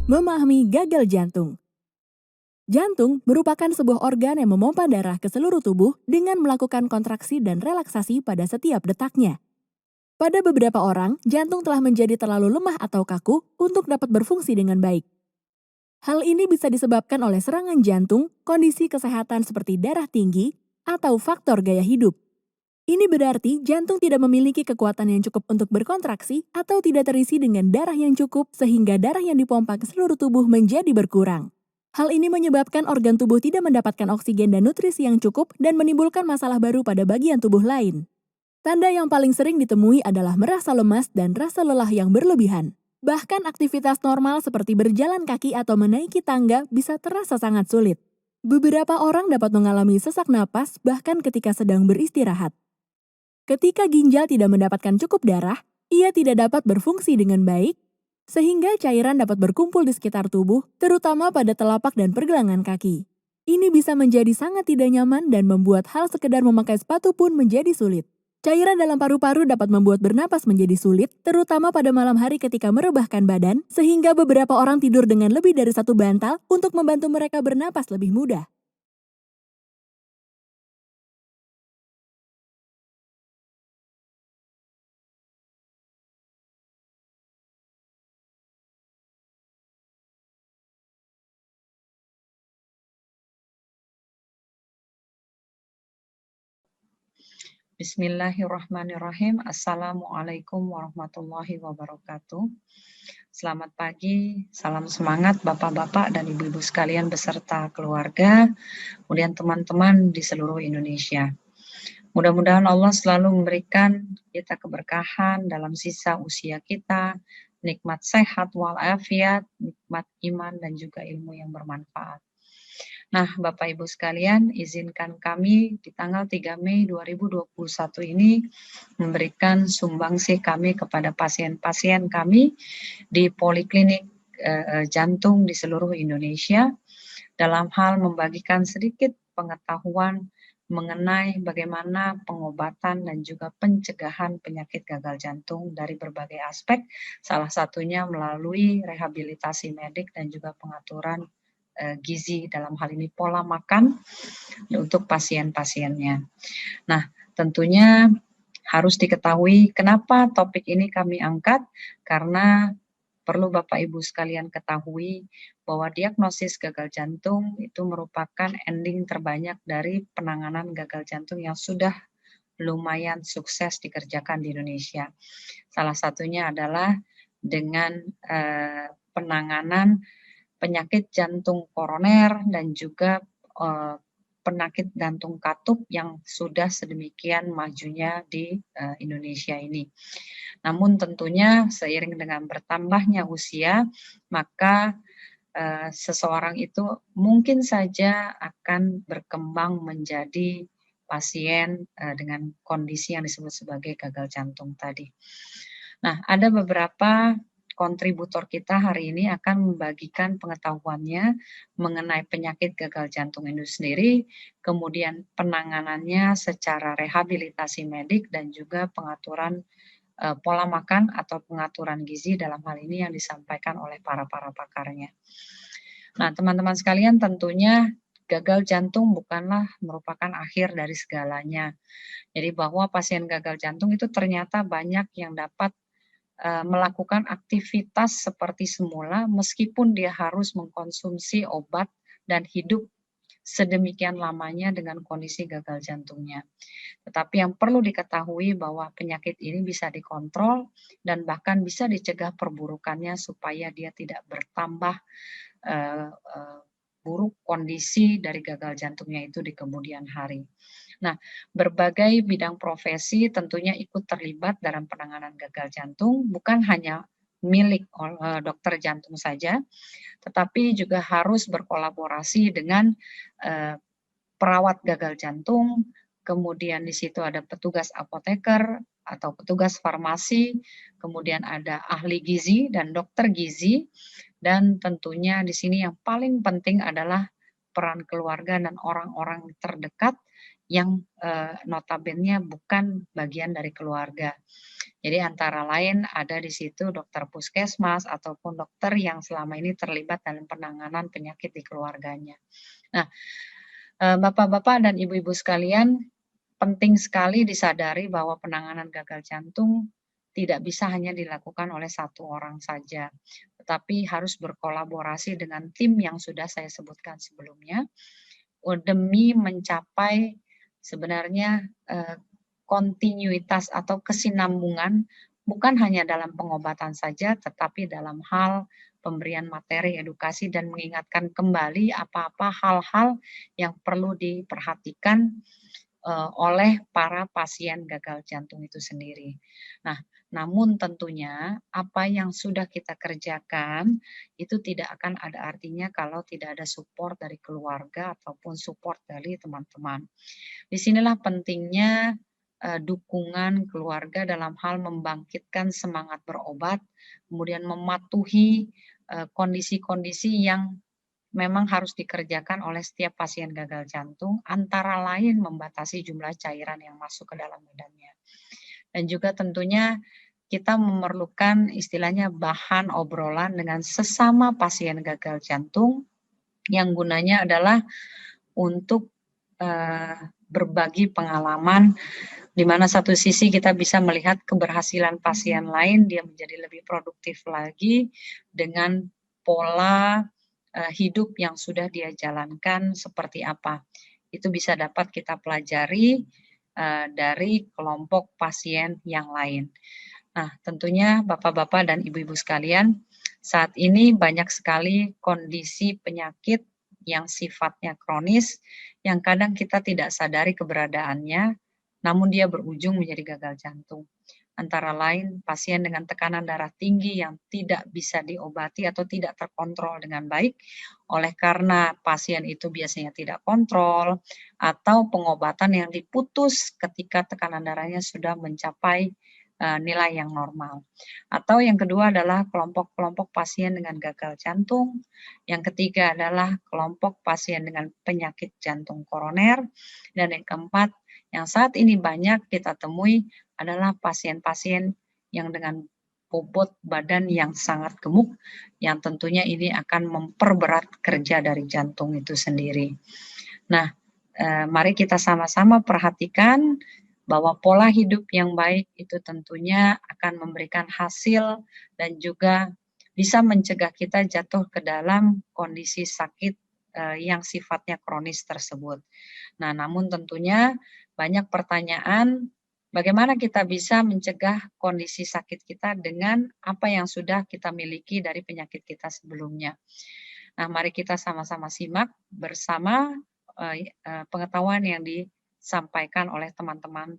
Memahami gagal jantung. Jantung merupakan sebuah organ yang memompa darah ke seluruh tubuh dengan melakukan kontraksi dan relaksasi pada setiap detaknya. Pada beberapa orang, jantung telah menjadi terlalu lemah atau kaku untuk dapat berfungsi dengan baik. Hal ini bisa disebabkan oleh serangan jantung, kondisi kesehatan seperti darah tinggi, atau faktor gaya hidup. Ini berarti jantung tidak memiliki kekuatan yang cukup untuk berkontraksi atau tidak terisi dengan darah yang cukup sehingga darah yang dipompa ke seluruh tubuh menjadi berkurang. Hal ini menyebabkan organ tubuh tidak mendapatkan oksigen dan nutrisi yang cukup dan menimbulkan masalah baru pada bagian tubuh lain. Tanda yang paling sering ditemui adalah merasa lemas dan rasa lelah yang berlebihan. Bahkan aktivitas normal seperti berjalan kaki atau menaiki tangga bisa terasa sangat sulit. Beberapa orang dapat mengalami sesak napas bahkan ketika sedang beristirahat. Ketika ginjal tidak mendapatkan cukup darah, ia tidak dapat berfungsi dengan baik, sehingga cairan dapat berkumpul di sekitar tubuh, terutama pada telapak dan pergelangan kaki. Ini bisa menjadi sangat tidak nyaman dan membuat hal sekedar memakai sepatu pun menjadi sulit. Cairan dalam paru-paru dapat membuat bernapas menjadi sulit, terutama pada malam hari ketika merebahkan badan, sehingga beberapa orang tidur dengan lebih dari satu bantal untuk membantu mereka bernapas lebih mudah. Bismillahirrahmanirrahim. Assalamualaikum warahmatullahi wabarakatuh. Selamat pagi, salam semangat Bapak-Bapak dan Ibu-Ibu sekalian beserta keluarga, kemudian teman-teman di seluruh Indonesia. Mudah-mudahan Allah selalu memberikan kita keberkahan dalam sisa usia kita, nikmat sehat walafiat, nikmat iman dan juga ilmu yang bermanfaat. Nah, Bapak Ibu sekalian, izinkan kami di tanggal 3 Mei 2021 ini memberikan sumbangsih kami kepada pasien-pasien kami di poliklinik jantung di seluruh Indonesia dalam hal membagikan sedikit pengetahuan mengenai bagaimana pengobatan dan juga pencegahan penyakit gagal jantung dari berbagai aspek, salah satunya melalui rehabilitasi medik dan juga pengaturan gizi, dalam hal ini pola makan untuk pasien-pasiennya. Nah, tentunya harus diketahui kenapa topik ini kami angkat, karena perlu Bapak Ibu sekalian ketahui bahwa diagnosis gagal jantung itu merupakan ending terbanyak dari penanganan gagal jantung yang sudah lumayan sukses dikerjakan di Indonesia. Salah satunya adalah dengan penanganan penyakit jantung koroner dan juga penyakit jantung katup yang sudah sedemikian majunya di Indonesia ini. Namun tentunya seiring dengan bertambahnya usia, maka seseorang itu mungkin saja akan berkembang menjadi pasien dengan kondisi yang disebut sebagai gagal jantung tadi. Nah, ada beberapa kontributor kita hari ini akan membagikan pengetahuannya mengenai penyakit gagal jantung itu sendiri, kemudian penanganannya secara rehabilitasi medik dan juga pengaturan pola makan atau pengaturan gizi dalam hal ini yang disampaikan oleh para pakarnya. Nah, teman-teman sekalian, tentunya gagal jantung bukanlah merupakan akhir dari segalanya. Jadi bahwa pasien gagal jantung itu ternyata banyak yang dapat melakukan aktivitas seperti semula meskipun dia harus mengkonsumsi obat dan hidup sedemikian lamanya dengan kondisi gagal jantungnya. Tetapi yang perlu diketahui bahwa penyakit ini bisa dikontrol dan bahkan bisa dicegah perburukannya supaya dia tidak bertambah buruk kondisi dari gagal jantungnya itu di kemudian hari. Nah, berbagai bidang profesi tentunya ikut terlibat dalam penanganan gagal jantung, bukan hanya milik dokter jantung saja, tetapi juga harus berkolaborasi dengan perawat gagal jantung, kemudian di situ ada petugas apoteker atau petugas farmasi, kemudian ada ahli gizi dan dokter gizi, dan tentunya di sini yang paling penting adalah peran keluarga dan orang-orang terdekat yang notabene bukan bagian dari keluarga. Jadi antara lain ada di situ dokter puskesmas ataupun dokter yang selama ini terlibat dalam penanganan penyakit di keluarganya. Nah, Bapak-bapak dan ibu-ibu sekalian, penting sekali disadari bahwa penanganan gagal jantung tidak bisa hanya dilakukan oleh satu orang saja, tetapi harus berkolaborasi dengan tim yang sudah saya sebutkan sebelumnya, demi mencapai sebenarnya, kontinuitas atau kesinambungan, bukan hanya dalam pengobatan saja, tetapi dalam hal pemberian materi edukasi dan mengingatkan kembali apa-apa hal-hal yang perlu diperhatikan oleh para pasien gagal jantung itu sendiri. Nah, namun tentunya apa yang sudah kita kerjakan itu tidak akan ada artinya kalau tidak ada support dari keluarga ataupun support dari teman-teman. Di sinilah pentingnya dukungan keluarga dalam hal membangkitkan semangat berobat, kemudian mematuhi kondisi-kondisi yang memang harus dikerjakan oleh setiap pasien gagal jantung, antara lain membatasi jumlah cairan yang masuk ke dalam badannya. Dan juga tentunya kita memerlukan istilahnya bahan obrolan dengan sesama pasien gagal jantung, yang gunanya adalah untuk berbagi pengalaman, di mana satu sisi kita bisa melihat keberhasilan pasien lain, dia menjadi lebih produktif lagi dengan pola hidup yang sudah dia jalankan seperti apa. Itu bisa dapat kita pelajari dari kelompok pasien yang lain. Nah, tentunya Bapak-bapak dan Ibu-ibu sekalian, saat ini banyak sekali kondisi penyakit yang sifatnya kronis, yang kadang kita tidak sadari keberadaannya, namun dia berujung menjadi gagal jantung. Antara lain pasien dengan tekanan darah tinggi yang tidak bisa diobati atau tidak terkontrol dengan baik, oleh karena pasien itu biasanya tidak kontrol, atau pengobatan yang diputus ketika tekanan darahnya sudah mencapai nilai yang normal. Atau yang kedua adalah kelompok-kelompok pasien dengan gagal jantung, yang ketiga adalah kelompok pasien dengan penyakit jantung koroner, dan yang keempat yang saat ini banyak kita temui adalah pasien-pasien yang dengan bobot badan yang sangat gemuk, yang tentunya ini akan memperberat kerja dari jantung itu sendiri. Nah, mari kita sama-sama perhatikan bahwa pola hidup yang baik itu tentunya akan memberikan hasil dan juga bisa mencegah kita jatuh ke dalam kondisi sakit yang sifatnya kronis tersebut. Nah, namun tentunya banyak pertanyaan, bagaimana kita bisa mencegah kondisi sakit kita dengan apa yang sudah kita miliki dari penyakit kita sebelumnya. Nah, mari kita sama-sama simak bersama pengetahuan yang disampaikan oleh teman-teman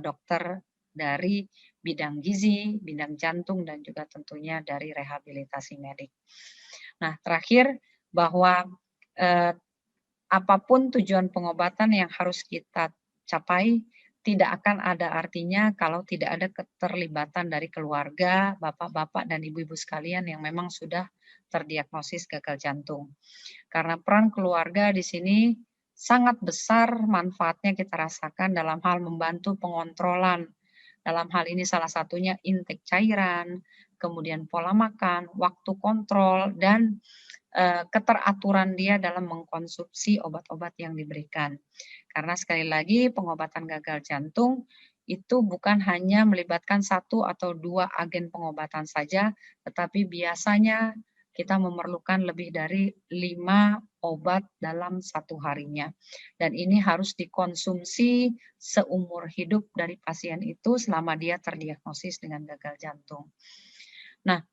dokter dari bidang gizi, bidang jantung, dan juga tentunya dari rehabilitasi medik. Nah, terakhir bahwa apapun tujuan pengobatan yang harus kita capai, tidak akan ada artinya kalau tidak ada keterlibatan dari keluarga, bapak-bapak dan ibu-ibu sekalian yang memang sudah terdiagnosis gagal jantung. Karena peran keluarga di sini sangat besar manfaatnya kita rasakan dalam hal membantu pengontrolan. Dalam hal ini salah satunya intake cairan, kemudian pola makan, waktu kontrol, dan keteraturan dia dalam mengkonsumsi obat-obat yang diberikan. Karena sekali lagi pengobatan gagal jantung itu bukan hanya melibatkan satu atau dua agen pengobatan saja, tetapi biasanya kita memerlukan lebih dari 5 obat dalam satu harinya. Dan ini harus dikonsumsi seumur hidup dari pasien itu selama dia terdiagnosis dengan gagal jantung. Nah,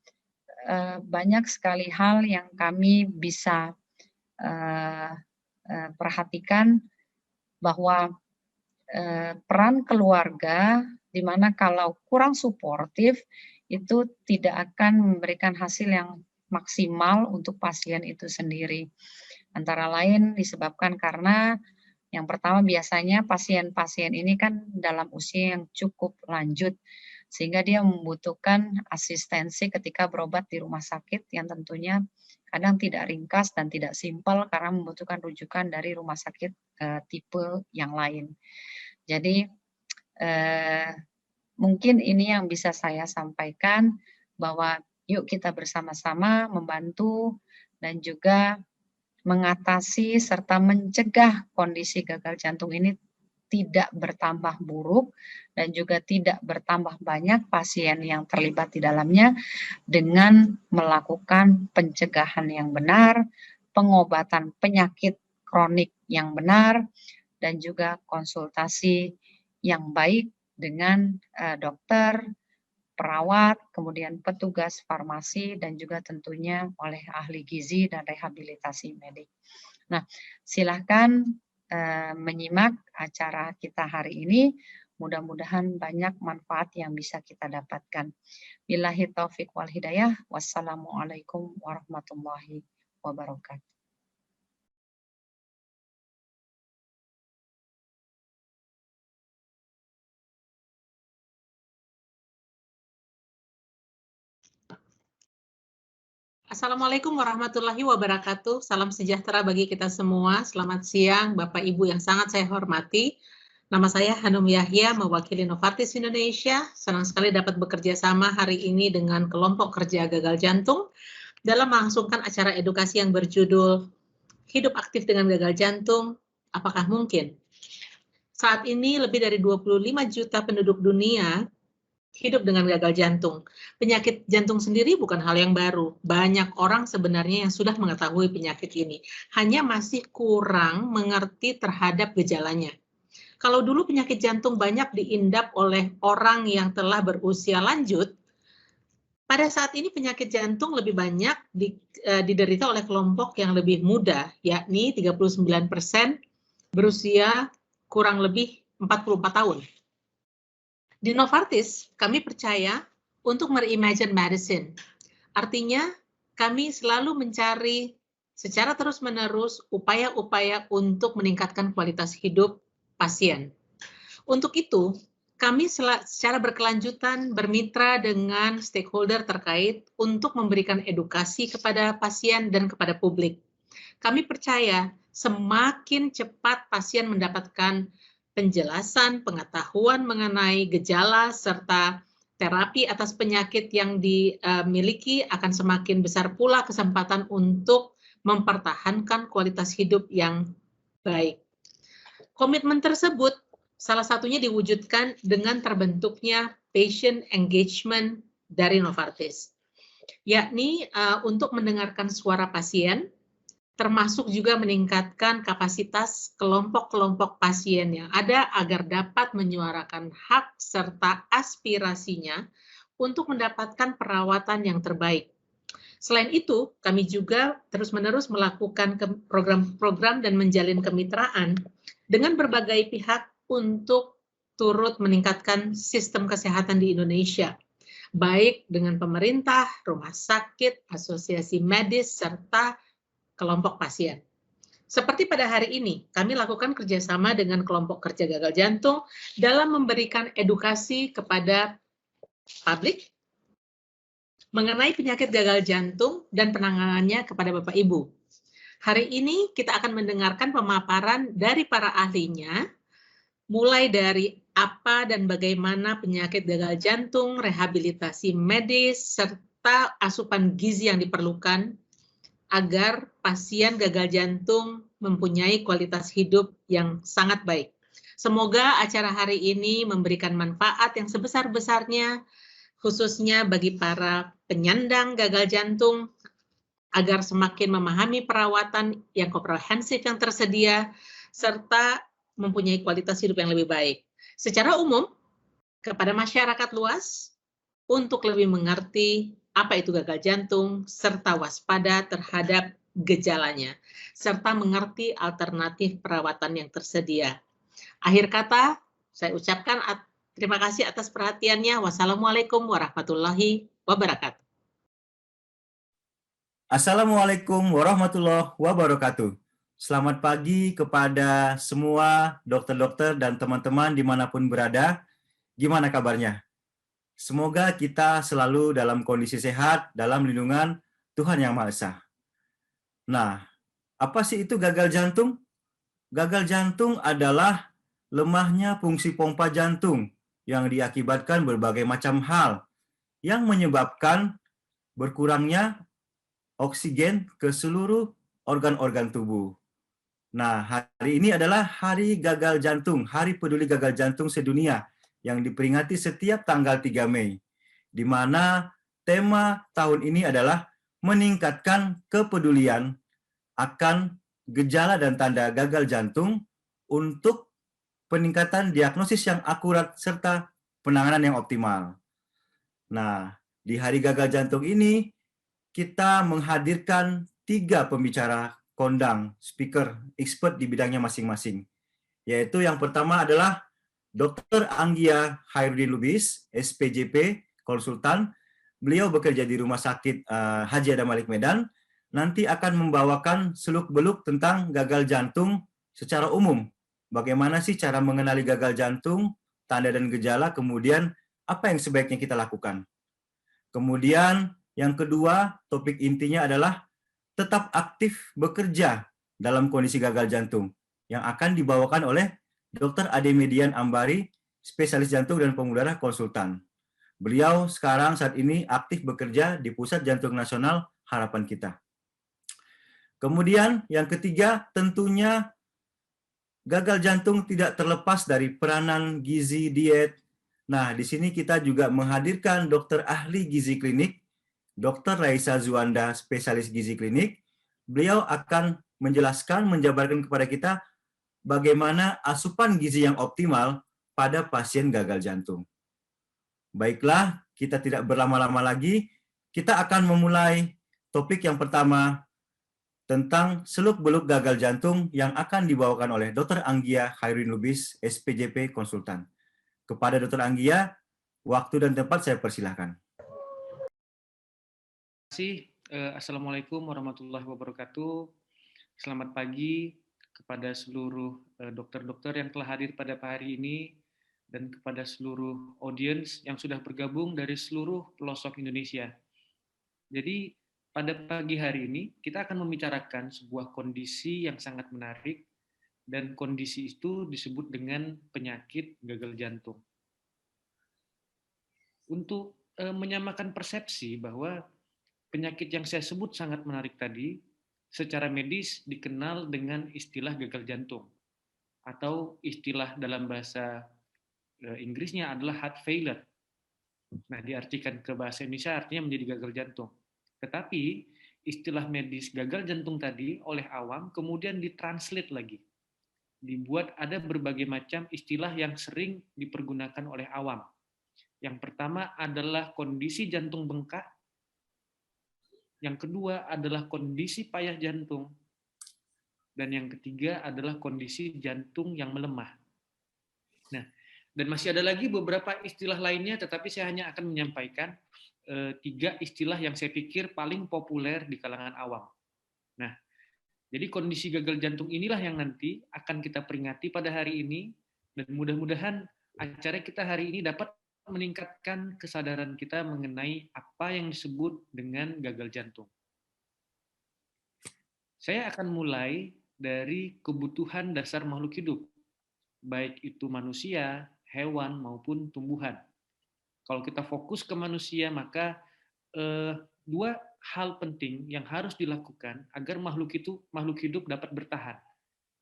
banyak sekali hal yang kami bisa perhatikan bahwa peran keluarga di mana kalau kurang suportif itu tidak akan memberikan hasil yang maksimal untuk pasien itu sendiri. Antara lain disebabkan karena yang pertama biasanya pasien-pasien ini kan dalam usia yang cukup lanjut, sehingga dia membutuhkan asistensi ketika berobat di rumah sakit yang tentunya kadang tidak ringkas dan tidak simpel karena membutuhkan rujukan dari rumah sakit tipe yang lain. Jadi mungkin ini yang bisa saya sampaikan, bahwa yuk kita bersama-sama membantu dan juga mengatasi serta mencegah kondisi gagal jantung ini tidak bertambah buruk dan juga tidak bertambah banyak pasien yang terlibat di dalamnya dengan melakukan pencegahan yang benar, pengobatan penyakit kronik yang benar, dan juga konsultasi yang baik dengan dokter, perawat, kemudian petugas farmasi, dan juga tentunya oleh ahli gizi dan rehabilitasi medik. Nah, silahkan menyimak acara kita hari ini. Mudah-mudahan banyak manfaat yang bisa kita dapatkan. Billahi taufik wal hidayah. Wassalamualaikum warahmatullahi wabarakatuh. Assalamualaikum warahmatullahi wabarakatuh. Salam sejahtera bagi kita semua. Selamat siang, Bapak Ibu yang sangat saya hormati. Nama saya Hanum Yahya, mewakili Novartis Indonesia. Senang sekali dapat bekerja sama hari ini dengan kelompok kerja gagal jantung dalam melangsungkan acara edukasi yang berjudul Hidup Aktif dengan Gagal Jantung, Apakah Mungkin? Saat ini lebih dari 25 juta penduduk dunia hidup dengan gagal jantung. Penyakit jantung sendiri bukan hal yang baru. Banyak orang sebenarnya yang sudah mengetahui penyakit ini. Hanya masih kurang mengerti terhadap gejalanya. Kalau dulu penyakit jantung banyak diindap oleh orang yang telah berusia lanjut, pada saat ini penyakit jantung lebih banyak diderita oleh kelompok yang lebih muda, yakni 39% berusia kurang lebih 44 tahun. Di Novartis, kami percaya untuk mereimagine medicine. Artinya, kami selalu mencari secara terus-menerus upaya-upaya untuk meningkatkan kualitas hidup pasien. Untuk itu, kami secara berkelanjutan bermitra dengan stakeholder terkait untuk memberikan edukasi kepada pasien dan kepada publik. Kami percaya semakin cepat pasien mendapatkan penjelasan, pengetahuan mengenai gejala, serta terapi atas penyakit yang dimiliki, akan semakin besar pula kesempatan untuk mempertahankan kualitas hidup yang baik. Komitmen tersebut salah satunya diwujudkan dengan terbentuknya patient engagement dari Novartis, yakni untuk mendengarkan suara pasien, termasuk juga meningkatkan kapasitas kelompok-kelompok pasien yang ada agar dapat menyuarakan hak serta aspirasinya untuk mendapatkan perawatan yang terbaik. Selain itu, kami juga terus-menerus melakukan program-program dan menjalin kemitraan dengan berbagai pihak untuk turut meningkatkan sistem kesehatan di Indonesia, baik dengan pemerintah, rumah sakit, asosiasi medis, serta kelompok pasien. Seperti pada hari ini, kami lakukan kerjasama dengan kelompok kerja gagal jantung dalam memberikan edukasi kepada publik mengenai penyakit gagal jantung dan penanganannya kepada Bapak Ibu. Hari ini kita akan mendengarkan pemaparan dari para ahlinya, mulai dari apa dan bagaimana penyakit gagal jantung, rehabilitasi medis, serta asupan gizi yang diperlukan agar pasien gagal jantung mempunyai kualitas hidup yang sangat baik. Semoga acara hari ini memberikan manfaat yang sebesar-besarnya, khususnya bagi para penyandang gagal jantung, agar semakin memahami perawatan yang komprehensif yang tersedia, serta mempunyai kualitas hidup yang lebih baik. Secara umum, kepada masyarakat luas, untuk lebih mengerti apa itu gagal jantung, serta waspada terhadap gejalanya, serta mengerti alternatif perawatan yang tersedia. Akhir kata, saya ucapkan terima kasih atas perhatiannya. Wassalamualaikum warahmatullahi wabarakatuh. Assalamualaikum warahmatullahi wabarakatuh. Selamat pagi kepada semua dokter-dokter dan teman-teman dimanapun berada. Gimana kabarnya? Semoga kita selalu dalam kondisi sehat, dalam lindungan Tuhan Yang Maha Esa. Nah, apa sih itu gagal jantung? Gagal jantung adalah lemahnya fungsi pompa jantung yang diakibatkan berbagai macam hal yang menyebabkan berkurangnya oksigen ke seluruh organ-organ tubuh. Nah, hari ini adalah Hari Gagal Jantung, Hari Peduli Gagal Jantung Sedunia yang diperingati setiap tanggal 3 Mei, di mana tema tahun ini adalah meningkatkan kepedulian akan gejala dan tanda gagal jantung untuk peningkatan diagnosis yang akurat serta penanganan yang optimal. Nah, di Hari Gagal Jantung ini kita menghadirkan 3 pembicara kondang, speaker, expert di bidangnya masing-masing. Yaitu yang pertama adalah Dr. Anggia Khairuddin Lubis, SPJP, konsultan. Beliau bekerja di Rumah Sakit Haji Adam Malik Medan. Nanti akan membawakan seluk-beluk tentang gagal jantung secara umum. Bagaimana sih cara mengenali gagal jantung, tanda dan gejala, kemudian apa yang sebaiknya kita lakukan. Kemudian yang kedua, topik intinya adalah tetap aktif bekerja dalam kondisi gagal jantung yang akan dibawakan oleh Dr. Ade Median Ambari, spesialis jantung dan pembuluh darah konsultan. Beliau sekarang saat ini aktif bekerja di Pusat Jantung Nasional Harapan Kita. Kemudian yang ketiga, tentunya gagal jantung tidak terlepas dari peranan gizi diet. Nah, di sini kita juga menghadirkan dokter ahli gizi klinik, Dr. Raisa Zuanda, spesialis gizi klinik. Beliau akan menjelaskan, menjabarkan kepada kita bagaimana asupan gizi yang optimal pada pasien gagal jantung. Baiklah, kita tidak berlama-lama lagi, kita akan memulai topik yang pertama tentang seluk-beluk gagal jantung yang akan dibawakan oleh Dr. Anggia Khairuddin Lubis, SPJP konsultan. Kepada Dr. Anggia, waktu dan tempat saya persilahkan. Assalamualaikum warahmatullahi wabarakatuh. Selamat pagi kepada seluruh dokter-dokter yang telah hadir pada hari ini dan kepada seluruh audiens yang sudah bergabung dari seluruh pelosok Indonesia. Jadi pada pagi hari ini kita akan membicarakan sebuah kondisi yang sangat menarik dan kondisi itu disebut dengan penyakit gagal jantung. Untuk menyamakan persepsi bahwa penyakit yang saya sebut sangat menarik tadi, secara medis dikenal dengan istilah gagal jantung, atau istilah dalam bahasa Inggrisnya adalah heart failure. Nah, diartikan ke bahasa Indonesia artinya menjadi gagal jantung. Tetapi istilah medis gagal jantung tadi oleh awam kemudian ditranslate lagi. Dibuat ada berbagai macam istilah yang sering dipergunakan oleh awam. Yang pertama adalah kondisi jantung bengkak. Yang kedua adalah kondisi payah jantung. Dan yang ketiga adalah kondisi jantung yang melemah. Nah, dan masih ada lagi beberapa istilah lainnya, tetapi saya hanya akan menyampaikan 3 istilah yang saya pikir paling populer di kalangan awam. Nah, jadi kondisi gagal jantung inilah yang nanti akan kita peringati pada hari ini, dan mudah-mudahan acara kita hari ini dapat meningkatkan kesadaran kita mengenai apa yang disebut dengan gagal jantung. Saya akan mulai dari kebutuhan dasar makhluk hidup, baik itu manusia, hewan, maupun tumbuhan. Kalau kita fokus ke manusia, maka 2 hal penting yang harus dilakukan agar makhluk hidup dapat bertahan.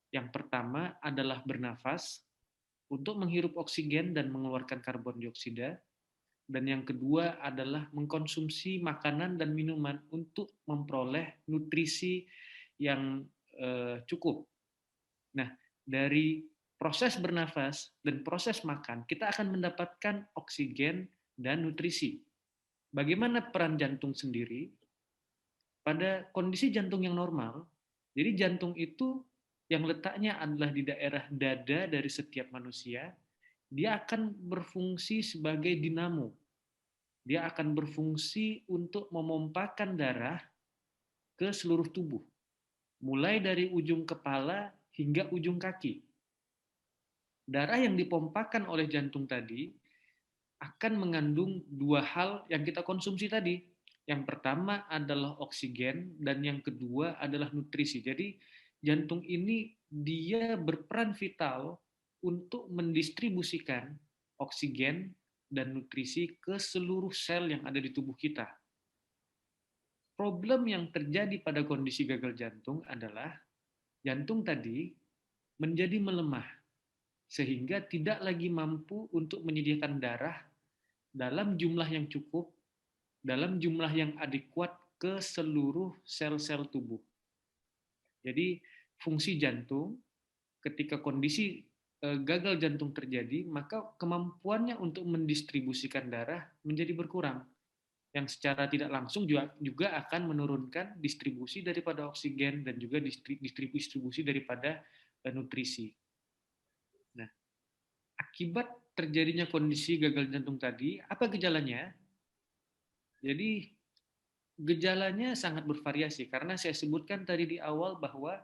Yang pertama adalah bernafas untuk menghirup oksigen dan mengeluarkan karbon dioksida. Dan yang kedua adalah mengkonsumsi makanan dan minuman untuk memperoleh nutrisi yang cukup. Nah, dari proses bernafas dan proses makan, kita akan mendapatkan oksigen dan nutrisi. Bagaimana peran jantung sendiri? Pada kondisi jantung yang normal, jadi jantung itu yang letaknya adalah di daerah dada dari setiap manusia, dia akan berfungsi sebagai dinamo. Dia akan berfungsi untuk memompakan darah ke seluruh tubuh, mulai dari ujung kepala hingga ujung kaki. Darah yang dipompakan oleh jantung tadi akan mengandung 2 hal yang kita konsumsi tadi. Yang pertama adalah oksigen dan yang kedua adalah nutrisi. Jadi jantung ini dia berperan vital untuk mendistribusikan oksigen dan nutrisi ke seluruh sel yang ada di tubuh kita. Problem yang terjadi pada kondisi gagal jantung adalah jantung tadi menjadi melemah, sehingga tidak lagi mampu untuk menyediakan darah dalam jumlah yang cukup, dalam jumlah yang adekuat ke seluruh sel-sel tubuh. Jadi fungsi jantung ketika kondisi gagal jantung terjadi, maka kemampuannya untuk mendistribusikan darah menjadi berkurang, yang secara tidak langsung juga akan menurunkan distribusi daripada oksigen dan juga distribusi daripada nutrisi. Nah, akibat terjadinya kondisi gagal jantung tadi, apa gejalanya? Jadi gejalanya sangat bervariasi karena saya sebutkan tadi di awal bahwa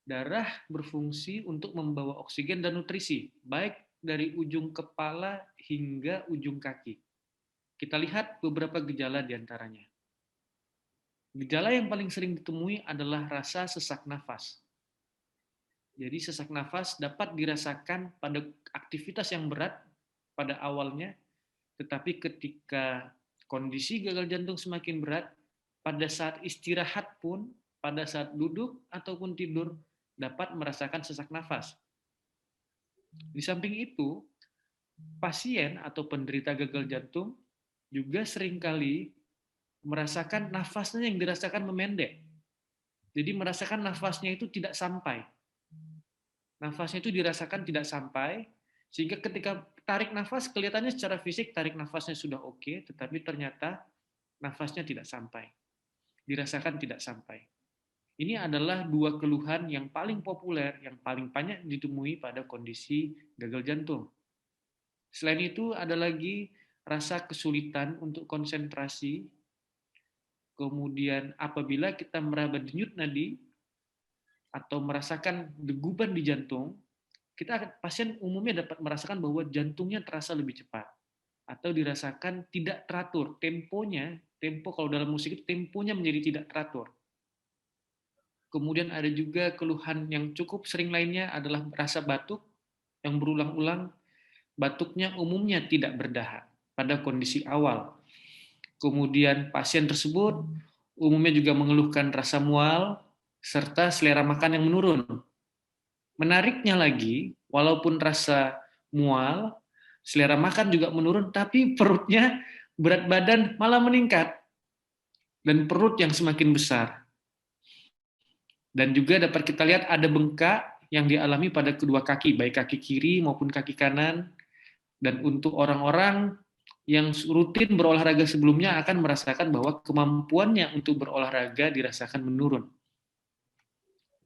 darah berfungsi untuk membawa oksigen dan nutrisi, baik dari ujung kepala hingga ujung kaki. Kita lihat beberapa gejala di antaranya. Gejala yang paling sering ditemui adalah rasa sesak nafas. Jadi sesak nafas dapat dirasakan pada aktivitas yang berat pada awalnya, tetapi ketika kondisi gagal jantung semakin berat, pada saat istirahat pun, pada saat duduk ataupun tidur, dapat merasakan sesak nafas. Di samping itu, pasien atau penderita gagal jantung juga seringkali merasakan nafasnya yang dirasakan memendek. Jadi merasakan nafasnya itu tidak sampai. Nafasnya itu dirasakan tidak sampai, sehingga ketika tarik nafas, kelihatannya secara fisik tarik nafasnya sudah oke, tetapi ternyata nafasnya tidak sampai. Dirasakan tidak sampai. Ini adalah dua keluhan yang paling populer, yang paling banyak ditemui pada kondisi gagal jantung. Selain itu, ada lagi rasa kesulitan untuk konsentrasi, kemudian apabila kita meraba denyut nadi, atau merasakan degupan di jantung, pasien umumnya dapat merasakan bahwa jantungnya terasa lebih cepat, atau dirasakan tidak teratur, tempo kalau dalam musik itu temponya menjadi tidak teratur. Kemudian ada juga keluhan yang cukup sering lainnya adalah rasa batuk yang berulang-ulang, batuknya umumnya tidak berdahak pada kondisi awal. Kemudian pasien tersebut umumnya juga mengeluhkan rasa mual serta selera makan yang menurun. Menariknya lagi, walaupun rasa mual, selera makan juga menurun, tapi perutnya, berat badan malah meningkat dan perut yang semakin besar. Dan juga dapat kita lihat ada bengkak yang dialami pada kedua kaki, baik kaki kiri maupun kaki kanan. Dan untuk orang-orang yang rutin berolahraga sebelumnya akan merasakan bahwa kemampuannya untuk berolahraga dirasakan menurun.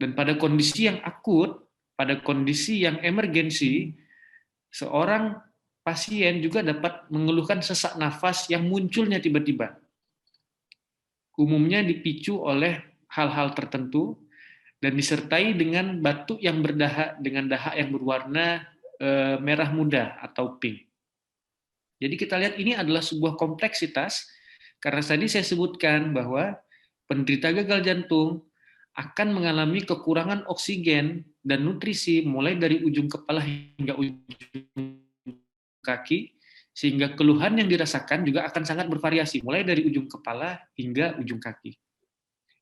Dan pada kondisi yang akut, pada kondisi yang emergensi, seorang pasien juga dapat mengeluhkan sesak nafas yang munculnya tiba-tiba. Umumnya dipicu oleh hal-hal tertentu dan disertai dengan batuk yang berdahak dengan dahak yang berwarna merah muda atau pink. Jadi kita lihat ini adalah sebuah kompleksitas, karena tadi saya sebutkan bahwa penderita gagal jantung akan mengalami kekurangan oksigen dan nutrisi mulai dari ujung kepala hingga ujung kaki, sehingga keluhan yang dirasakan juga akan sangat bervariasi, mulai dari ujung kepala hingga ujung kaki.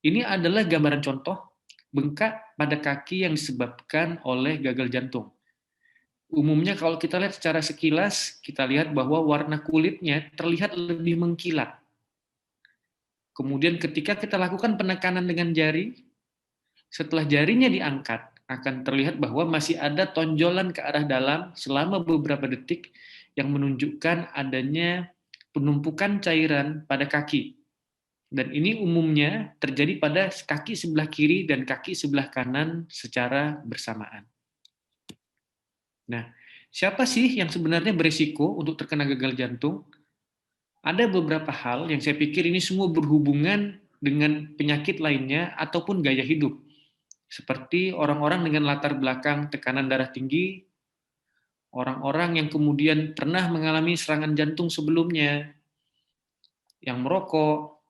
Ini adalah gambaran contoh bengkak pada kaki yang disebabkan oleh gagal jantung. Umumnya kalau kita lihat secara sekilas, kita lihat bahwa warna kulitnya terlihat lebih mengkilat. Kemudian ketika kita lakukan penekanan dengan jari, setelah jarinya diangkat, akan terlihat bahwa masih ada tonjolan ke arah dalam selama beberapa detik yang menunjukkan adanya penumpukan cairan pada kaki. Dan ini umumnya terjadi pada kaki sebelah kiri dan kaki sebelah kanan secara bersamaan. Nah, siapa sih yang sebenarnya berisiko untuk terkena gagal jantung? Ada beberapa hal yang saya pikir ini semua berhubungan dengan penyakit lainnya ataupun gaya hidup. Seperti orang-orang dengan latar belakang tekanan darah tinggi, orang-orang yang kemudian pernah mengalami serangan jantung sebelumnya, yang merokok,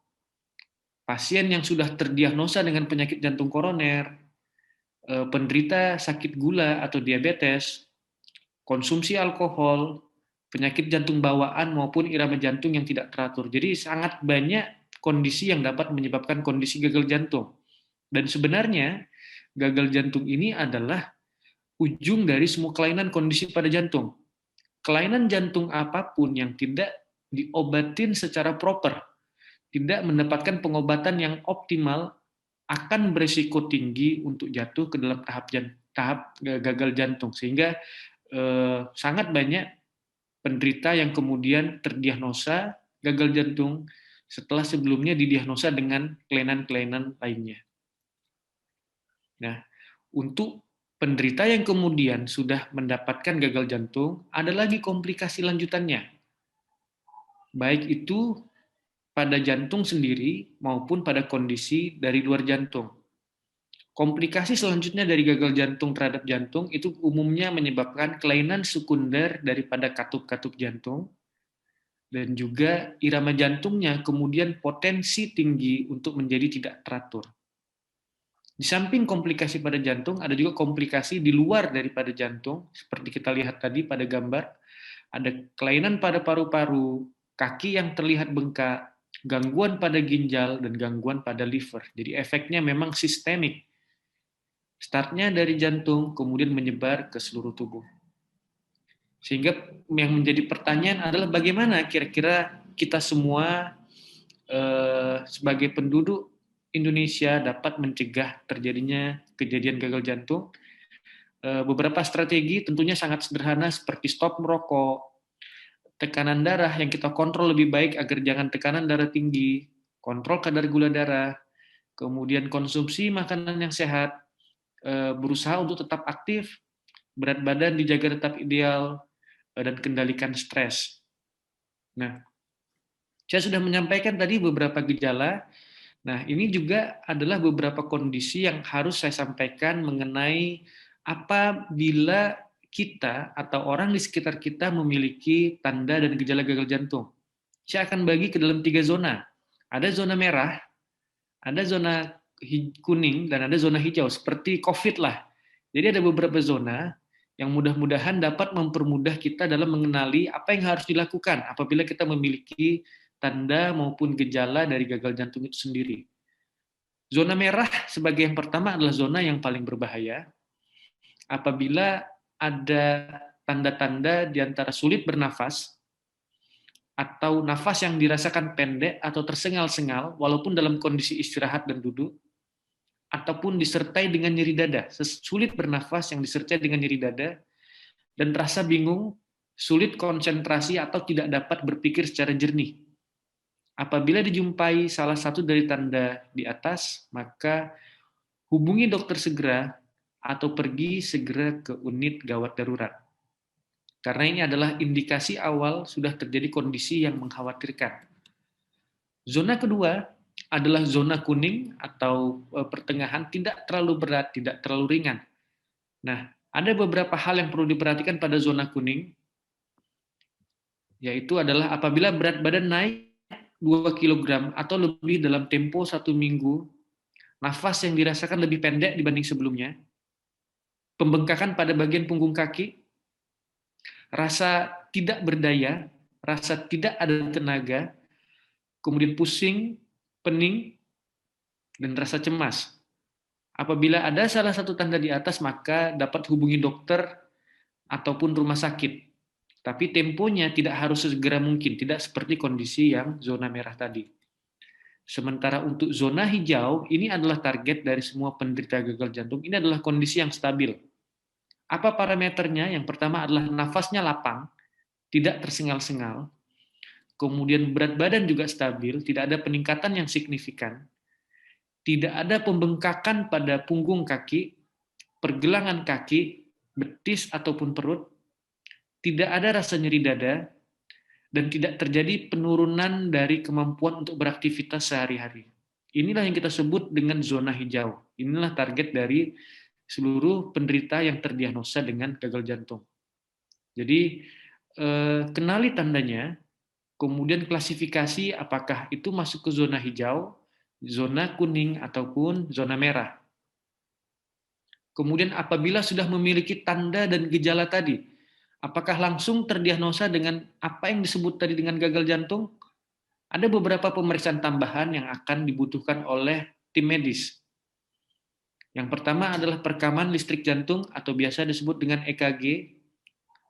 pasien yang sudah terdiagnosa dengan penyakit jantung koroner, penderita sakit gula atau diabetes, konsumsi alkohol, penyakit jantung bawaan maupun irama jantung yang tidak teratur. Jadi sangat banyak kondisi yang dapat menyebabkan kondisi gagal jantung. Dan sebenarnya gagal jantung ini adalah ujung dari semua kelainan kondisi pada jantung. Kelainan jantung apapun yang tidak diobatin secara proper, tidak mendapatkan pengobatan yang optimal, akan berisiko tinggi untuk jatuh ke dalam tahap gagal jantung. Sehingga sangat banyak penderita yang kemudian terdiagnosa gagal jantung setelah sebelumnya didiagnosa dengan kelainan-kelainan lainnya. Nah, untuk penderita yang kemudian sudah mendapatkan gagal jantung, ada lagi komplikasi lanjutannya. Baik itu pada jantung sendiri maupun pada kondisi dari luar jantung. Komplikasi selanjutnya dari gagal jantung terhadap jantung itu umumnya menyebabkan kelainan sekunder daripada katup-katup jantung, dan juga irama jantungnya kemudian potensi tinggi untuk menjadi tidak teratur. Di samping komplikasi pada jantung, ada juga komplikasi di luar daripada jantung, seperti kita lihat tadi pada gambar, ada kelainan pada paru-paru, kaki yang terlihat bengkak, gangguan pada ginjal, dan gangguan pada liver. Jadi efeknya memang sistemik. Startnya dari jantung, kemudian menyebar ke seluruh tubuh. Sehingga yang menjadi pertanyaan adalah bagaimana kira-kira kita semua sebagai penduduk Indonesia dapat mencegah terjadinya kejadian gagal jantung. Beberapa strategi tentunya sangat sederhana seperti stop merokok, tekanan darah yang kita kontrol lebih baik agar jangan tekanan darah tinggi, kontrol kadar gula darah, kemudian konsumsi makanan yang sehat, berusaha untuk tetap aktif, berat badan dijaga tetap ideal, dan kendalikan stres. Nah, saya sudah menyampaikan tadi beberapa gejala. Nah, ini juga adalah beberapa kondisi yang harus saya sampaikan mengenai apabila kita atau orang di sekitar kita memiliki tanda dan gejala gagal jantung. Saya akan bagi ke dalam 3 zona. Ada zona merah, ada zona kuning, dan ada zona hijau, seperti COVID lah. Jadi ada beberapa zona yang mudah-mudahan dapat mempermudah kita dalam mengenali apa yang harus dilakukan apabila kita memiliki tanda maupun gejala dari gagal jantung itu sendiri. Zona merah sebagai yang pertama adalah zona yang paling berbahaya. Apabila ada tanda-tanda di antara sulit bernafas, atau nafas yang dirasakan pendek atau tersengal-sengal, walaupun dalam kondisi istirahat dan duduk, ataupun disertai dengan nyeri dada, sulit bernafas yang disertai dengan nyeri dada, dan rasa bingung, sulit konsentrasi atau tidak dapat berpikir secara jernih. Apabila dijumpai salah satu dari tanda di atas, maka hubungi dokter segera atau pergi segera ke unit gawat darurat. Karena ini adalah indikasi awal sudah terjadi kondisi yang mengkhawatirkan. Zona kedua adalah zona kuning atau pertengahan, tidak terlalu berat, tidak terlalu ringan. Nah, ada beberapa hal yang perlu diperhatikan pada zona kuning, yaitu adalah apabila berat badan naik 2 kg atau lebih dalam tempo 1 minggu, nafas yang dirasakan lebih pendek dibanding sebelumnya, pembengkakan pada bagian punggung kaki, rasa tidak berdaya, rasa tidak ada tenaga, kemudian pusing, pening, dan rasa cemas. Apabila ada salah satu tanda di atas, maka dapat hubungi dokter ataupun rumah sakit. Tapi temponya tidak harus segera mungkin, tidak seperti kondisi yang zona merah tadi. Sementara untuk zona hijau, ini adalah target dari semua penderita gagal jantung, ini adalah kondisi yang stabil. Apa parameternya? Yang pertama adalah nafasnya lapang, tidak tersengal-sengal, kemudian berat badan juga stabil, tidak ada peningkatan yang signifikan, tidak ada pembengkakan pada punggung kaki, pergelangan kaki, betis ataupun perut, tidak ada rasa nyeri dada, dan tidak terjadi penurunan dari kemampuan untuk beraktivitas sehari-hari. Inilah yang kita sebut dengan zona hijau. Inilah target dari seluruh penderita yang terdiagnosa dengan gagal jantung. Jadi, kenali tandanya, kemudian klasifikasi apakah itu masuk ke zona hijau, zona kuning, ataupun zona merah. Kemudian apabila sudah memiliki tanda dan gejala tadi, Apakah langsung terdiagnosa dengan apa yang disebut tadi dengan gagal jantung? Ada beberapa pemeriksaan tambahan yang akan dibutuhkan oleh tim medis. Yang pertama adalah perekaman listrik jantung atau biasa disebut dengan EKG.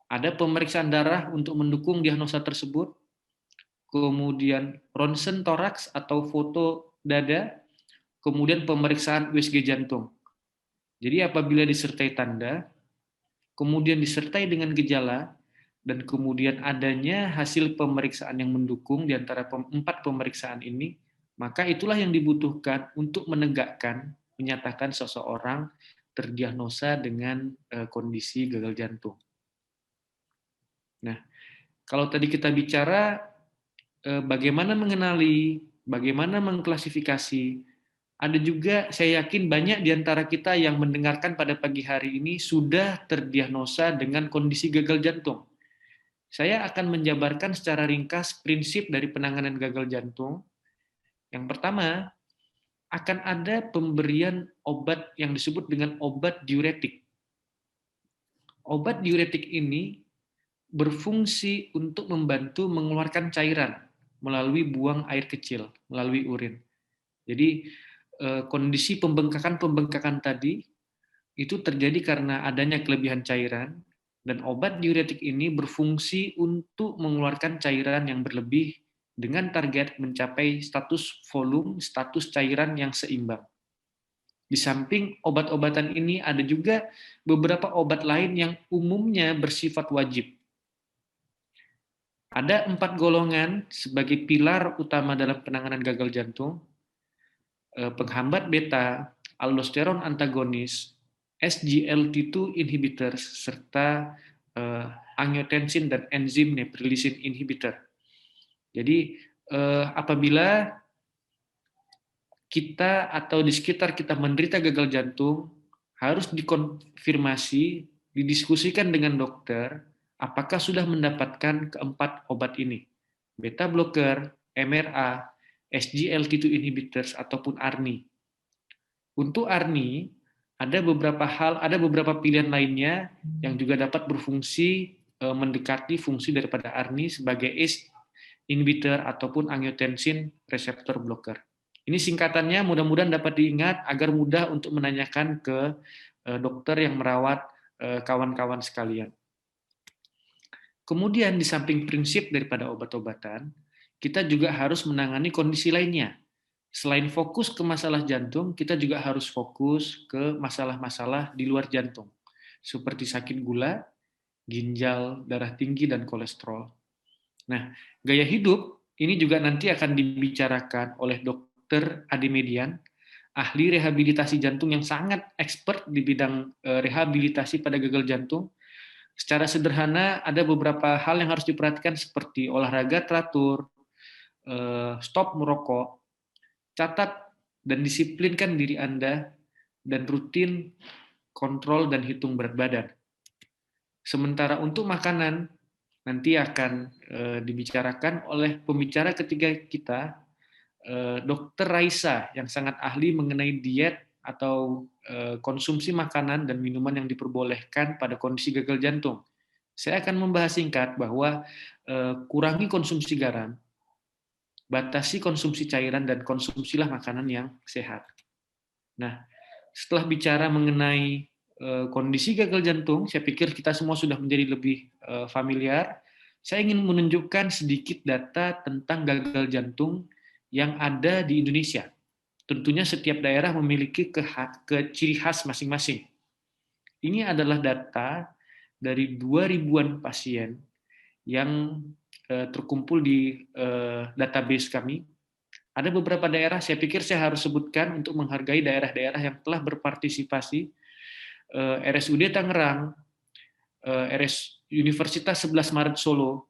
Ada pemeriksaan darah untuk mendukung diagnosa tersebut. Kemudian ronsen toraks atau foto dada. Kemudian pemeriksaan USG jantung. Jadi apabila disertai tanda, kemudian disertai dengan gejala, dan kemudian adanya hasil pemeriksaan yang mendukung di antara 4 pemeriksaan ini, maka itulah yang dibutuhkan untuk menyatakan seseorang terdiagnosa dengan kondisi gagal jantung. Nah, kalau tadi kita bicara bagaimana mengenali, bagaimana mengklasifikasi, ada juga saya yakin banyak di antara kita yang mendengarkan pada pagi hari ini sudah terdiagnosa dengan kondisi gagal jantung. Saya akan menjabarkan secara ringkas prinsip dari penanganan gagal jantung. Yang pertama, akan ada pemberian obat yang disebut dengan obat diuretik. Obat diuretik ini berfungsi untuk membantu mengeluarkan cairan melalui buang air kecil, melalui urin. Jadi kondisi pembengkakan tadi itu terjadi karena adanya kelebihan cairan, dan obat diuretik ini berfungsi untuk mengeluarkan cairan yang berlebih dengan target mencapai status volume, status cairan yang seimbang. Di samping obat-obatan ini ada juga beberapa obat lain yang umumnya bersifat wajib. Ada 4 golongan sebagai pilar utama dalam penanganan gagal jantung: penghambat beta, aldosteron antagonis, SGLT2 inhibitors, serta angiotensin dan enzim neprilysin inhibitor. Jadi apabila kita atau di sekitar kita menderita gagal jantung, harus dikonfirmasi, didiskusikan dengan dokter, apakah sudah mendapatkan keempat obat ini, beta blocker, MRA, SGLT2 inhibitors, ataupun ARNI. Untuk ARNI, ada beberapa pilihan lainnya yang juga dapat berfungsi mendekati fungsi daripada ARNI sebagai ACE inhibitor ataupun angiotensin receptor blocker. Ini singkatannya, mudah-mudahan dapat diingat agar mudah untuk menanyakan ke dokter yang merawat kawan-kawan sekalian. Kemudian di samping prinsip daripada obat-obatan, kita juga harus menangani kondisi lainnya. Selain fokus ke masalah jantung, kita juga harus fokus ke masalah-masalah di luar jantung, seperti sakit gula, ginjal, darah tinggi, dan kolesterol. Nah, gaya hidup ini juga nanti akan dibicarakan oleh Dr. Ade Median, ahli rehabilitasi jantung yang sangat expert di bidang rehabilitasi pada gagal jantung. Secara sederhana, ada beberapa hal yang harus diperhatikan seperti olahraga teratur, stop merokok, catat dan disiplinkan diri Anda, dan rutin kontrol dan hitung berat badan. Sementara untuk makanan, nanti akan dibicarakan oleh pembicara ketiga kita, Dr. Raisa, yang sangat ahli mengenai diet atau konsumsi makanan dan minuman yang diperbolehkan pada kondisi gagal jantung. Saya akan membahas singkat bahwa kurangi konsumsi garam, batasi konsumsi cairan, dan konsumsilah makanan yang sehat. Nah, setelah bicara mengenai kondisi gagal jantung, saya pikir kita semua sudah menjadi lebih familiar. Saya ingin menunjukkan sedikit data tentang gagal jantung yang ada di Indonesia. Tentunya setiap daerah memiliki ciri khas masing-masing. Ini adalah data dari 2.000-an pasien yang terkumpul di database kami. Ada beberapa daerah, saya pikir saya harus sebutkan untuk menghargai daerah-daerah yang telah berpartisipasi. RSUD Tangerang, Universitas 11 Maret Solo,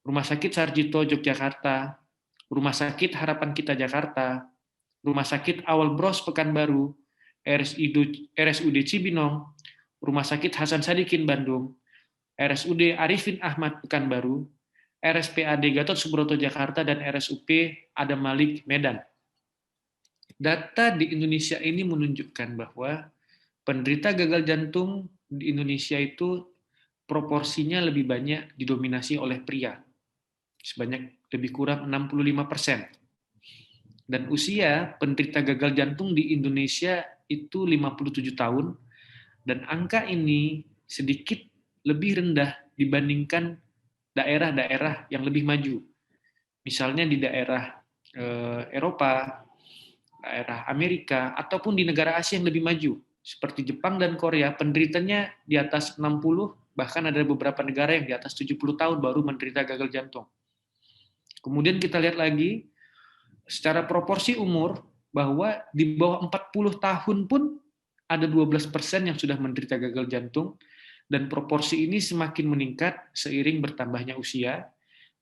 Rumah Sakit Sarjito Yogyakarta, Rumah Sakit Harapan Kita Jakarta, Rumah Sakit Awal Bros Pekanbaru, RSUD Cibinong, Rumah Sakit Hasan Sadikin Bandung, RSUD Arifin Ahmad Pekanbaru, RSPAD Gatot Subroto Jakarta, dan RSUP Adam Malik Medan. Data di Indonesia ini menunjukkan bahwa penderita gagal jantung di Indonesia itu proporsinya lebih banyak didominasi oleh pria, sebanyak lebih kurang 65%. Dan usia penderita gagal jantung di Indonesia itu 57 tahun, dan angka ini sedikit lebih rendah dibandingkan daerah-daerah yang lebih maju. Misalnya di daerah Eropa, daerah Amerika, ataupun di negara Asia yang lebih maju, seperti Jepang dan Korea, penderitanya di atas 60, bahkan ada beberapa negara yang di atas 70 tahun baru menderita gagal jantung. Kemudian kita lihat lagi, secara proporsi umur, bahwa di bawah 40 tahun pun ada 12% yang sudah menderita gagal jantung, dan proporsi ini semakin meningkat seiring bertambahnya usia,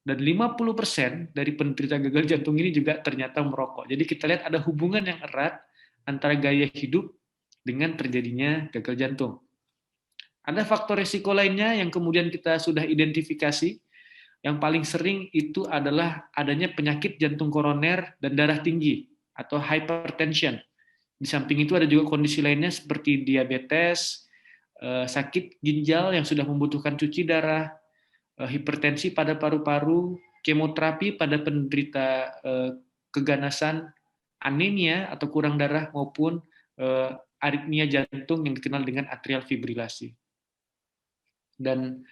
dan 50% dari penderita gagal jantung ini juga ternyata merokok. Jadi kita lihat ada hubungan yang erat antara gaya hidup dengan terjadinya gagal jantung. Ada faktor risiko lainnya yang kemudian kita sudah identifikasi. Yang paling sering itu adalah adanya penyakit jantung koroner dan darah tinggi atau hypertension. Di samping itu ada juga kondisi lainnya seperti diabetes, sakit ginjal yang sudah membutuhkan cuci darah, hipertensi pada paru-paru, kemoterapi pada penderita keganasan, anemia atau kurang darah, maupun aritmia jantung yang dikenal dengan atrial fibrilasi. Dan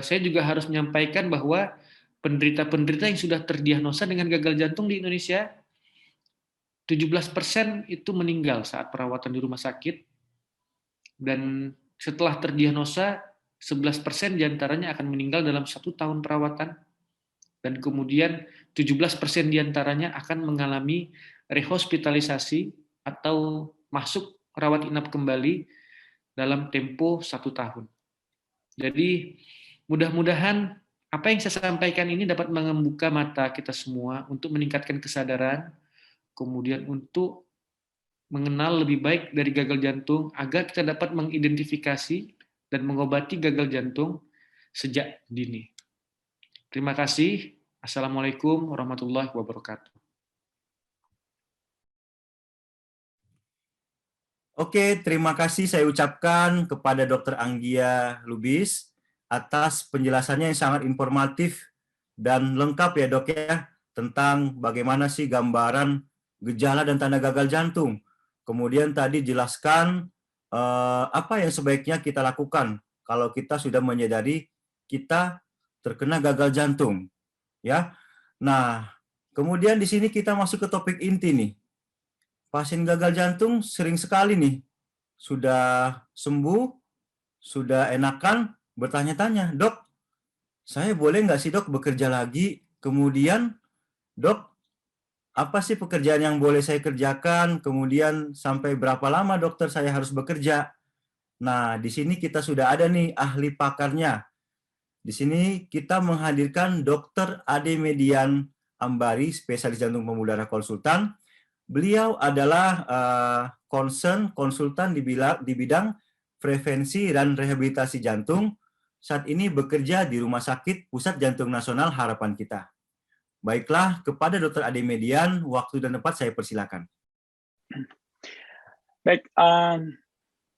saya juga harus menyampaikan bahwa penderita-penderita yang sudah terdiagnosa dengan gagal jantung di Indonesia, 17% itu meninggal saat perawatan di rumah sakit, dan setelah terdiagnosa 11% diantaranya akan meninggal dalam 1 tahun perawatan, dan kemudian 17% diantaranya akan mengalami rehospitalisasi atau masuk rawat inap kembali dalam tempo 1 tahun. Jadi mudah-mudahan apa yang saya sampaikan ini dapat membuka mata kita semua untuk meningkatkan kesadaran, kemudian untuk mengenal lebih baik dari gagal jantung agar kita dapat mengidentifikasi dan mengobati gagal jantung sejak dini. Terima kasih. Assalamualaikum warahmatullahi wabarakatuh. Oke, terima kasih saya ucapkan kepada Dr. Anggia Lubis atas penjelasannya yang sangat informatif dan lengkap ya dok ya, tentang bagaimana sih gambaran gejala dan tanda gagal jantung. Kemudian tadi jelaskan apa yang sebaiknya kita lakukan kalau kita sudah menyadari kita terkena gagal jantung. Ya, nah kemudian di sini kita masuk ke topik inti nih. Pasien gagal jantung sering sekali nih, sudah sembuh, sudah enakan, bertanya-tanya, dok, saya boleh nggak sih dok bekerja lagi? Kemudian, dok, apa sih pekerjaan yang boleh saya kerjakan? Kemudian sampai berapa lama dokter saya harus bekerja? Nah, di sini kita sudah ada nih ahli pakarnya. Di sini kita menghadirkan Dr. Ade Median Ambari, spesialis jantung pembuluh darah konsultan. Beliau adalah konsultan di bidang prevensi dan rehabilitasi jantung. Saat ini bekerja di Rumah Sakit Pusat Jantung Nasional Harapan Kita. Baiklah, kepada Dr. Ade Median, waktu dan tempat saya persilakan. Baik,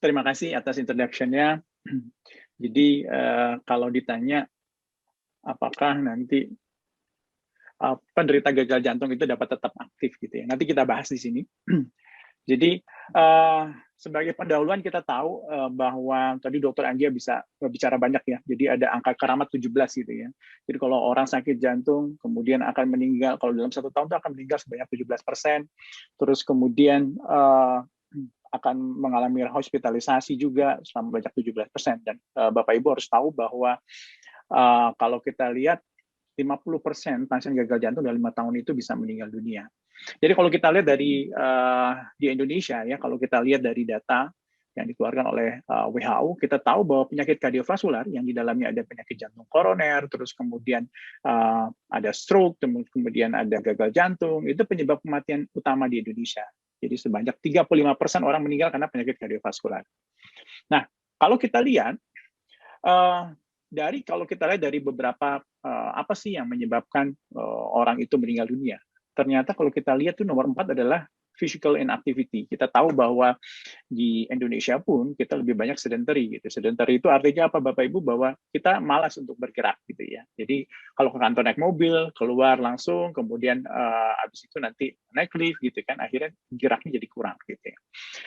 terima kasih atas introduction-nya. Jadi kalau ditanya apakah nanti penderita gagal jantung itu dapat tetap aktif gitu ya. Nanti kita bahas di sini. Jadi sebagai pendahuluan kita tahu bahwa tadi Dr. Anggia bisa bicara banyak ya. Jadi ada angka keramat 17 gitu ya. Jadi kalau orang sakit jantung kemudian akan meninggal, kalau dalam 1 tahun itu akan meninggal sebanyak 17%. Terus kemudian akan mengalami hospitalisasi juga selama banyak 17%. Dan Bapak Ibu harus tahu bahwa kalau kita lihat 50% pasien gagal jantung dalam 5 tahun itu bisa meninggal dunia. Jadi kalau kita lihat dari di Indonesia ya, kalau kita lihat dari data yang dikeluarkan oleh WHO, kita tahu bahwa penyakit kardiovaskular yang di dalamnya ada penyakit jantung koroner, terus kemudian ada stroke, kemudian ada gagal jantung, itu penyebab kematian utama di Indonesia. Jadi sebanyak 35% orang meninggal karena penyakit kardiovaskular. Nah, kalau kita lihat kalau kita lihat dari beberapa apa sih yang menyebabkan orang itu meninggal dunia. Ternyata kalau kita lihat tuh nomor 4 adalah physical inactivity. Kita tahu bahwa di Indonesia pun kita lebih banyak sedentary gitu. Sedentary itu artinya apa Bapak Ibu? Bahwa kita malas untuk bergerak gitu ya. Jadi kalau ke kantor naik mobil, keluar langsung, kemudian habis itu nanti naik lift gitu kan, akhirnya geraknya jadi kurang gitu ya.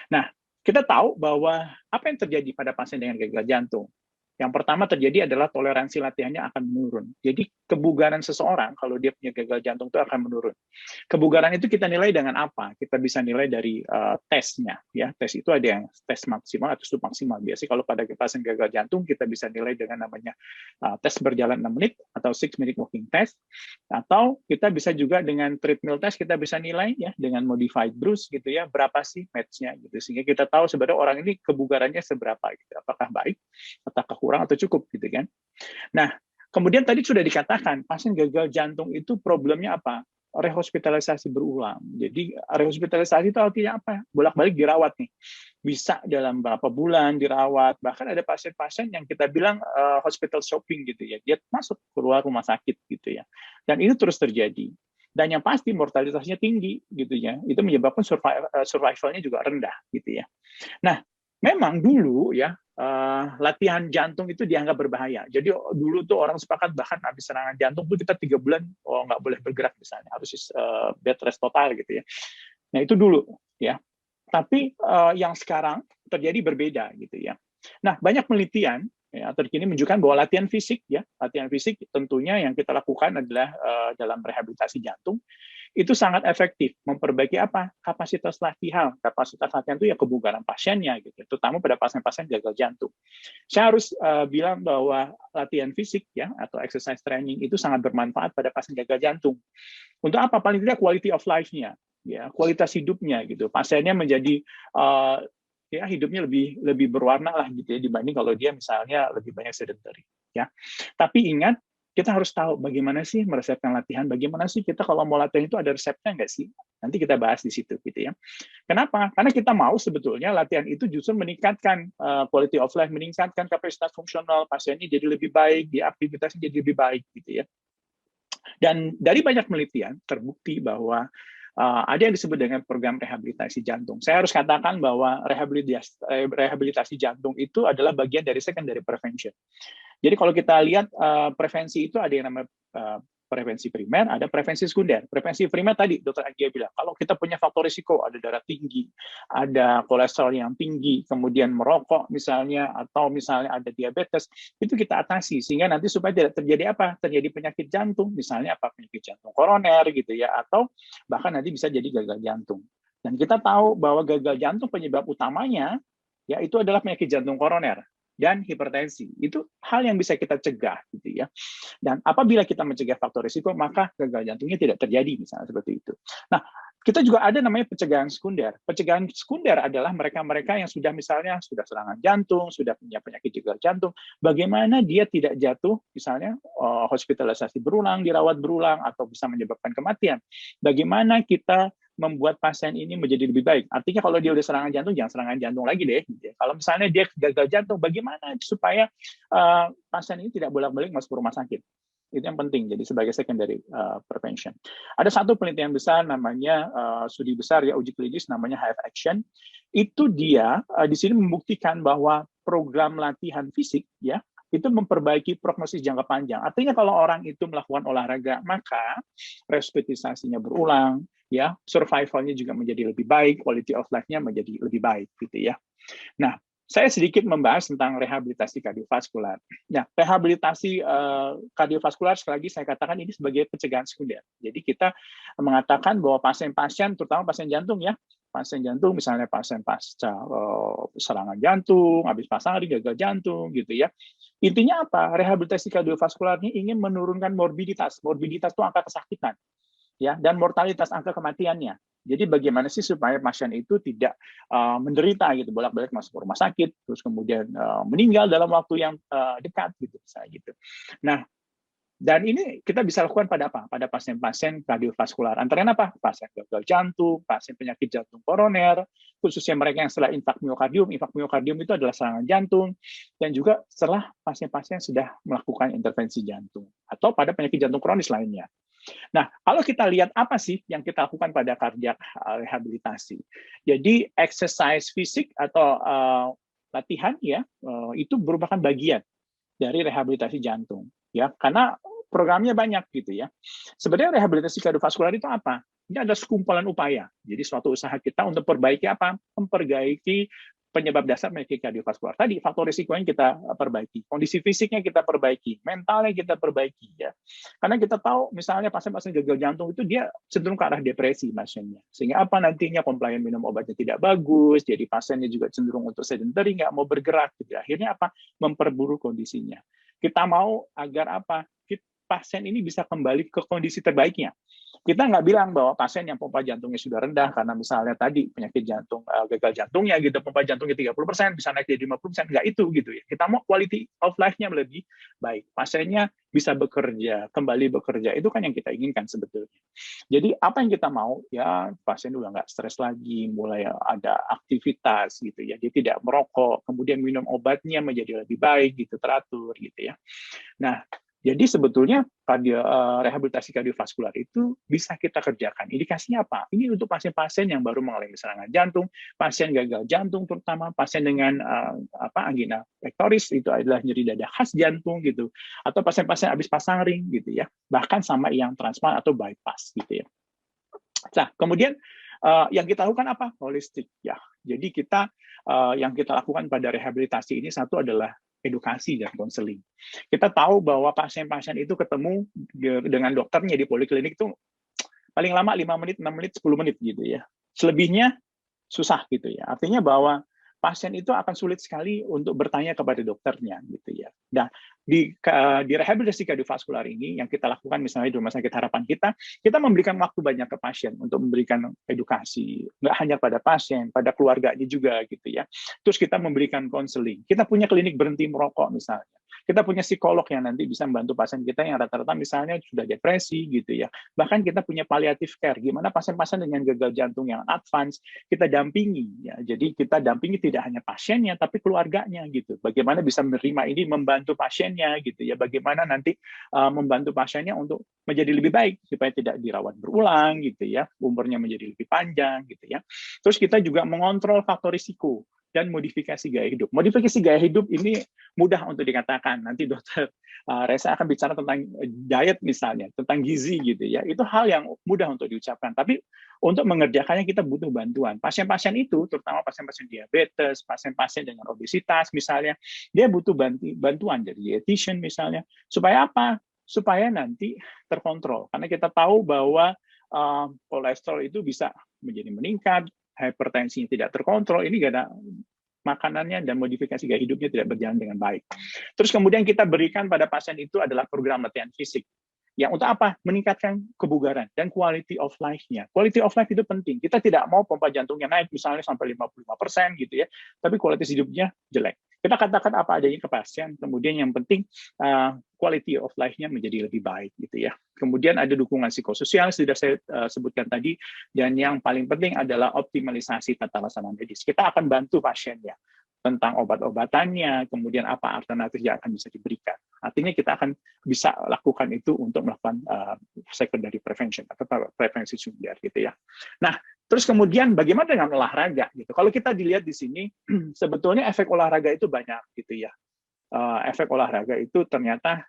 Nah, kita tahu bahwa apa yang terjadi pada pasien dengan gagal jantung? Yang pertama terjadi adalah toleransi latihannya akan menurun. Jadi kebugaran seseorang kalau dia punya gagal jantung itu akan menurun. Kebugaran itu kita nilai dengan apa? Kita bisa nilai dari tesnya. Ya, tes itu ada yang tes maksimal atau submaksimal. Biasanya kalau pada pasien gagal jantung kita bisa nilai dengan namanya tes berjalan 6 menit atau 6-minute walking test. Atau kita bisa juga dengan treadmill test kita bisa nilai ya dengan modified Bruce gitu ya, berapa sih match-nya gitu. Sehingga kita tahu sebenarnya orang ini kebugarannya seberapa gitu. Apakah baik, apakah kurang atau cukup gitu kan. Nah, kemudian tadi sudah dikatakan pasien gagal jantung itu problemnya apa? Rehospitalisasi berulang. Jadi rehospitalisasi itu artinya apa? Bolak-balik dirawat nih. Bisa dalam berapa bulan dirawat. Bahkan ada pasien-pasien yang kita bilang hospital shopping gitu ya. Dia masuk keluar rumah sakit gitu ya. Dan ini terus terjadi. Dan yang pasti mortalitasnya tinggi gitu ya. Itu menyebabkan survivalnya juga rendah gitu ya. Nah, memang dulu ya latihan jantung itu dianggap berbahaya. Jadi dulu tuh orang sepakat bahkan habis serangan jantung tuh kita 3 bulan nggak boleh bergerak misalnya, harus bed rest total gitu ya. Nah itu dulu ya. Tapi yang sekarang terjadi berbeda gitu ya. Nah banyak penelitian ya, terkini menunjukkan bahwa latihan fisik tentunya yang kita lakukan adalah dalam rehabilitasi jantung itu sangat efektif memperbaiki apa? Kapasitas latihan. Kapasitas latihan itu ya kebugaran pasiennya gitu, terutama pada pasien-pasien gagal jantung. Saya harus bilang bahwa latihan fisik ya atau exercise training itu sangat bermanfaat pada pasien gagal jantung. Untuk apa? Paling tidak quality of life-nya, ya kualitas hidupnya gitu. Pasiennya menjadi ya hidupnya lebih berwarna lah gitu ya dibanding kalau dia misalnya lebih banyak sedentary ya. Tapi ingat kita harus tahu bagaimana sih meresepkan latihan, bagaimana sih kita kalau mau latihan itu ada resepnya nggak sih? Nanti kita bahas di situ gitu ya. Kenapa? Karena kita mau sebetulnya latihan itu justru meningkatkan quality of life, meningkatkan kapasitas fungsional pasiennya jadi lebih baik, dia aktivitasnya jadi lebih baik gitu ya. Dan dari banyak penelitian terbukti bahwa ada yang disebut dengan program rehabilitasi jantung. Saya harus katakan bahwa rehabilitasi jantung itu adalah bagian dari secondary prevention. Jadi kalau kita lihat prevensi itu ada yang namanya prevensi primer, ada prevensi sekunder. Prevensi primer tadi Dr. Agia bilang, kalau kita punya faktor risiko, ada darah tinggi, ada kolesterol yang tinggi, kemudian merokok misalnya, atau misalnya ada diabetes, itu kita atasi sehingga nanti supaya tidak terjadi apa? Terjadi penyakit jantung, misalnya apa? Penyakit jantung koroner gitu ya, atau bahkan nanti bisa jadi gagal jantung. Dan kita tahu bahwa gagal jantung penyebab utamanya ya itu adalah penyakit jantung koroner dan hipertensi. Itu hal yang bisa kita cegah gitu ya. Dan apabila kita mencegah faktor risiko, maka gagal jantungnya tidak terjadi misalnya seperti itu. Nah, kita juga ada namanya pencegahan sekunder. Pencegahan sekunder adalah mereka-mereka yang sudah misalnya sudah serangan jantung, sudah punya penyakit gagal jantung, bagaimana dia tidak jatuh misalnya hospitalisasi berulang, dirawat berulang atau bisa menyebabkan kematian. Bagaimana kita membuat pasien ini menjadi lebih baik. Artinya kalau dia udah serangan jantung, jangan serangan jantung lagi deh. Kalau misalnya dia gagal jantung, bagaimana supaya pasien ini tidak bolak-balik masuk rumah sakit. Itu yang penting, jadi sebagai secondary prevention. Ada satu penelitian besar namanya, studi besar ya, uji klinis namanya HF Action. Itu dia di sini membuktikan bahwa program latihan fisik ya, itu memperbaiki prognosis jangka panjang. Artinya kalau orang itu melakukan olahraga, maka respirisasinya berulang, ya, survivalnya juga menjadi lebih baik, quality of life-nya menjadi lebih baik, gitu ya. Nah, saya sedikit membahas tentang rehabilitasi kardiovaskular. Nah, rehabilitasi kardiovaskular sekali lagi saya katakan ini sebagai pencegahan sekunder. Jadi kita mengatakan bahwa pasien-pasien, terutama pasien jantung ya, pasien jantung misalnya pasien pasca serangan jantung, habis pasang gagal jantung, gitu ya. Intinya apa? Rehabilitasi kardiovaskular ini ingin menurunkan morbiditas. Morbiditas itu angka kesakitan, ya, dan mortalitas, angka kematiannya. Jadi bagaimana sih supaya pasien itu tidak menderita gitu, bolak-balik masuk ke rumah sakit, terus kemudian meninggal dalam waktu yang dekat gitu, misalnya gitu. Nah, dan ini kita bisa lakukan pada apa? Pada pasien-pasien kardiovaskular. Antara apa? Pasien gagal jantung, pasien penyakit jantung koroner, khususnya mereka yang setelah infark miokardium. Infark miokardium itu adalah serangan jantung, dan juga setelah pasien-pasien sudah melakukan intervensi jantung, atau pada penyakit jantung kronis lainnya. Nah, kalau kita lihat apa sih yang kita lakukan pada kardiak rehabilitasi. Jadi exercise fisik atau latihan ya itu merupakan bagian dari rehabilitasi jantung ya, karena programnya banyak gitu ya. Sebenarnya rehabilitasi kardiovaskular itu apa? Ini adalah sekumpulan upaya. Jadi suatu usaha kita untuk perbaiki apa? Memperbaiki penyebab dasar penyakit kardiovaskular. Tadi faktor risikonya kita perbaiki, kondisi fisiknya kita perbaiki, mentalnya kita perbaiki ya. Karena kita tahu misalnya pasien-pasien gagal jantung itu dia cenderung ke arah depresi pasiennya. Sehingga apa nantinya komplain minum obatnya tidak bagus, jadi pasiennya juga cenderung untuk sedentary, nggak mau bergerak gitu. Akhirnya apa? Memperburuk kondisinya. Kita mau agar apa? Pasien ini bisa kembali ke kondisi terbaiknya. Kita nggak bilang bahwa pasien yang pompa jantungnya sudah rendah karena misalnya tadi penyakit jantung gagal jantungnya gitu, pompa jantungnya 30% bisa naik jadi 50%, nggak itu gitu ya. Kita mau quality of life-nya lebih baik. Pasiennya bisa bekerja, kembali bekerja, itu kan yang kita inginkan sebetulnya. Jadi apa yang kita mau ya pasien udah nggak stres lagi, mulai ada aktivitas gitu ya, dia tidak merokok, kemudian minum obatnya menjadi lebih baik gitu, teratur gitu ya. Nah, jadi sebetulnya rehabilitasi kardiovaskular itu bisa kita kerjakan. Indikasinya apa? Ini untuk pasien-pasien yang baru mengalami serangan jantung, pasien gagal jantung, terutama pasien dengan angina pectoris, itu adalah nyeri dada khas jantung gitu, atau pasien-pasien habis pasang ring gitu ya, bahkan sama yang transplant atau bypass gitu ya. Nah, kemudian yang kita lakukan apa? Holistik ya. Jadi kita yang kita lakukan pada rehabilitasi ini satu adalah edukasi dan konseling. Kita tahu bahwa pasien-pasien itu ketemu dengan dokternya di poliklinik itu paling lama 5 menit, 6 menit, 10 menit gitu ya. Selebihnya susah gitu ya. Artinya bahwa pasien itu akan sulit sekali untuk bertanya kepada dokternya gitu ya. Nah, di rehabilitasi kardiovaskular ini yang kita lakukan misalnya di Rumah Sakit Harapan kita memberikan waktu banyak ke pasien untuk memberikan edukasi, nggak hanya pada pasien, pada keluarganya juga gitu ya. Terus kita memberikan konseling. Kita punya klinik berhenti merokok misalnya. Kita punya psikolog yang nanti bisa membantu pasien kita yang rata-rata misalnya sudah depresi gitu ya. Bahkan kita punya palliative care, gimana pasien-pasien dengan gagal jantung yang advance kita dampingi ya. Jadi kita dampingi tidak hanya pasiennya tapi keluarganya gitu. Bagaimana bisa menerima ini, membantu pasiennya gitu ya. Bagaimana nanti membantu pasiennya untuk menjadi lebih baik supaya tidak dirawat berulang gitu ya. Umurnya menjadi lebih panjang gitu ya. Terus kita juga mengontrol faktor risiko dan modifikasi gaya hidup. Modifikasi gaya hidup ini mudah untuk dikatakan. Nanti dokter Reza akan bicara tentang diet misalnya, tentang gizi gitu ya. Itu hal yang mudah untuk diucapkan. Tapi untuk mengerjakannya kita butuh bantuan. Pasien-pasien itu, terutama pasien-pasien diabetes, pasien-pasien dengan obesitas misalnya, dia butuh bantuan dari dietitian misalnya. Supaya apa? Supaya nanti terkontrol. Karena kita tahu bahwa kolesterol itu bisa menjadi meningkat, hipertensinya tidak terkontrol, ini gak ada makanannya dan modifikasi gaya hidupnya tidak berjalan dengan baik. Terus kemudian kita berikan pada pasien itu adalah program latihan fisik. Ya, untuk apa? Meningkatkan kebugaran dan quality of life-nya. Quality of life itu penting. Kita tidak mau pompa jantungnya naik misalnya sampai 55% gitu ya, tapi kualitas hidupnya jelek. Kita katakan apa adanya ke pasien, kemudian yang penting quality of life-nya menjadi lebih baik gitu ya. Kemudian ada dukungan psikososial sudah saya sebutkan tadi, dan yang paling penting adalah optimalisasi tata laksana medis. Kita akan bantu pasiennya tentang obat-obatannya, kemudian apa alternatif yang akan bisa diberikan. Artinya kita akan bisa lakukan itu untuk melakukan secondary prevention atau prevensi sekunder gitu ya. Nah, terus kemudian bagaimana dengan olahraga gitu? Kalau kita dilihat di sini sebetulnya efek olahraga itu banyak gitu ya. Efek olahraga itu ternyata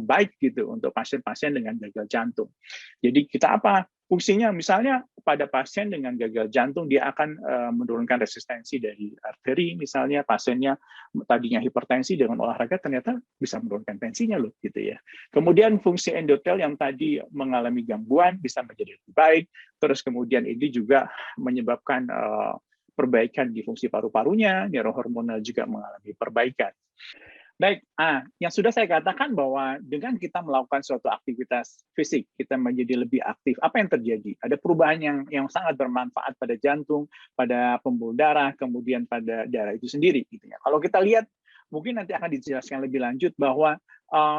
baik gitu untuk pasien-pasien dengan gagal jantung. Jadi kita apa? Fungsinya misalnya pada pasien dengan gagal jantung dia akan menurunkan resistensi dari arteri misalnya, pasiennya tadinya hipertensi dengan olahraga ternyata bisa menurunkan tensinya loh gitu ya. Kemudian fungsi endotel yang tadi mengalami gangguan bisa menjadi lebih baik. Terus kemudian ini juga menyebabkan perbaikan di fungsi paru-parunya, neurohormonal juga mengalami perbaikan. Baik, yang sudah saya katakan bahwa dengan kita melakukan suatu aktivitas fisik, kita menjadi lebih aktif. Apa yang terjadi? Ada perubahan yang sangat bermanfaat pada jantung, pada pembuluh darah, kemudian pada darah itu sendiri. Gitu ya. Kalau kita lihat, mungkin nanti akan dijelaskan lebih lanjut bahwa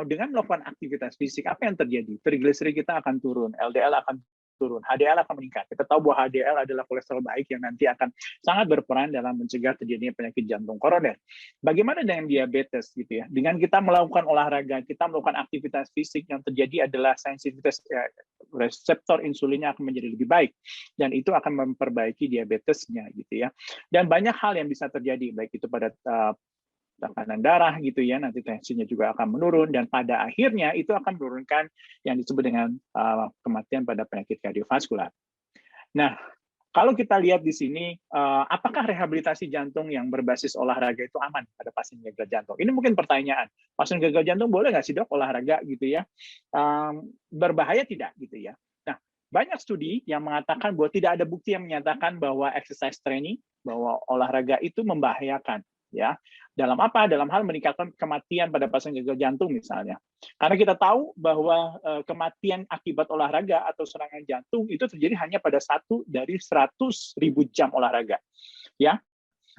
dengan melakukan aktivitas fisik, apa yang terjadi? Trigliserid kita akan turun, LDL akan turun, HDL akan meningkat. Kita tahu bahwa HDL adalah kolesterol baik yang nanti akan sangat berperan dalam mencegah terjadinya penyakit jantung koroner. Bagaimana dengan diabetes gitu ya? Dengan kita melakukan olahraga, kita melakukan aktivitas fisik, yang terjadi adalah sensitivitas reseptor insulinnya akan menjadi lebih baik, dan itu akan memperbaiki diabetesnya gitu ya. Dan banyak hal yang bisa terjadi, baik itu pada tekanan darah gitu ya, nanti tensinya juga akan menurun, dan pada akhirnya itu akan menurunkan yang disebut dengan kematian pada penyakit kardiovaskular. Nah, kalau kita lihat di sini, apakah rehabilitasi jantung yang berbasis olahraga itu aman pada pasien gagal jantung? Ini mungkin pertanyaan. Pasien gagal jantung boleh nggak sih dok olahraga gitu ya? Berbahaya tidak gitu ya? Nah, banyak studi yang mengatakan bahwa tidak ada bukti yang menyatakan bahwa exercise training, bahwa olahraga itu membahayakan. Ya, dalam apa? Dalam hal meningkatkan kematian pada pasien gagal jantung misalnya. Karena kita tahu bahwa kematian akibat olahraga atau serangan jantung itu terjadi hanya pada 1 dari 100.000 jam olahraga. Ya.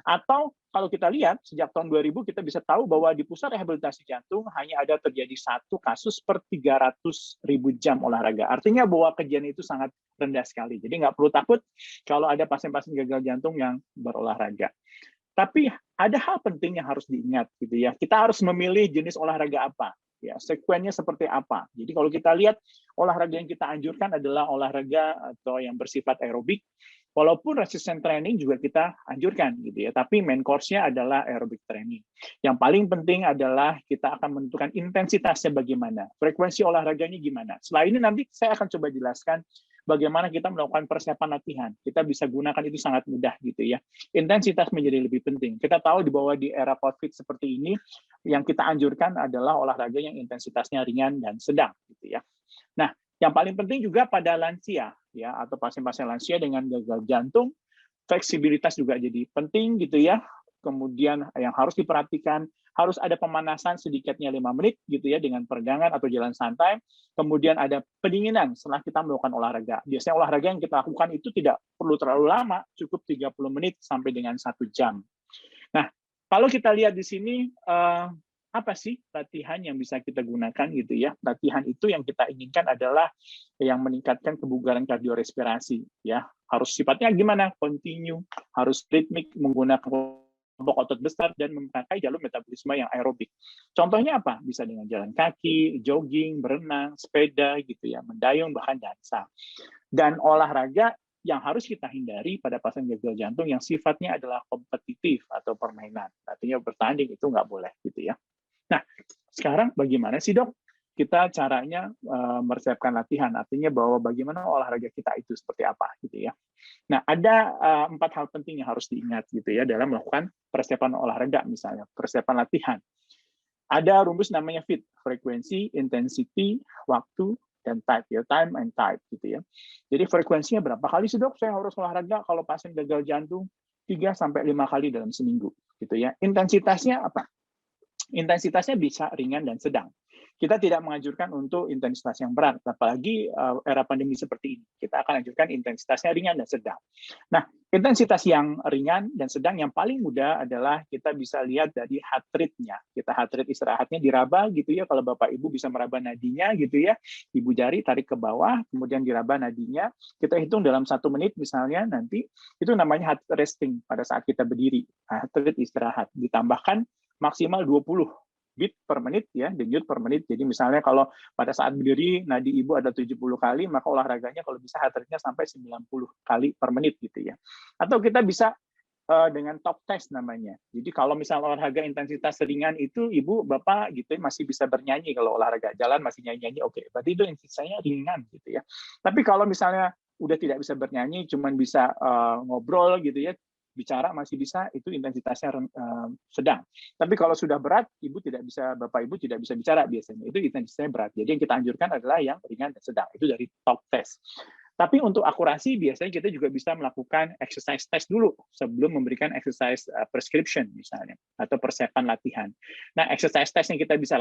Atau kalau kita lihat sejak tahun 2000 kita bisa tahu bahwa di pusat rehabilitasi jantung hanya ada terjadi 1 kasus per 300.000 jam olahraga. Artinya bahwa kejadian itu sangat rendah sekali. Jadi nggak perlu takut kalau ada pasien-pasien gagal jantung yang berolahraga. Tapi ada hal penting yang harus diingat gitu ya. Kita harus memilih jenis olahraga apa, ya, sekuennya seperti apa. Jadi kalau kita lihat olahraga yang kita anjurkan adalah olahraga atau yang bersifat aerobik. Walaupun resistance training juga kita anjurkan gitu ya, tapi main course-nya adalah aerobic training. Yang paling penting adalah kita akan menentukan intensitasnya bagaimana, frekuensi olahraganya gimana. Setelah ini nanti saya akan coba jelaskan bagaimana kita melakukan persiapan latihan. Kita bisa gunakan itu sangat mudah gitu ya. Intensitas menjadi lebih penting. Kita tahu bahwa di era COVID seperti ini, yang kita anjurkan adalah olahraga yang intensitasnya ringan dan sedang gitu ya. Nah, yang paling penting juga pada lansia ya, atau pasien-pasien lansia dengan gagal jantung, fleksibilitas juga jadi penting gitu ya. Kemudian yang harus diperhatikan, harus ada pemanasan sedikitnya 5 menit gitu ya dengan peregangan atau jalan santai. Kemudian ada pendinginan setelah kita melakukan olahraga. Biasanya olahraga yang kita lakukan itu tidak perlu terlalu lama, cukup 30 menit sampai dengan 1 jam. Nah, kalau kita lihat di sini, apa sih latihan yang bisa kita gunakan gitu ya? Latihan itu yang kita inginkan adalah yang meningkatkan kebugaran kardiorespirasi ya. Harus sifatnya gimana? Continue, harus ritmik, menggunakan kelompok otot besar dan memakai jalur metabolisme yang aerobik. Contohnya apa? Bisa dengan jalan kaki, jogging, berenang, sepeda gitu ya, mendayung, bahkan dansa. Dan olahraga yang harus kita hindari pada pasien gagal jantung yang sifatnya adalah kompetitif atau permainan. Artinya bertanding itu nggak boleh gitu ya. Nah, sekarang bagaimana sih dok kita caranya mempersiapkan latihan? Artinya bahwa bagaimana olahraga kita itu seperti apa gitu ya. Nah, ada 4 hal penting yang harus diingat gitu ya dalam melakukan persiapan olahraga misalnya, persiapan latihan. Ada rumus namanya FIT, frekuensi, intensity, waktu, dan type ya, time and type gitu ya. Jadi frekuensinya berapa kali sih dok saya harus olahraga kalau pasien gagal jantung? 3 sampai 5 kali dalam seminggu gitu ya. Intensitasnya apa? Intensitasnya bisa ringan dan sedang. Kita tidak menganjurkan untuk intensitas yang berat, apalagi era pandemi seperti ini. Kita akan anjurkan intensitasnya ringan dan sedang. Nah, intensitas yang ringan dan sedang yang paling mudah adalah kita bisa lihat dari heart rate-nya. Kita heart rate istirahatnya diraba gitu ya, kalau Bapak Ibu bisa meraba nadinya gitu ya. Ibu jari tarik ke bawah, kemudian diraba nadinya. Kita hitung dalam 1 menit misalnya nanti, itu namanya heart resting pada saat kita berdiri. Heart rate istirahat. Ditambahkan maksimal 20 beat per menit ya, denyut per menit. Jadi misalnya kalau pada saat berdiri nadi ibu ada 70 kali, maka olahraganya kalau bisa heart rate-nya sampai 90 kali per menit gitu ya. Atau kita bisa dengan top test namanya. Jadi kalau misalnya olahraga intensitas ringan itu ibu bapak gitu masih bisa bernyanyi, kalau olahraga jalan masih nyanyi-nyanyi, oke. Berarti itu intensitasnya ringan gitu ya. Tapi kalau misalnya udah tidak bisa bernyanyi, cuman bisa ngobrol gitu ya, bicara masih bisa, itu intensitasnya sedang. Tapi kalau sudah berat, Bapak Ibu tidak bisa bicara biasanya. Itu intensitasnya berat. Jadi yang kita anjurkan adalah yang ringan dan sedang. Itu dari top test. Tapi untuk akurasi biasanya kita juga bisa melakukan exercise test dulu sebelum memberikan exercise prescription misalnya atau persiapan latihan. Nah, exercise test yang kita bisa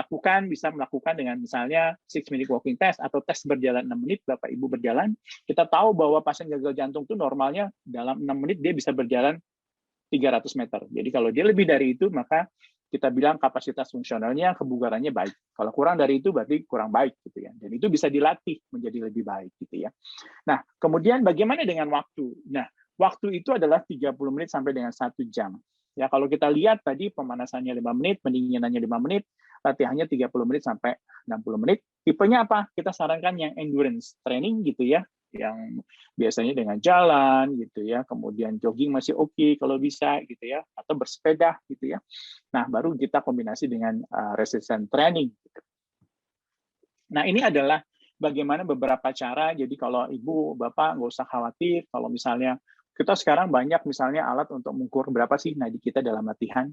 melakukan dengan misalnya 6-minute walking test atau tes berjalan 6 menit, Bapak Ibu berjalan. Kita tahu bahwa pasien gagal jantung itu normalnya dalam 6 menit dia bisa berjalan 300 meter. Jadi kalau dia lebih dari itu, maka kita bilang kapasitas fungsionalnya, kebugarannya baik. Kalau kurang dari itu berarti kurang baik gitu ya. Dan itu bisa dilatih menjadi lebih baik gitu ya. Nah, kemudian bagaimana dengan waktu? Nah, waktu itu adalah 30 menit sampai dengan 1 jam. Ya, kalau kita lihat tadi pemanasannya 5 menit, pendinginannya 5 menit, latihannya 30 menit sampai 60 menit. Tipenya apa? Kita sarankan yang endurance training gitu ya, yang biasanya dengan jalan gitu ya, kemudian jogging masih oke kalau bisa gitu ya, atau bersepeda gitu ya. Nah, baru kita kombinasi dengan resistance training. Gitu. Nah, ini adalah bagaimana beberapa cara. Jadi kalau ibu, bapak nggak usah khawatir kalau misalnya kita sekarang banyak misalnya alat untuk mengukur berapa sih nadi kita dalam latihan.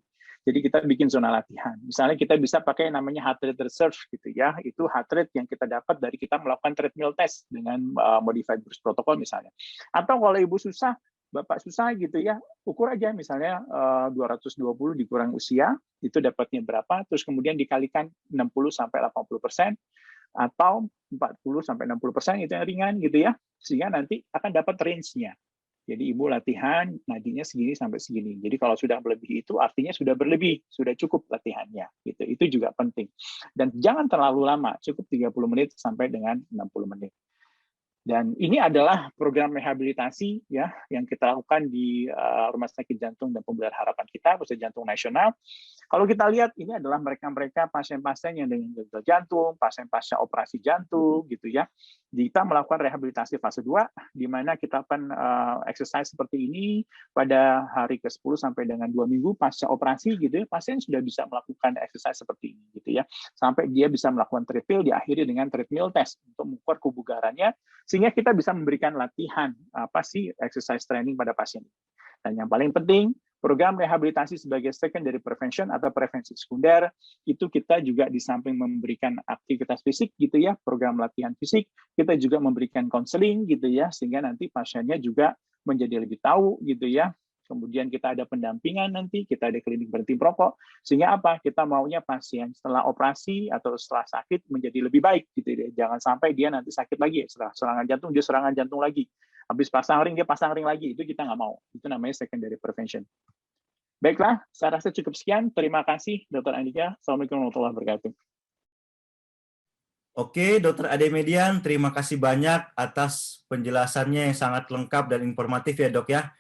Jadi kita bikin zona latihan. Misalnya kita bisa pakai namanya heart rate reserve gitu ya. Itu heart rate yang kita dapat dari kita melakukan treadmill test dengan modified Bruce protocol misalnya. Atau kalau ibu susah, bapak susah gitu ya, ukur aja misalnya 220 dikurang usia, itu dapatnya berapa, terus kemudian dikalikan 60-80%, atau 40-60% itu yang ringan gitu ya, sehingga nanti akan dapat range-nya. Jadi ibu latihan nadinya segini sampai segini. Jadi kalau sudah melebihi itu artinya sudah berlebih, sudah cukup latihannya. Gitu. Itu juga penting. Dan jangan terlalu lama, cukup 30 menit sampai dengan 60 menit. Dan ini adalah program rehabilitasi ya yang kita lakukan di Rumah Sakit Jantung dan Pembuluh Harapan kita, Pusat Jantung Nasional. Kalau kita lihat ini adalah mereka-mereka pasien-pasien yang dengan gagal jantung, pasien-pasien operasi jantung gitu ya. Kita melakukan rehabilitasi fase 2 di mana kita akan exercise seperti ini pada hari ke-10 sampai dengan 2 minggu pasca operasi gitu ya. Pasien sudah bisa melakukan exercise seperti ini gitu ya. Sampai dia bisa melakukan treadmill diakhiri dengan treadmill test untuk mengukur kebugarannya sehingga kita bisa memberikan latihan apa sih exercise training pada pasien. Dan yang paling penting, program rehabilitasi sebagai secondary prevention atau prevensi sekunder, itu kita juga di samping memberikan aktivitas fisik gitu ya, program latihan fisik, kita juga memberikan konseling gitu ya, sehingga nanti pasiennya juga menjadi lebih tahu gitu ya. Kemudian kita ada pendampingan nanti, kita ada klinik berhenti merokok, sehingga apa? Kita maunya pasien setelah operasi atau setelah sakit menjadi lebih baik gitu ya. Jangan sampai dia nanti sakit lagi, setelah serangan jantung dia serangan jantung lagi. Habis pasang ring dia pasang ring lagi, itu kita nggak mau. Itu namanya secondary prevention. Baiklah, saya rasa cukup sekian. Terima kasih, Dr. Andika. Assalamualaikum warahmatullahi wabarakatuh. Oke, Dr. Ade Median, terima kasih banyak atas penjelasannya yang sangat lengkap dan informatif ya dok ya.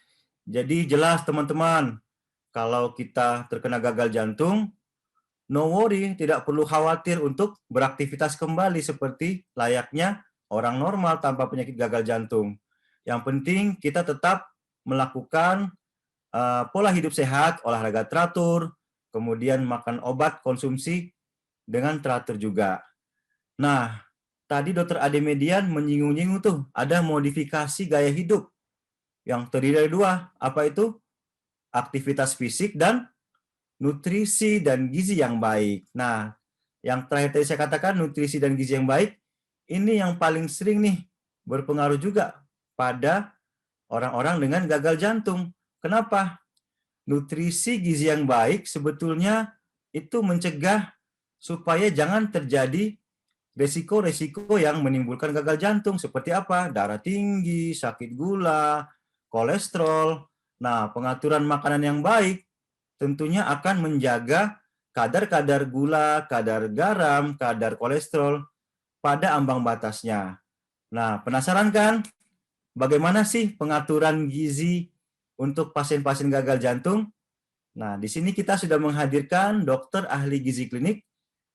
Jadi jelas teman-teman, kalau kita terkena gagal jantung, no worry, tidak perlu khawatir untuk beraktivitas kembali seperti layaknya orang normal tanpa penyakit gagal jantung. Yang penting kita tetap melakukan pola hidup sehat, olahraga teratur, kemudian makan obat konsumsi dengan teratur juga. Nah, tadi Dr. Ade Median menyinggung-nyinggung tuh, ada modifikasi gaya hidup yang terdiri dari 2. Apa itu? Aktivitas fisik dan nutrisi dan gizi yang baik. Nah, yang terakhir tadi saya katakan nutrisi dan gizi yang baik, ini yang paling sering nih berpengaruh juga pada orang-orang dengan gagal jantung. Kenapa? Nutrisi gizi yang baik sebetulnya itu mencegah supaya jangan terjadi resiko-resiko yang menimbulkan gagal jantung. Seperti apa? Darah tinggi, sakit gula, kolesterol. Nah, pengaturan makanan yang baik tentunya akan menjaga kadar-kadar gula, kadar garam, kadar kolesterol pada ambang batasnya. Nah, penasaran kan? Bagaimana sih pengaturan gizi untuk pasien-pasien gagal jantung? Nah, di sini kita sudah menghadirkan dokter ahli gizi klinik,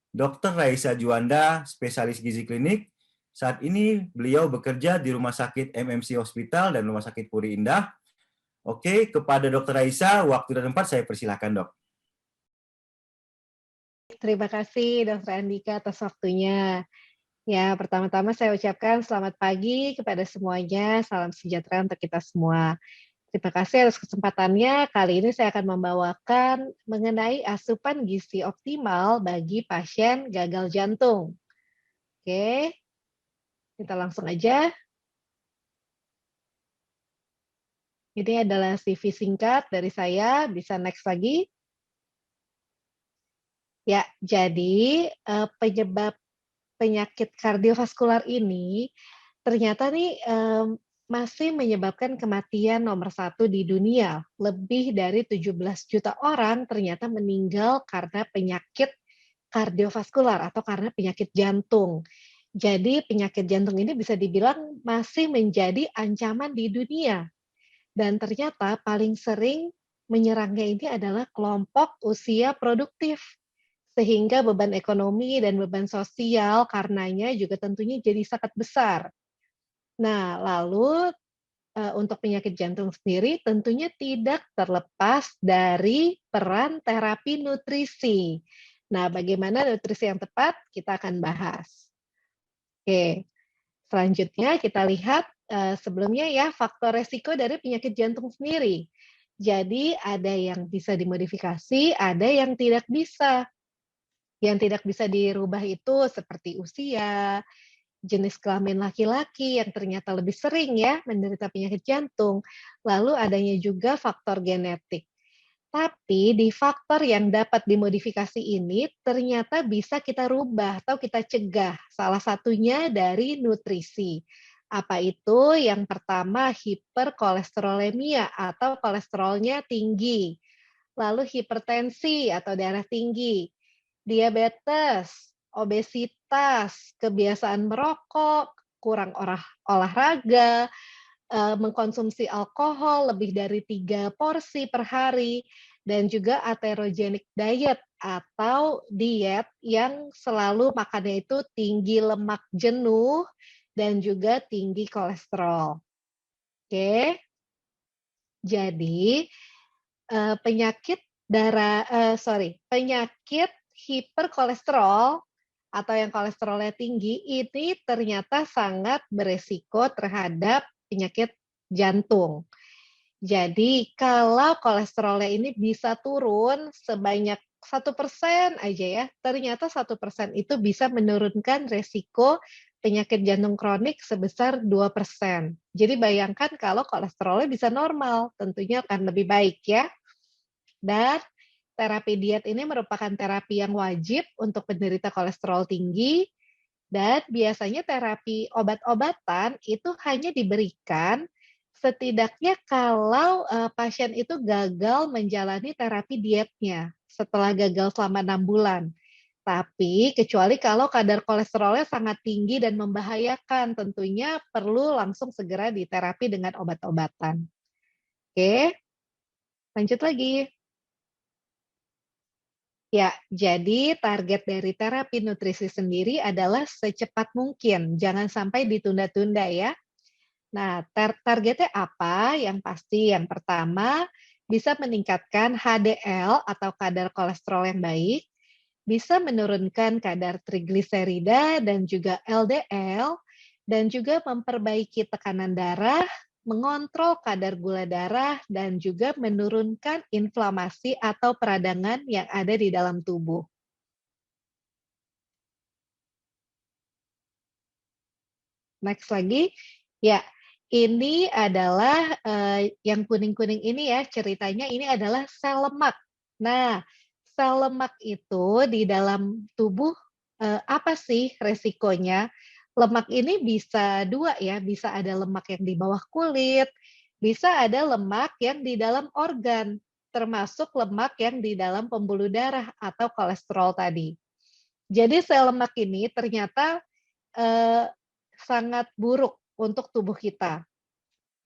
Dr. Raisa Juanda, spesialis gizi klinik. Saat ini beliau bekerja di Rumah Sakit MMC Hospital dan Rumah Sakit Puri Indah. Oke, kepada Dr. Raisa, waktu dan tempat saya persilahkan, Dok. Terima kasih Dr. Andika atas waktunya. Ya, pertama-tama saya ucapkan selamat pagi kepada semuanya, salam sejahtera untuk kita semua. Terima kasih atas kesempatannya. Kali ini saya akan membawakan mengenai asupan gizi optimal bagi pasien gagal jantung. Oke, kita langsung aja. Ini adalah CV singkat dari saya, bisa next lagi. Ya, jadi penyebab penyakit kardiovaskular ini ternyata nih masih menyebabkan kematian nomor 1 di dunia. Lebih dari 17 juta orang ternyata meninggal karena penyakit kardiovaskular atau karena penyakit jantung. Jadi penyakit jantung ini bisa dibilang masih menjadi ancaman di dunia. Dan ternyata paling sering menyerangnya ini adalah kelompok usia produktif. Sehingga beban ekonomi dan beban sosial karenanya juga tentunya jadi sangat besar. Nah, lalu untuk penyakit jantung sendiri tentunya tidak terlepas dari peran terapi nutrisi. Nah, bagaimana nutrisi yang tepat? Kita akan bahas. Oke, selanjutnya kita lihat sebelumnya ya faktor resiko dari penyakit jantung sendiri. Jadi ada yang bisa dimodifikasi, ada yang tidak bisa. Yang tidak bisa dirubah itu seperti usia, jenis kelamin laki-laki yang ternyata lebih sering ya menderita penyakit jantung. Lalu adanya juga faktor genetik. Tapi di faktor yang dapat dimodifikasi ini ternyata bisa kita rubah atau kita cegah. Salah satunya dari nutrisi. Apa itu? Yang pertama hiperkolesterolemia atau kolesterolnya tinggi. Lalu hipertensi atau darah tinggi. Diabetes, obesitas, kebiasaan merokok, kurang olahraga, mengkonsumsi alkohol lebih dari 3 porsi per hari, dan juga atherogenic diet atau diet yang selalu makannya itu tinggi lemak jenuh dan juga tinggi kolesterol. Oke, jadi penyakit hiperkolesterol atau yang kolesterolnya tinggi ini ternyata sangat beresiko terhadap penyakit jantung. Jadi kalau kolesterolnya ini bisa turun sebanyak 1% aja ya, ternyata 1% itu bisa menurunkan resiko penyakit jantung kronik sebesar 2%. Jadi bayangkan kalau kolesterolnya bisa normal, tentunya akan lebih baik ya. Dan terapi diet ini merupakan terapi yang wajib untuk penderita kolesterol tinggi, dan biasanya terapi obat-obatan itu hanya diberikan setidaknya kalau pasien itu gagal menjalani terapi dietnya setelah gagal selama 6 bulan. Tapi kecuali kalau kadar kolesterolnya sangat tinggi dan membahayakan, tentunya perlu langsung segera diterapi dengan obat-obatan. Oke, lanjut lagi. Ya, jadi target dari terapi nutrisi sendiri adalah secepat mungkin, jangan sampai ditunda-tunda ya. Nah, targetnya apa? Yang pasti yang pertama bisa meningkatkan HDL atau kadar kolesterol yang baik, bisa menurunkan kadar trigliserida dan juga LDL, dan juga memperbaiki tekanan darah, mengontrol kadar gula darah, dan juga menurunkan inflamasi atau peradangan yang ada di dalam tubuh. Next lagi, ya ini adalah yang kuning-kuning ini ya, ceritanya ini adalah sel lemak. Nah, sel lemak itu di dalam tubuh apa sih resikonya? Lemak ini bisa dua ya, bisa ada lemak yang di bawah kulit, bisa ada lemak yang di dalam organ, termasuk lemak yang di dalam pembuluh darah atau kolesterol tadi. Jadi sel lemak ini ternyata sangat buruk untuk tubuh kita.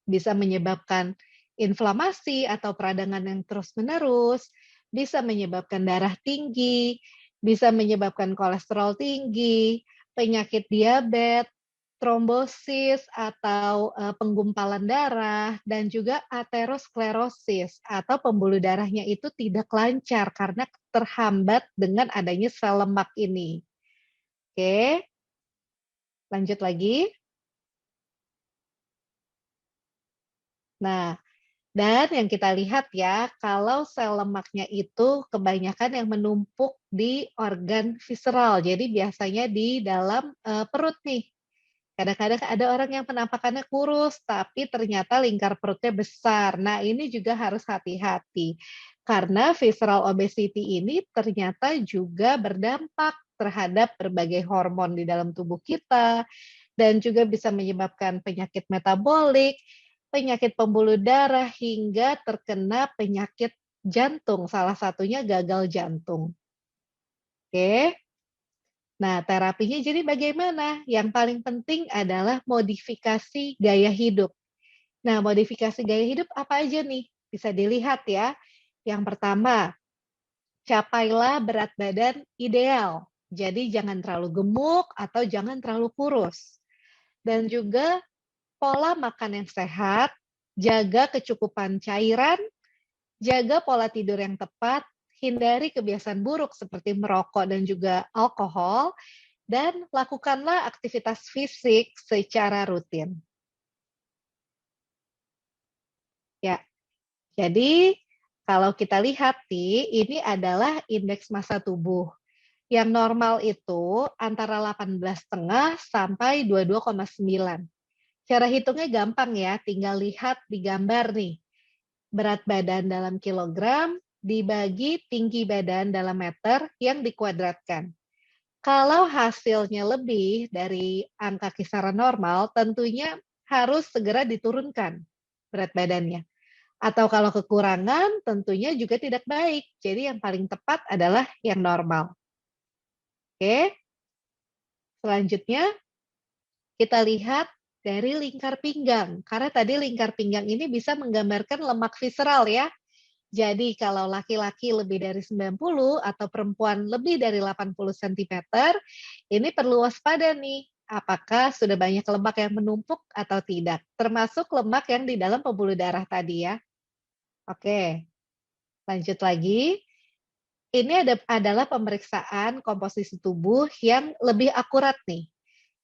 Bisa menyebabkan inflamasi atau peradangan yang terus-menerus, bisa menyebabkan darah tinggi, bisa menyebabkan kolesterol tinggi, penyakit diabetes, trombosis atau penggumpalan darah, dan juga aterosklerosis atau pembuluh darahnya itu tidak lancar karena terhambat dengan adanya sel lemak ini. Oke, lanjut lagi. Nah, dan yang kita lihat ya, kalau sel lemaknya itu kebanyakan yang menumpuk di organ visceral. Jadi biasanya di dalam perut nih. Kadang-kadang ada orang yang penampakannya kurus, tapi ternyata lingkar perutnya besar. Nah, ini juga harus hati-hati. Karena visceral obesity ini ternyata juga berdampak terhadap berbagai hormon di dalam tubuh kita, dan juga bisa menyebabkan penyakit metabolik, penyakit pembuluh darah, hingga terkena penyakit jantung, salah satunya gagal jantung. Oke. Nah, terapinya jadi bagaimana? Yang paling penting adalah modifikasi gaya hidup. Nah, modifikasi gaya hidup apa aja nih? Bisa dilihat ya. Yang pertama, capailah berat badan ideal. Jadi jangan terlalu gemuk atau jangan terlalu kurus. Dan juga pola makan yang sehat, jaga kecukupan cairan, jaga pola tidur yang tepat, hindari kebiasaan buruk seperti merokok dan juga alkohol, dan lakukanlah aktivitas fisik secara rutin. Ya, jadi kalau kita lihat nih, ini adalah indeks massa tubuh. Yang normal itu antara 18,5 sampai 22,9. Cara hitungnya gampang ya, tinggal lihat di gambar nih. Berat badan dalam kilogram dibagi tinggi badan dalam meter yang dikuadratkan. Kalau hasilnya lebih dari angka kisaran normal, tentunya harus segera diturunkan berat badannya. Atau kalau kekurangan, tentunya juga tidak baik. Jadi yang paling tepat adalah yang normal. Oke. Selanjutnya, kita lihat dari lingkar pinggang. Karena tadi lingkar pinggang ini bisa menggambarkan lemak visceral ya. Jadi kalau laki-laki lebih dari 90 atau perempuan lebih dari 80 cm, ini perlu waspada nih. Apakah sudah banyak lemak yang menumpuk atau tidak? Termasuk lemak yang di dalam pembuluh darah tadi ya. Oke, lanjut lagi. Ini adalah pemeriksaan komposisi tubuh yang lebih akurat nih.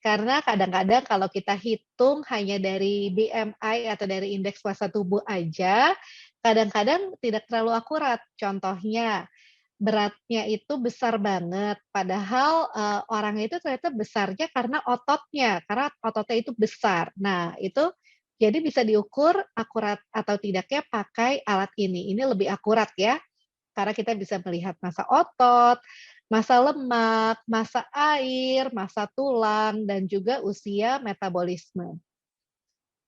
Karena kadang-kadang kalau kita hitung hanya dari BMI atau dari indeks massa tubuh aja, kadang-kadang tidak terlalu akurat. Contohnya, beratnya itu besar banget, padahal orang itu ternyata besarnya karena ototnya itu besar. Nah, itu jadi bisa diukur akurat atau tidaknya pakai alat ini. Ini lebih akurat ya, karena kita bisa melihat massa otot, massa lemak, massa air, massa tulang, dan juga usia metabolisme.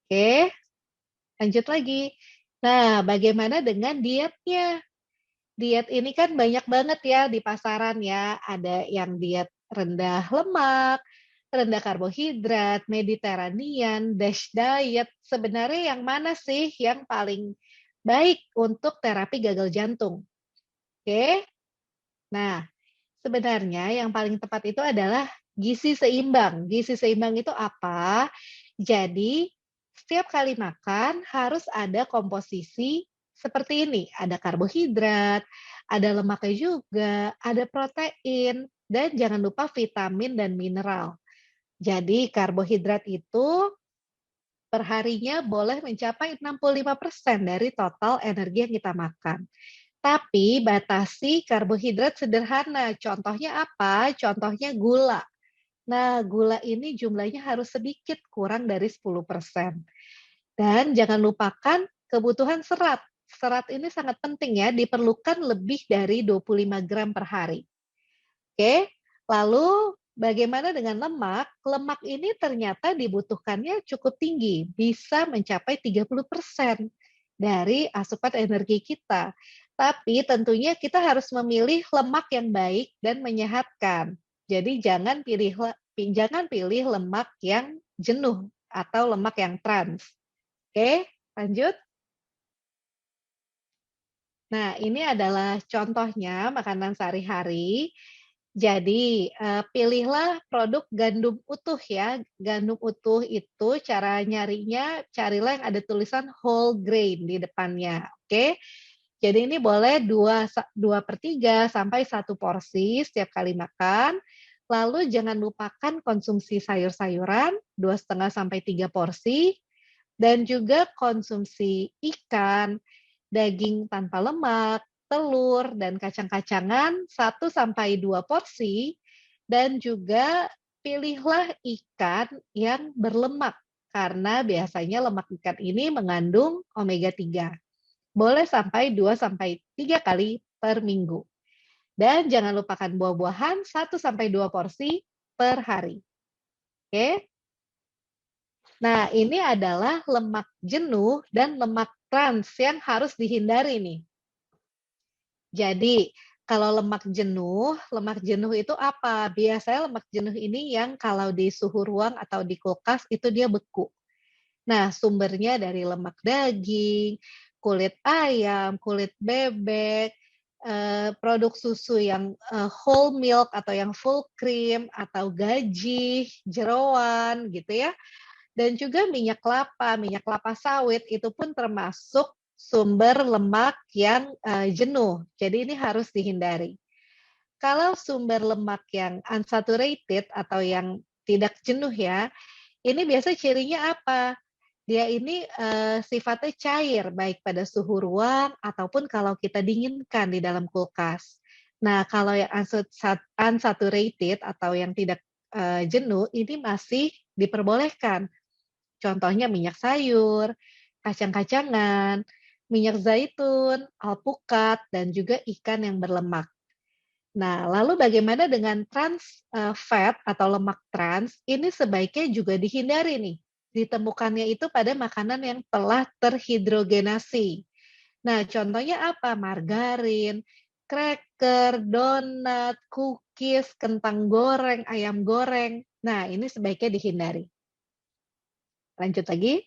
Oke, lanjut lagi. Nah, bagaimana dengan dietnya? Diet ini kan banyak banget ya di pasaran ya. Ada yang diet rendah lemak, rendah karbohidrat, Mediterranean, DASH diet. Sebenarnya yang mana sih yang paling baik untuk terapi gagal jantung? Oke. Nah, sebenarnya yang paling tepat itu adalah gizi seimbang. Gizi seimbang itu apa? Jadi, setiap kali makan harus ada komposisi seperti ini. Ada karbohidrat, ada lemaknya juga, ada protein, dan jangan lupa vitamin dan mineral. Jadi, karbohidrat itu perharinya boleh mencapai 65% dari total energi yang kita makan. Tapi batasi karbohidrat sederhana. Contohnya apa? Contohnya gula. Nah, gula ini jumlahnya harus sedikit, kurang dari 10%. Dan jangan lupakan kebutuhan serat. Serat ini sangat penting ya, diperlukan lebih dari 25 gram per hari. Oke, lalu bagaimana dengan lemak? Lemak ini ternyata dibutuhkannya cukup tinggi, bisa mencapai 30% dari asupan energi kita. Tapi tentunya kita harus memilih lemak yang baik dan menyehatkan. Jadi jangan pilih lemak yang jenuh atau lemak yang trans. Oke, lanjut. Nah, ini adalah contohnya makanan sehari-hari. Jadi, pilihlah produk gandum utuh ya. Gandum utuh itu cara nyarinya, carilah yang ada tulisan whole grain di depannya. Oke. Jadi ini boleh 2/3 sampai 1 porsi setiap kali makan. Lalu jangan lupakan konsumsi sayur-sayuran 2,5 sampai 3 porsi. Dan juga konsumsi ikan, daging tanpa lemak, telur, dan kacang-kacangan 1 sampai 2 porsi. Dan juga pilihlah ikan yang berlemak. Karena biasanya lemak ikan ini mengandung omega 3. Boleh sampai 2 sampai 3 kali per minggu. Dan jangan lupakan buah-buahan 1 sampai 2 porsi per hari. Oke? Nah, ini adalah lemak jenuh dan lemak trans yang harus dihindari nih. Jadi, kalau lemak jenuh itu apa? Biasanya lemak jenuh ini yang kalau di suhu ruang atau di kulkas itu dia beku. Nah, sumbernya dari lemak daging, kulit ayam, kulit bebek, produk susu yang whole milk atau yang full cream, atau gajih, jeroan gitu ya. Dan juga minyak kelapa sawit itu pun termasuk sumber lemak yang jenuh. Jadi ini harus dihindari. Kalau sumber lemak yang unsaturated atau yang tidak jenuh ya, ini biasa cirinya apa? Dia ini sifatnya cair, baik pada suhu ruang ataupun kalau kita dinginkan di dalam kulkas. Nah, kalau yang unsaturated atau yang tidak jenuh, ini masih diperbolehkan. Contohnya minyak sayur, kacang-kacangan, minyak zaitun, alpukat, dan juga ikan yang berlemak. Nah, lalu bagaimana dengan trans fat atau lemak trans? Ini sebaiknya juga dihindari nih. Ditemukannya itu pada makanan yang telah terhidrogenasi. Nah, contohnya apa? Margarin, cracker, donat, cookies, kentang goreng, ayam goreng. Nah, ini sebaiknya dihindari. Lanjut lagi.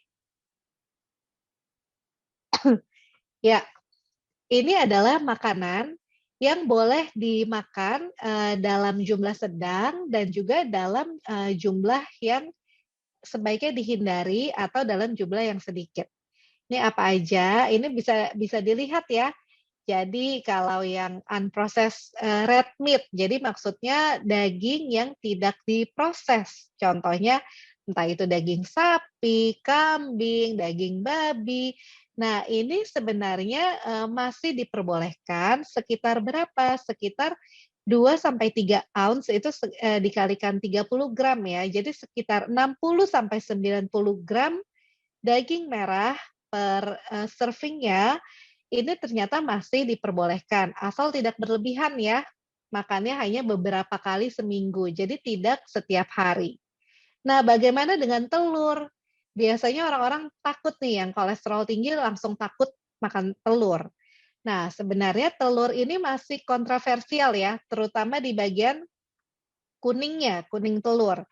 Ya, ini adalah makanan yang boleh dimakan dalam jumlah sedang dan juga dalam jumlah yang sebaiknya dihindari atau dalam jumlah yang sedikit. Ini apa aja? Ini bisa dilihat ya. Jadi kalau yang unprocessed red meat, jadi maksudnya daging yang tidak diproses. Contohnya entah itu daging sapi, kambing, daging babi. Nah, ini sebenarnya masih diperbolehkan sekitar berapa? Sekitar 2 sampai 3 ounce itu dikalikan 30 gram ya. Jadi sekitar 60 sampai 90 gram daging merah per servingnya ini ternyata masih diperbolehkan, asal tidak berlebihan ya. Makannya hanya beberapa kali seminggu, jadi tidak setiap hari. Nah, bagaimana dengan telur? Biasanya orang-orang takut nih yang kolesterol tinggi langsung takut makan telur. Nah, sebenarnya telur ini masih kontroversial ya, terutama di bagian kuningnya, kuning telur.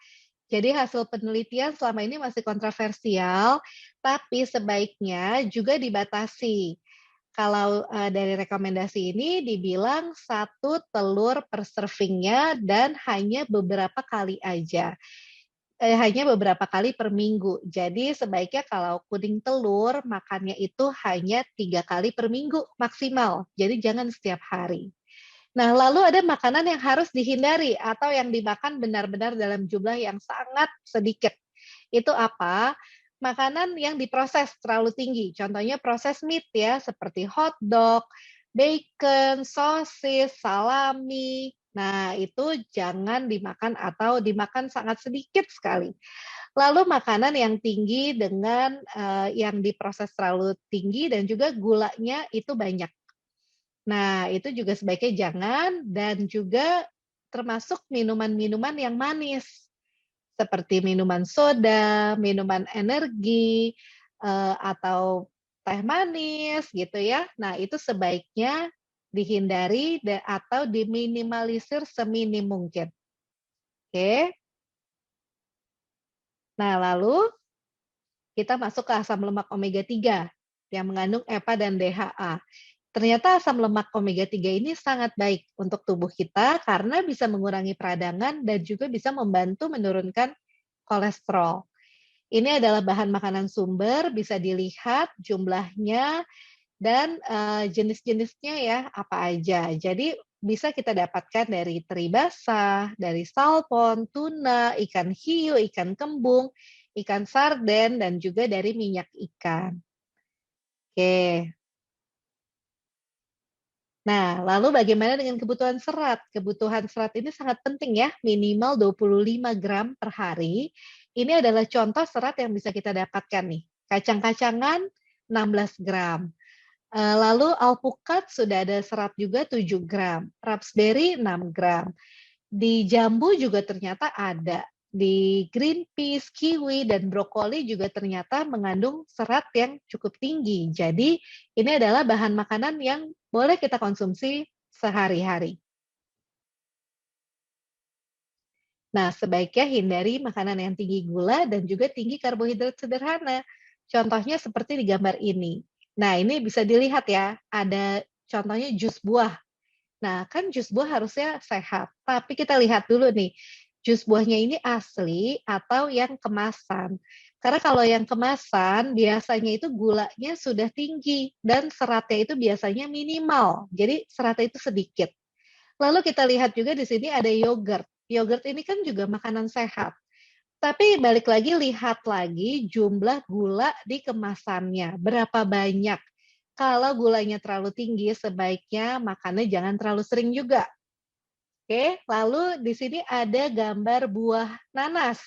Jadi hasil penelitian selama ini masih kontroversial, tapi sebaiknya juga dibatasi. Kalau dari rekomendasi ini dibilang 1 telur per servingnya dan hanya beberapa kali aja. Hanya beberapa kali per minggu. Jadi sebaiknya kalau kuning telur makannya itu hanya 3 kali per minggu maksimal. Jadi jangan setiap hari. Nah, lalu ada makanan yang harus dihindari atau yang dimakan benar-benar dalam jumlah yang sangat sedikit. Itu apa? Makanan yang diproses terlalu tinggi. Contohnya proses meat ya, seperti hot dog, bacon, sosis, salami. Nah, itu jangan dimakan atau dimakan sangat sedikit sekali. Lalu makanan yang tinggi dengan yang diproses terlalu tinggi dan juga gulanya itu banyak. Nah, itu juga sebaiknya jangan, dan juga termasuk minuman-minuman yang manis, seperti minuman soda, minuman energi, atau teh manis gitu ya. Nah, itu sebaiknya dihindari atau diminimalisir seminim mungkin. Oke. Nah, lalu kita masuk ke asam lemak omega 3 yang mengandung EPA dan DHA. Ternyata asam lemak omega 3 ini sangat baik untuk tubuh kita karena bisa mengurangi peradangan dan juga bisa membantu menurunkan kolesterol. Ini adalah bahan makanan sumber, bisa dilihat jumlahnya dan jenis-jenisnya ya, apa aja. Jadi bisa kita dapatkan dari teri basah, dari salmon, tuna, ikan hiu, ikan kembung, ikan sarden, dan juga dari minyak ikan. Oke. Nah, lalu bagaimana dengan kebutuhan serat? Kebutuhan serat ini sangat penting ya, minimal 25 gram per hari. Ini adalah contoh serat yang bisa kita dapatkan nih. Kacang-kacangan 16 gram. Lalu alpukat sudah ada serat juga 7 gram. Raspberry 6 gram. Di jambu juga ternyata ada. di green peas, kiwi, dan brokoli juga ternyata mengandung serat yang cukup tinggi. Jadi ini adalah bahan makanan yang boleh kita konsumsi sehari-hari. Nah, sebaiknya hindari makanan yang tinggi gula dan juga tinggi karbohidrat sederhana. Contohnya seperti di gambar ini. Nah, ini bisa dilihat ya, ada contohnya jus buah. Nah, kan jus buah harusnya sehat, tapi kita lihat dulu nih, jus buahnya ini asli atau yang kemasan. Karena kalau yang kemasan, biasanya itu gulanya sudah tinggi dan seratnya itu biasanya minimal. Jadi seratnya itu sedikit. Lalu kita lihat juga di sini ada yogurt. Yogurt ini kan juga makanan sehat. Tapi balik lagi, lihat lagi jumlah gula di kemasannya. Berapa banyak. Kalau gulanya terlalu tinggi, sebaiknya makannya jangan terlalu sering juga. Oke, lalu di sini ada gambar buah nanas.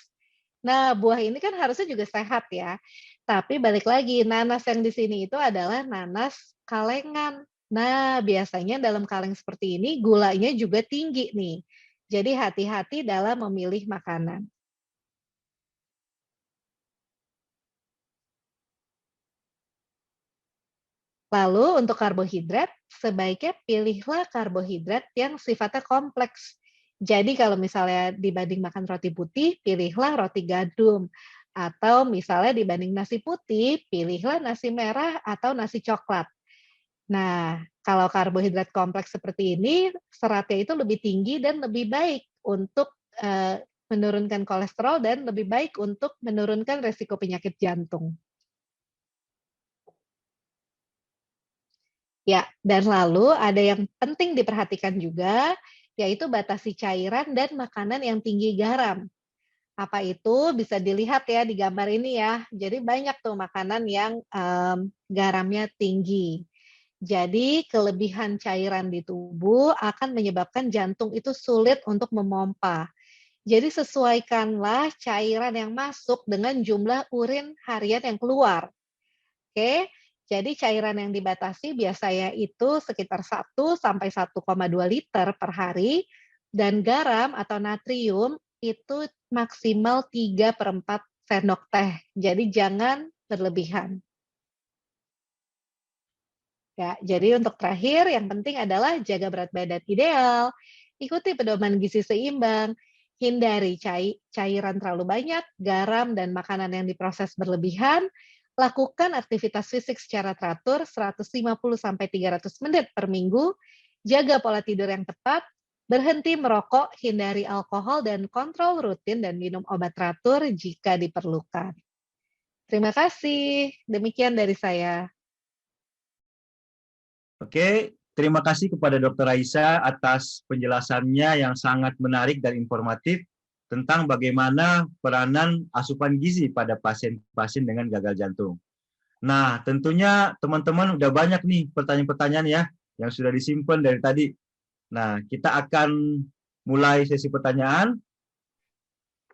Nah, buah ini kan harusnya juga sehat ya. Tapi balik lagi, nanas yang di sini itu adalah nanas kalengan. Nah, biasanya dalam kaleng seperti ini gulanya juga tinggi nih. Jadi hati-hati dalam memilih makanan. Lalu untuk karbohidrat, sebaiknya pilihlah karbohidrat yang sifatnya kompleks. Jadi kalau misalnya dibanding makan roti putih, pilihlah roti gandum. Atau misalnya dibanding nasi putih, pilihlah nasi merah atau nasi coklat. Nah, kalau karbohidrat kompleks seperti ini, seratnya itu lebih tinggi dan lebih baik untuk menurunkan kolesterol dan lebih baik untuk menurunkan resiko penyakit jantung. Ya, dan lalu ada yang penting diperhatikan juga, yaitu batasi cairan dan makanan yang tinggi garam. Apa itu? Bisa dilihat ya di gambar ini ya. Jadi banyak tuh makanan yang garamnya tinggi. Jadi kelebihan cairan di tubuh akan menyebabkan jantung itu sulit untuk memompa. Jadi sesuaikanlah cairan yang masuk dengan jumlah urin harian yang keluar. Oke, jadi cairan yang dibatasi biasanya itu sekitar 1 sampai 1,2 liter per hari, dan garam atau natrium itu maksimal 3/4 sendok teh. Jadi jangan berlebihan. Ya, jadi untuk terakhir yang penting adalah jaga berat badan ideal, ikuti pedoman gizi seimbang, hindari cairan terlalu banyak, garam dan makanan yang diproses berlebihan, lakukan aktivitas fisik secara teratur 150 sampai 300 menit per minggu, jaga pola tidur yang tepat, berhenti merokok, hindari alkohol dan kontrol rutin dan minum obat teratur jika diperlukan. Terima kasih. Demikian dari saya. Oke, terima kasih kepada Dr. Raisa atas penjelasannya yang sangat menarik dan informatif tentang bagaimana peranan asupan gizi pada pasien-pasien dengan gagal jantung. Nah, tentunya teman-teman udah banyak nih pertanyaan-pertanyaan ya yang sudah disimpan dari tadi. Nah, kita akan mulai sesi pertanyaan.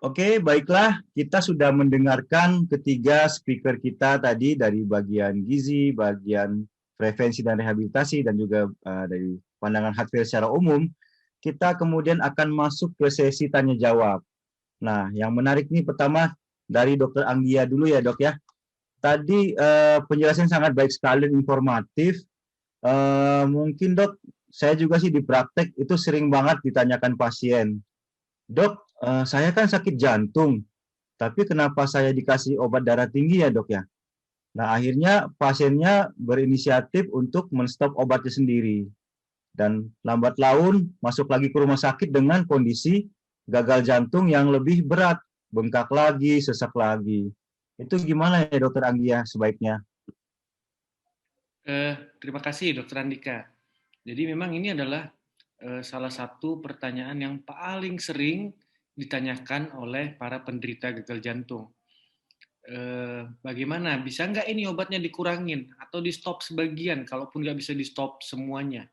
Oke, baiklah, kita sudah mendengarkan ketiga speaker kita tadi dari bagian gizi, bagian prevensi dan rehabilitasi, dan juga dari pandangan heart secara umum. Kita kemudian akan masuk ke sesi tanya jawab. Nah, yang menarik nih pertama dari Dr. Anggia dulu ya dok ya. Tadi penjelasan sangat baik sekali, informatif. Mungkin dok, saya juga sih di praktek itu sering banget ditanyakan pasien, dok, saya kan sakit jantung, tapi kenapa saya dikasih obat darah tinggi ya dok ya? Nah akhirnya pasiennya berinisiatif untuk menstop obatnya sendiri. Dan lambat laun masuk lagi ke rumah sakit dengan kondisi gagal jantung yang lebih berat, bengkak lagi, sesak lagi. Itu gimana ya dokter Anggia sebaiknya? Terima kasih dokter Andika. Jadi memang ini adalah salah satu pertanyaan yang paling sering ditanyakan oleh para penderita gagal jantung. Bagaimana, bisa nggak ini obatnya dikurangin atau di stop sebagian, kalaupun nggak bisa di stop semuanya.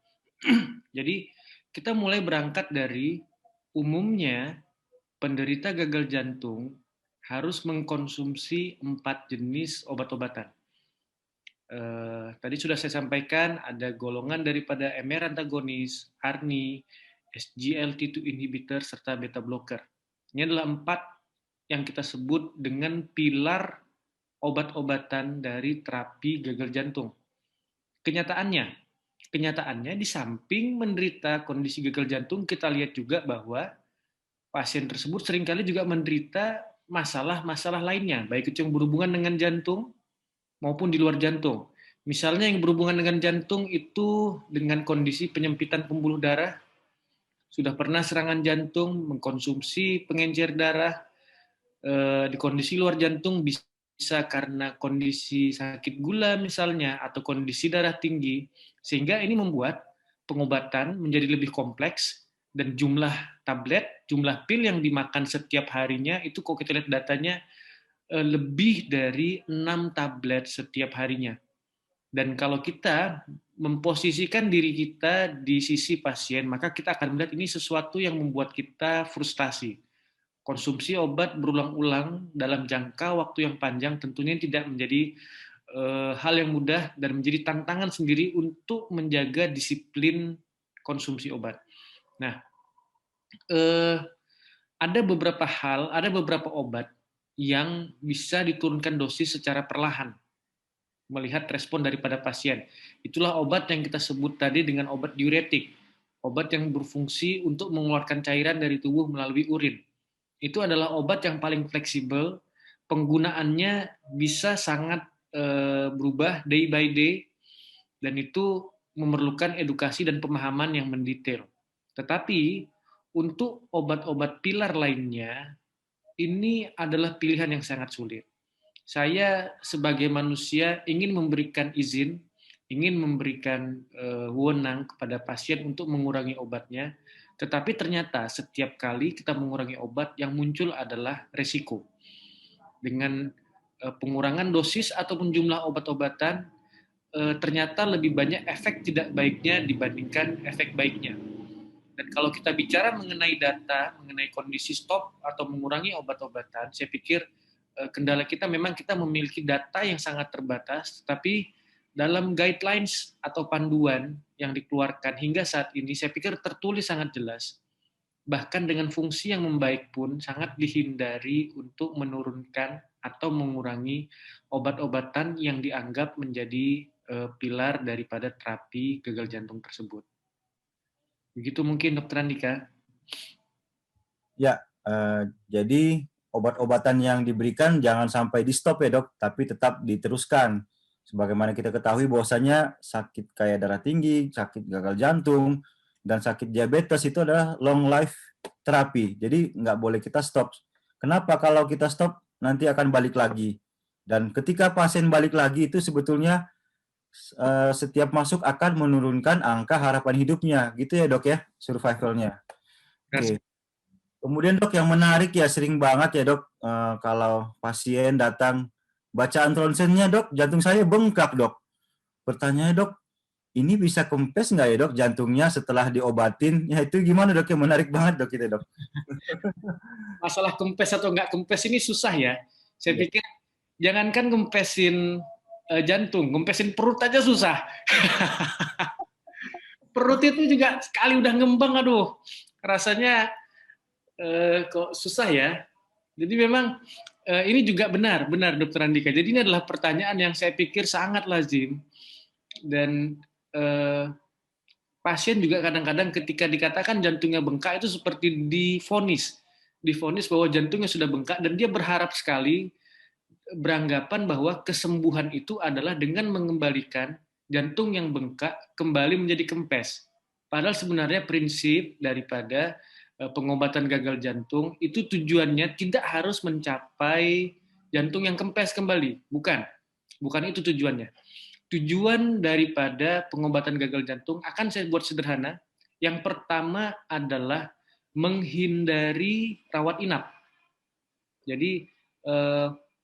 Jadi kita mulai berangkat dari umumnya penderita gagal jantung harus mengkonsumsi 4 jenis obat-obatan. Tadi sudah saya sampaikan ada golongan daripada MR antagonis, ARNI, SGLT2 inhibitor, serta beta blocker. Ini adalah 4 yang kita sebut dengan pilar obat-obatan dari terapi gagal jantung. Kenyataannya di samping menderita kondisi gagal jantung, kita lihat juga bahwa pasien tersebut seringkali juga menderita masalah-masalah lainnya, baik itu yang berhubungan dengan jantung maupun di luar jantung. Misalnya yang berhubungan dengan jantung itu dengan kondisi penyempitan pembuluh darah, sudah pernah serangan jantung, mengkonsumsi pengencer darah, di kondisi luar jantung bisa karena kondisi sakit gula misalnya, atau kondisi darah tinggi, sehingga ini membuat pengobatan menjadi lebih kompleks, dan jumlah tablet, jumlah pil yang dimakan setiap harinya, itu kalau kita lihat datanya, lebih dari 6 tablet setiap harinya. Dan kalau kita memposisikan diri kita di sisi pasien, maka kita akan melihat ini sesuatu yang membuat kita frustasi. Konsumsi obat berulang-ulang dalam jangka waktu yang panjang tentunya tidak menjadi hal yang mudah dan menjadi tantangan sendiri untuk menjaga disiplin konsumsi obat. Nah, ada beberapa obat yang bisa diturunkan dosis secara perlahan, melihat respon daripada pasien. Itulah obat yang kita sebut tadi dengan obat diuretik, obat yang berfungsi untuk mengeluarkan cairan dari tubuh melalui urin. Itu adalah obat yang paling fleksibel, penggunaannya bisa sangat berubah day by day, dan itu memerlukan edukasi dan pemahaman yang mendetail. Tetapi untuk obat-obat pilar lainnya, ini adalah pilihan yang sangat sulit. Saya sebagai manusia ingin memberikan izin, ingin memberikan wewenang kepada pasien untuk mengurangi obatnya, tetapi ternyata setiap kali kita mengurangi obat, yang muncul adalah resiko. Dengan pengurangan dosis ataupun jumlah obat-obatan, ternyata lebih banyak efek tidak baiknya dibandingkan efek baiknya. Dan kalau kita bicara mengenai data, mengenai kondisi stop atau mengurangi obat-obatan, saya pikir kendala kita memang kita memiliki data yang sangat terbatas, tapi dalam guidelines atau panduan yang dikeluarkan hingga saat ini, saya pikir tertulis sangat jelas. Bahkan dengan fungsi yang membaik pun sangat dihindari untuk menurunkan atau mengurangi obat-obatan yang dianggap menjadi pilar daripada terapi gagal jantung tersebut. Begitu mungkin Dr. Andika. Ya, jadi obat-obatan yang diberikan jangan sampai di stop ya dok, tapi tetap diteruskan. Sebagaimana kita ketahui bahwasanya sakit kayak darah tinggi, sakit gagal jantung, dan sakit diabetes itu adalah long life terapi. Jadi nggak boleh kita stop. Kenapa? Kalau kita stop nanti akan balik lagi. Dan ketika pasien balik lagi itu sebetulnya setiap masuk akan menurunkan angka harapan hidupnya, gitu ya dok ya, survivalnya. Oke. Kemudian dok, yang menarik ya, sering banget ya dok, kalau pasien datang bacaan ronsennya, dok, jantung saya bengkak dok. Pertanyaannya dok, ini bisa kempes nggak ya dok jantungnya setelah diobatin? Ya itu gimana dok, yang menarik banget dok itu dok. Masalah kempes atau nggak kempes ini susah ya. Saya pikir jangankan kempesin jantung, kempesin perut aja susah. Perut itu juga sekali udah ngembang, aduh, rasanya kok susah ya. Jadi memang ini juga benar Dr. Andika. Jadi ini adalah pertanyaan yang saya pikir sangat lazim, dan pasien juga kadang-kadang ketika dikatakan jantungnya bengkak itu seperti divonis bahwa jantungnya sudah bengkak, dan dia berharap sekali, beranggapan bahwa kesembuhan itu adalah dengan mengembalikan jantung yang bengkak kembali menjadi kempes. Padahal sebenarnya prinsip daripada pengobatan gagal jantung itu tujuannya tidak harus mencapai jantung yang kempes kembali. Bukan itu tujuannya. Tujuan daripada pengobatan gagal jantung akan saya buat sederhana. Yang pertama adalah menghindari rawat inap. Jadi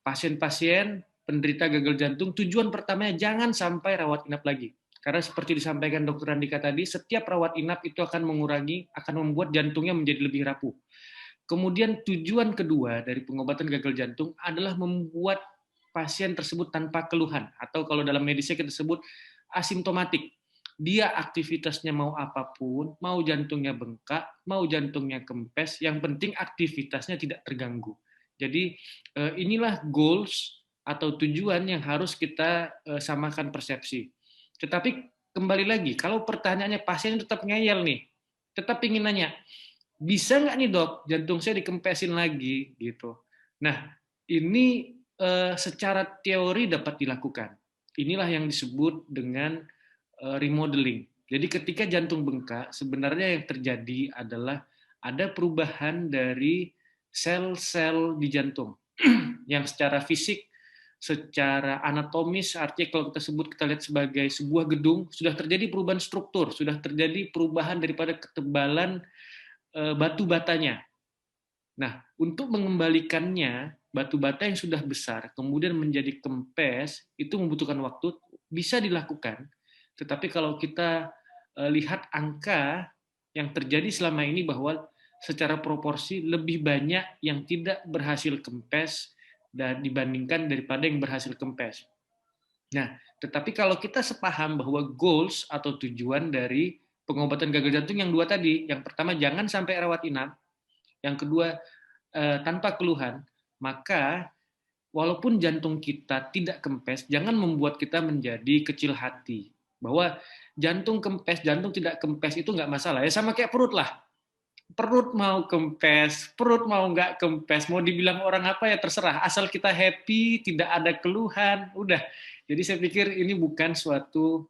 pasien-pasien penderita gagal jantung, tujuan pertamanya jangan sampai rawat inap lagi. Karena seperti disampaikan Dr. Andika tadi, setiap rawat inap itu akan membuat jantungnya menjadi lebih rapuh. Kemudian tujuan kedua dari pengobatan gagal jantung adalah membuat pasien tersebut tanpa keluhan, atau kalau dalam medisnya kita sebut asimptomatik. Dia aktivitasnya mau apapun, mau jantungnya bengkak, mau jantungnya kempes, yang penting aktivitasnya tidak terganggu. Jadi inilah goals atau tujuan yang harus kita samakan persepsi. Tetapi kembali lagi, kalau pertanyaannya pasien tetap ngeyel nih, tetap ingin nanya, bisa nggak nih dok, jantung saya dikempesin lagi gitu. Nah, ini secara teori dapat dilakukan. Inilah yang disebut dengan remodeling. Jadi ketika jantung bengkak, sebenarnya yang terjadi adalah ada perubahan dari sel-sel di jantung yang secara fisik, secara anatomis, artinya kalau kita sebut, kita lihat sebagai sebuah gedung, sudah terjadi perubahan struktur, sudah terjadi perubahan daripada ketebalan batu batanya. Nah, untuk mengembalikannya, batu bata yang sudah besar, kemudian menjadi kempes, itu membutuhkan waktu, bisa dilakukan. Tetapi kalau kita lihat angka yang terjadi selama ini bahwa secara proporsi lebih banyak yang tidak berhasil kempes dan dibandingkan daripada yang berhasil kempes. Nah, tetapi kalau kita sepaham bahwa goals atau tujuan dari pengobatan gagal jantung yang dua tadi, yang pertama jangan sampai rawat inap, yang kedua tanpa keluhan, maka walaupun jantung kita tidak kempes, jangan membuat kita menjadi kecil hati. Bahwa jantung kempes, jantung tidak kempes itu nggak masalah. Ya sama kayak perut lah. Perut mau kempes, perut mau nggak kempes, mau dibilang orang apa ya terserah. Asal kita happy, tidak ada keluhan, udah. Jadi saya pikir ini bukan suatu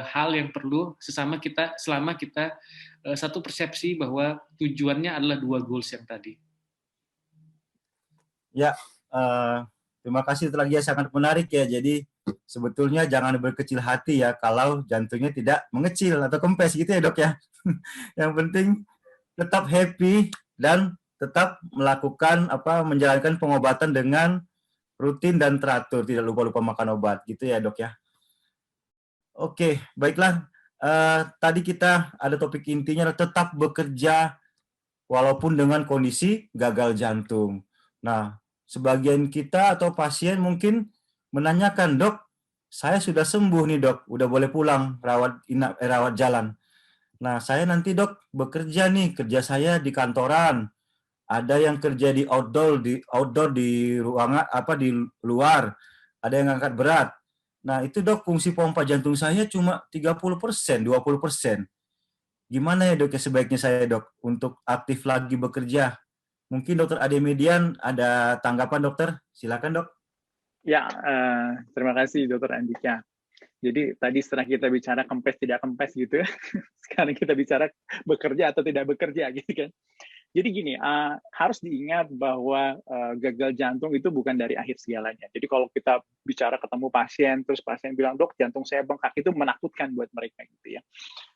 hal yang perlu sesama kita, selama kita satu persepsi bahwa tujuannya adalah dua goals yang tadi. Ya, terima kasih lagi ya, sangat menarik ya. Jadi sebetulnya jangan berkecil hati ya kalau jantungnya tidak mengecil atau kempes gitu ya dok ya. Yang penting tetap happy dan tetap melakukan menjalankan pengobatan dengan rutin dan teratur, tidak lupa-lupa makan obat gitu ya dok ya. Oke, baiklah. Tadi kita ada topik intinya tetap bekerja walaupun dengan kondisi gagal jantung. Nah, sebagian kita atau pasien mungkin menanyakan, dok, saya sudah sembuh nih dok, udah boleh pulang rawat jalan. Nah, saya nanti dok bekerja nih, kerja saya di kantoran, ada yang kerja di outdoor di ruangan di luar, ada yang angkat berat. Nah, itu dok fungsi pompa jantung saya cuma 30%, 20%. Gimana ya dok ya sebaiknya saya dok untuk aktif lagi bekerja? Mungkin dokter Ade Median ada tanggapan dokter? Silakan dok. Ya, terima kasih dokter Andika. Jadi tadi setelah kita bicara kempes tidak kempes gitu, sekarang kita bicara bekerja atau tidak bekerja gitu kan. Jadi gini, harus diingat bahwa gagal jantung itu bukan dari akhir segalanya. Jadi kalau kita bicara ketemu pasien, terus pasien bilang, dok jantung saya bengkak, itu menakutkan buat mereka gitu ya.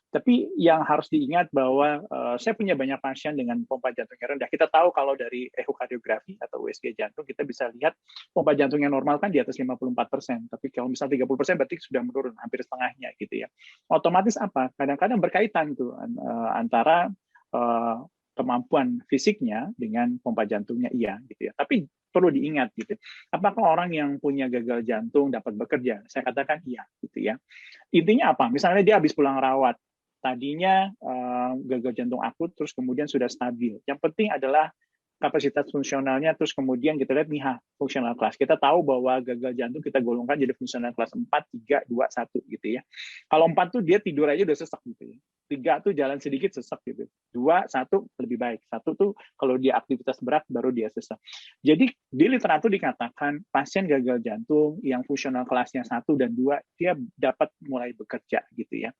Tapi yang harus diingat bahwa saya punya banyak pasien dengan pompa jantungnya rendah. Kita tahu kalau dari ehokardiografi atau USG jantung, kita bisa lihat pompa jantung yang normal kan di atas 54%. Tapi kalau misalnya 30% berarti sudah menurun, hampir setengahnya gitu ya. Otomatis apa? Kadang-kadang berkaitan tuh antara kemampuan fisiknya dengan pompa jantungnya iya gitu ya. Tapi perlu diingat gitu. Apakah orang yang punya gagal jantung dapat bekerja? Saya katakan iya gitu ya. Intinya apa? Misalnya dia habis pulang rawat, tadinya gagal jantung akut terus kemudian sudah stabil. Yang penting adalah kapasitas fungsionalnya, terus kemudian kita lihat nih fungsional kelas. Kita tahu bahwa gagal jantung kita golongkan jadi fungsional kelas 4, 3, 2, 1 gitu ya. Kalau 4 tuh dia tidur aja udah sesak gitu ya. 3 tuh jalan sedikit sesak gitu. 2, 1 lebih baik. 1 tuh kalau dia aktivitas berat baru dia sesak. Jadi di literatur dikatakan pasien gagal jantung yang fungsional kelasnya 1 dan 2 dia dapat mulai bekerja gitu ya.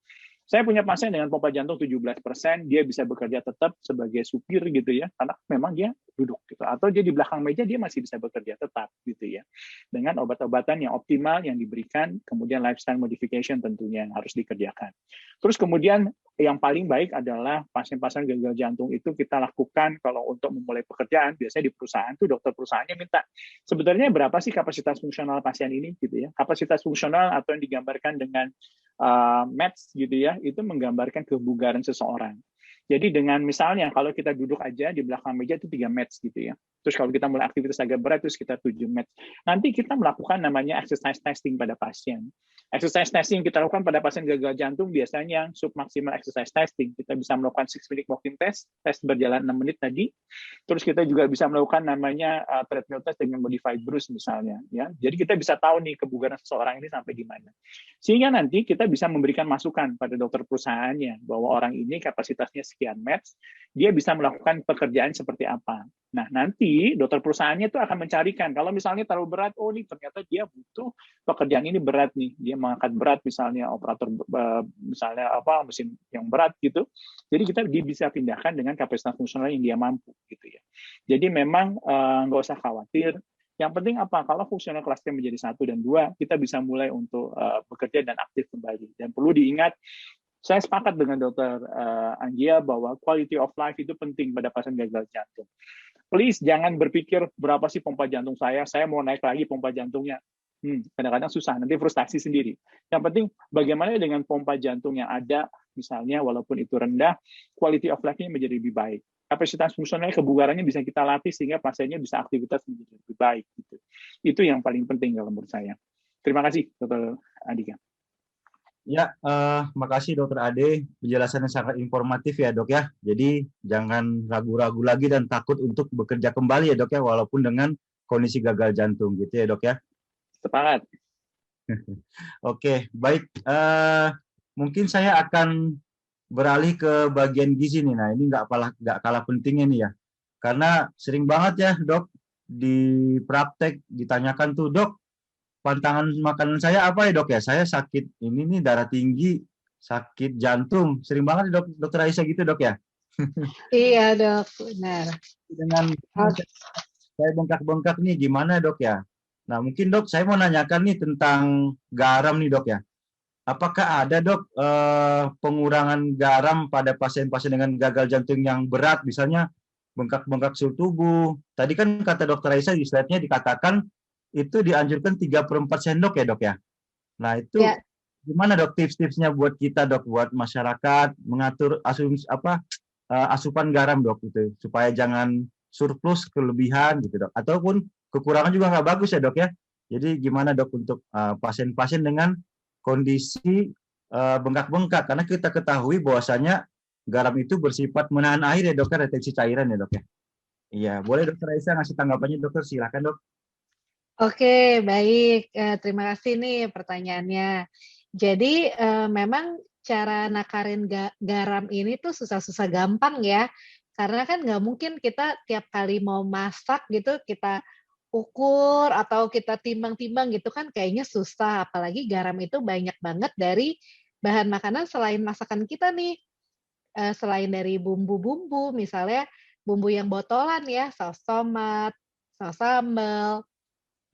Saya punya pasien dengan pompa jantung 17%, dia bisa bekerja tetap sebagai supir gitu ya, karena memang dia duduk gitu. Atau dia di belakang meja dia masih bisa bekerja tetap gitu ya. Dengan obat-obatan yang optimal yang diberikan, kemudian lifestyle modification tentunya yang harus dikerjakan. Terus kemudian yang paling baik adalah pasien-pasien gagal jantung itu kita lakukan kalau untuk memulai pekerjaan, biasanya di perusahaan tuh dokter perusahaannya minta, sebenarnya berapa sih kapasitas fungsional pasien ini gitu ya. Kapasitas fungsional atau yang digambarkan dengan METS gitu ya, itu menggambarkan kebugaran seseorang. Jadi dengan misalnya kalau kita duduk aja di belakang meja itu 3 METS gitu ya. Terus kalau kita mulai aktivitas agak berat itu sekitar 7 METS. Nanti kita melakukan namanya exercise testing pada pasien. Exercise testing kita lakukan pada pasien gagal jantung biasanya submaximal exercise testing. Kita bisa melakukan 6-minute walking test, tes berjalan 6 menit tadi. Terus kita juga bisa melakukan namanya treadmill test dengan modified Bruce misalnya. Ya, jadi kita bisa tahu nih kebugaran seseorang ini sampai di mana. Sehingga nanti kita bisa memberikan masukan pada dokter perusahaannya bahwa orang ini kapasitasnya sekian match, dia bisa melakukan pekerjaan seperti apa. Nah, nanti dokter perusahaannya itu akan mencarikan, kalau misalnya terlalu berat, oh ini ternyata dia butuh pekerjaan ini berat nih, dia mengangkat berat misalnya operator misalnya mesin yang berat gitu. Jadi dia bisa pindahkan dengan kapasitas fungsional yang dia mampu gitu ya. Jadi memang nggak usah khawatir. Yang penting apa? Kalau fungsional kelasnya menjadi 1 dan 2, kita bisa mulai untuk bekerja dan aktif kembali. Dan perlu diingat, saya sepakat dengan Dr. Anggia bahwa quality of life itu penting pada pasien gagal jantung. Please jangan berpikir berapa sih pompa jantung saya mau naik lagi pompa jantungnya. Kadang-kadang susah, nanti frustasi sendiri. Yang penting bagaimana dengan pompa jantung yang ada, misalnya walaupun itu rendah, quality of life-nya menjadi lebih baik. Kapasitas fungsional kebugarannya bisa kita latih sehingga pasiennya bisa aktivitas menjadi lebih baik. Gitu. Itu yang paling penting kalau menurut saya. Terima kasih, Dr. Andika. Ya, makasih Dokter Ade, penjelasannya sangat informatif ya dok ya. Jadi jangan ragu-ragu lagi dan takut untuk bekerja kembali ya dok ya, walaupun dengan kondisi gagal jantung gitu ya dok ya. Sepakat. Oke, baik. Mungkin saya akan beralih ke bagian gizi nih. Nah ini nggak kalah pentingnya nih ya. Karena sering banget ya dok, di praktek ditanyakan tuh dok, pantangan makanan saya apa ya dok ya? Saya sakit ini nih, darah tinggi, sakit jantung. Sering banget dok, dokter Aisyah gitu dok ya? Iya dok, benar. Dengan saya bengkak-bengkak nih gimana dok ya? Nah mungkin dok saya mau nanyakan nih tentang garam nih dok ya. Apakah ada dok pengurangan garam pada pasien-pasien dengan gagal jantung yang berat, misalnya bengkak-bengkak suhu tubuh? Tadi kan kata dokter Aisyah di slide-nya dikatakan itu dianjurkan 3/4 sendok ya dok ya. Nah itu Ya. gimana dok tips-tipsnya buat kita dok, buat masyarakat mengatur asupan garam dok gitu, supaya jangan surplus kelebihan gitu dok, ataupun kekurangan juga nggak bagus ya dok ya. Jadi gimana dok untuk pasien-pasien dengan kondisi bengkak-bengkak, karena kita ketahui bahwasanya garam itu bersifat menahan air ya dok, retensi cairan ya dok ya. Iya, boleh dokter Aisyah ngasih tanggapannya dokter, silakan dok. Oke, baik. Terima kasih nih pertanyaannya. Jadi memang cara nakarin garam ini tuh susah-susah gampang ya. Karena kan nggak mungkin kita tiap kali mau masak gitu, kita ukur atau kita timbang-timbang gitu kan kayaknya susah. Apalagi garam itu banyak banget dari bahan makanan selain masakan kita nih. Selain dari bumbu-bumbu, misalnya bumbu yang botolan ya, saus tomat, saus sambal,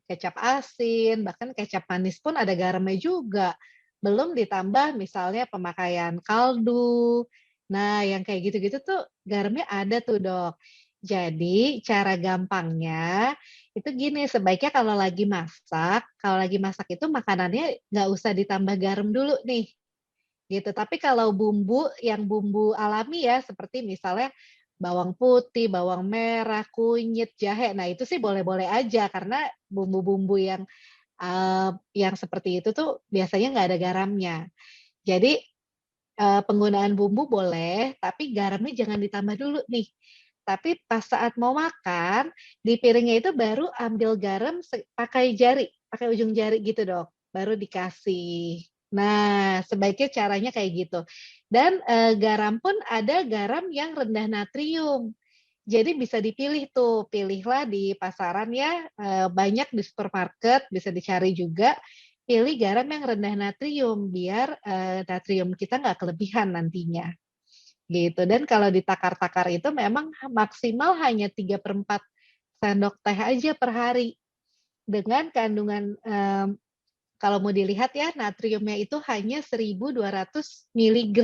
kecap asin, bahkan kecap manis pun ada garamnya juga. Belum ditambah misalnya pemakaian kaldu. Nah, yang kayak gitu-gitu tuh garamnya ada tuh, Dok. Jadi, cara gampangnya itu gini, sebaiknya kalau lagi masak itu makanannya nggak usah ditambah garam dulu nih. Gitu. Tapi kalau bumbu alami ya, seperti misalnya bawang putih, bawang merah, kunyit, jahe. Nah, itu sih boleh-boleh aja karena bumbu-bumbu yang seperti itu tuh biasanya nggak ada garamnya. Jadi penggunaan bumbu boleh, tapi garamnya jangan ditambah dulu nih. Tapi pas saat mau makan, di piringnya itu baru ambil garam pakai ujung jari gitu dok, baru dikasih. Nah, sebaiknya caranya kayak gitu. Dan garam pun ada garam yang rendah natrium. Jadi bisa dipilih tuh, pilihlah di pasaran ya, banyak di supermarket, bisa dicari juga. Pilih garam yang rendah natrium, biar natrium kita nggak kelebihan nantinya. Gitu. Dan kalau ditakar-takar itu memang maksimal hanya 3/4 sendok teh aja per hari. Dengan kandungan kalau mau dilihat ya, natriumnya itu hanya 1.200 mg.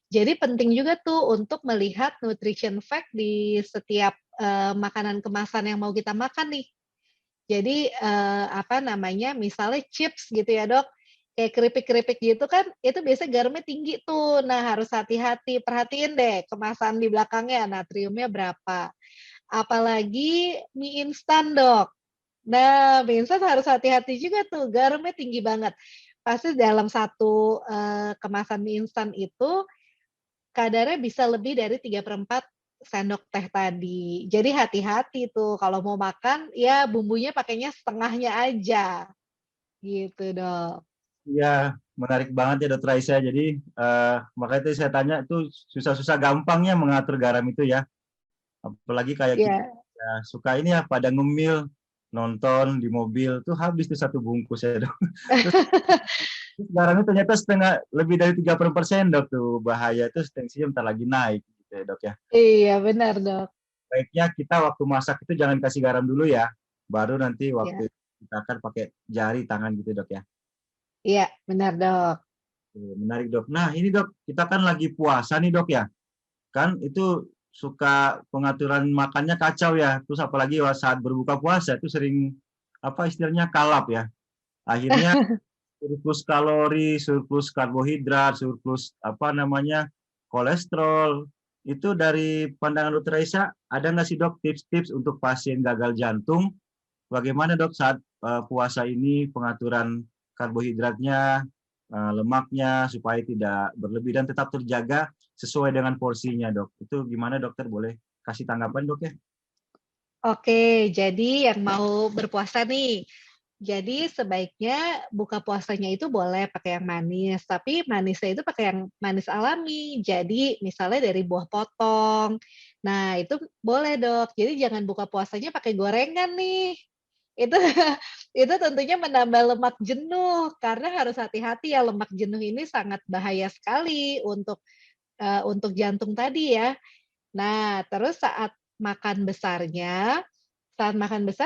Jadi penting juga tuh untuk melihat nutrition fact di setiap makanan kemasan yang mau kita makan nih. Jadi misalnya chips gitu ya dok, kayak keripik-keripik gitu kan, itu biasanya garamnya tinggi tuh. Nah harus hati-hati, perhatiin deh kemasan di belakangnya natriumnya berapa. Apalagi mie instan dok. Nah, mie instan harus hati-hati juga tuh, garamnya tinggi banget. pasti dalam satu kemasan mie instan itu kadarnya bisa lebih dari 3/4 sendok teh tadi. Jadi hati-hati tuh kalau mau makan, ya bumbunya pakainya setengahnya aja, gitu Dok. Iya, menarik banget ya Dokter Aisyah. Jadi makanya itu saya tanya itu susah-susah gampangnya mengatur garam itu ya. Apalagi kayak kita Iya. ya, suka ini ya pada ngemil, nonton di mobil tuh habis tuh satu bungkus ya Dok. Terus garamnya ternyata lebih dari 30% Dok tuh bahaya tuh tensinya bentar lagi naik gitu ya Dok ya. Iya, benar Dok. Baiknya kita waktu masak itu jangan kasih garam dulu ya. Baru nanti Iya, waktu kita akan pakai jari tangan gitu Dok ya. iya benar Dok. Oke, menarik Dok. Nah ini Dok, kita kan lagi puasa nih Dok ya. Kan itu suka pengaturan makannya kacau ya. Terus apalagi saat berbuka puasa itu sering apa istilahnya kalap ya. Akhirnya surplus kalori, surplus karbohidrat, surplus apa namanya kolesterol. Itu dari pandangan Dokter Aisyah, ada nggak sih Dok tips-tips untuk pasien gagal jantung? Bagaimana Dok saat puasa ini pengaturan karbohidratnya, lemaknya supaya tidak berlebih dan tetap terjaga sesuai dengan porsinya Dok. Itu gimana dokter? Boleh kasih tanggapan Dok ya? Oke, jadi yang mau berpuasa nih, jadi sebaiknya buka puasanya itu boleh pakai yang manis, tapi manisnya itu pakai yang manis alami. Jadi misalnya dari buah potong. Nah, itu boleh, Dok. Jadi jangan buka puasanya pakai gorengan nih. Itu itu tentunya menambah lemak jenuh karena harus hati-hati ya lemak jenuh ini sangat bahaya sekali untuk jantung tadi ya. Nah, terus saat makan besar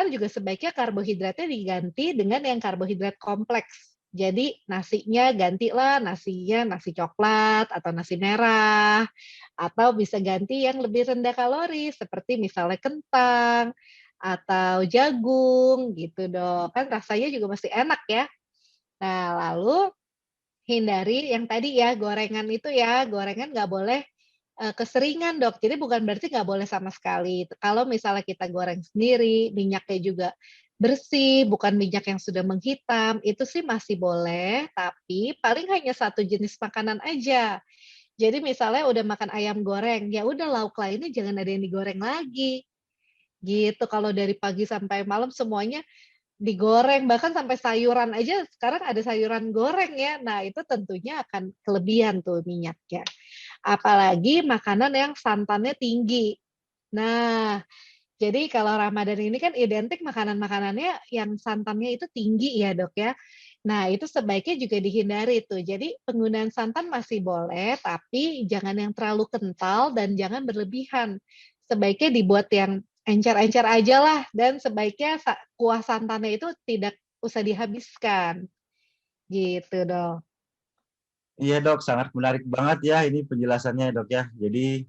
juga sebaiknya karbohidratnya diganti dengan yang karbohidrat kompleks. Jadi nasinya gantilah nasinya nasi coklat atau nasi merah, atau bisa ganti yang lebih rendah kalori seperti misalnya kentang atau jagung gitu Dok. Kan rasanya juga masih enak ya. Nah, lalu hindari yang tadi ya, gorengan itu ya, gorengan nggak boleh keseringan Dok, jadi bukan berarti nggak boleh sama sekali. Kalau misalnya kita goreng sendiri, minyaknya juga bersih, bukan minyak yang sudah menghitam, itu sih masih boleh, tapi paling hanya satu jenis makanan aja. Jadi misalnya udah makan ayam goreng, ya udah lauk lainnya jangan ada yang digoreng lagi, gitu. Kalau dari pagi sampai malam semuanya digoreng, bahkan sampai sayuran aja sekarang ada sayuran goreng ya. Nah, itu tentunya akan kelebihan tuh minyaknya. Apalagi makanan yang santannya tinggi. Nah, jadi kalau Ramadan ini kan identik makanan-makanannya yang santannya itu tinggi ya, Dok, ya. Nah, itu sebaiknya juga dihindari tuh. Jadi penggunaan santan masih boleh, tapi jangan yang terlalu kental dan jangan berlebihan. Sebaiknya dibuat yang encer-encer aja lah, dan sebaiknya kuah santannya itu tidak usah dihabiskan. Gitu, Dok. Iya Dok, sangat menarik banget ya ini penjelasannya Dok ya. Jadi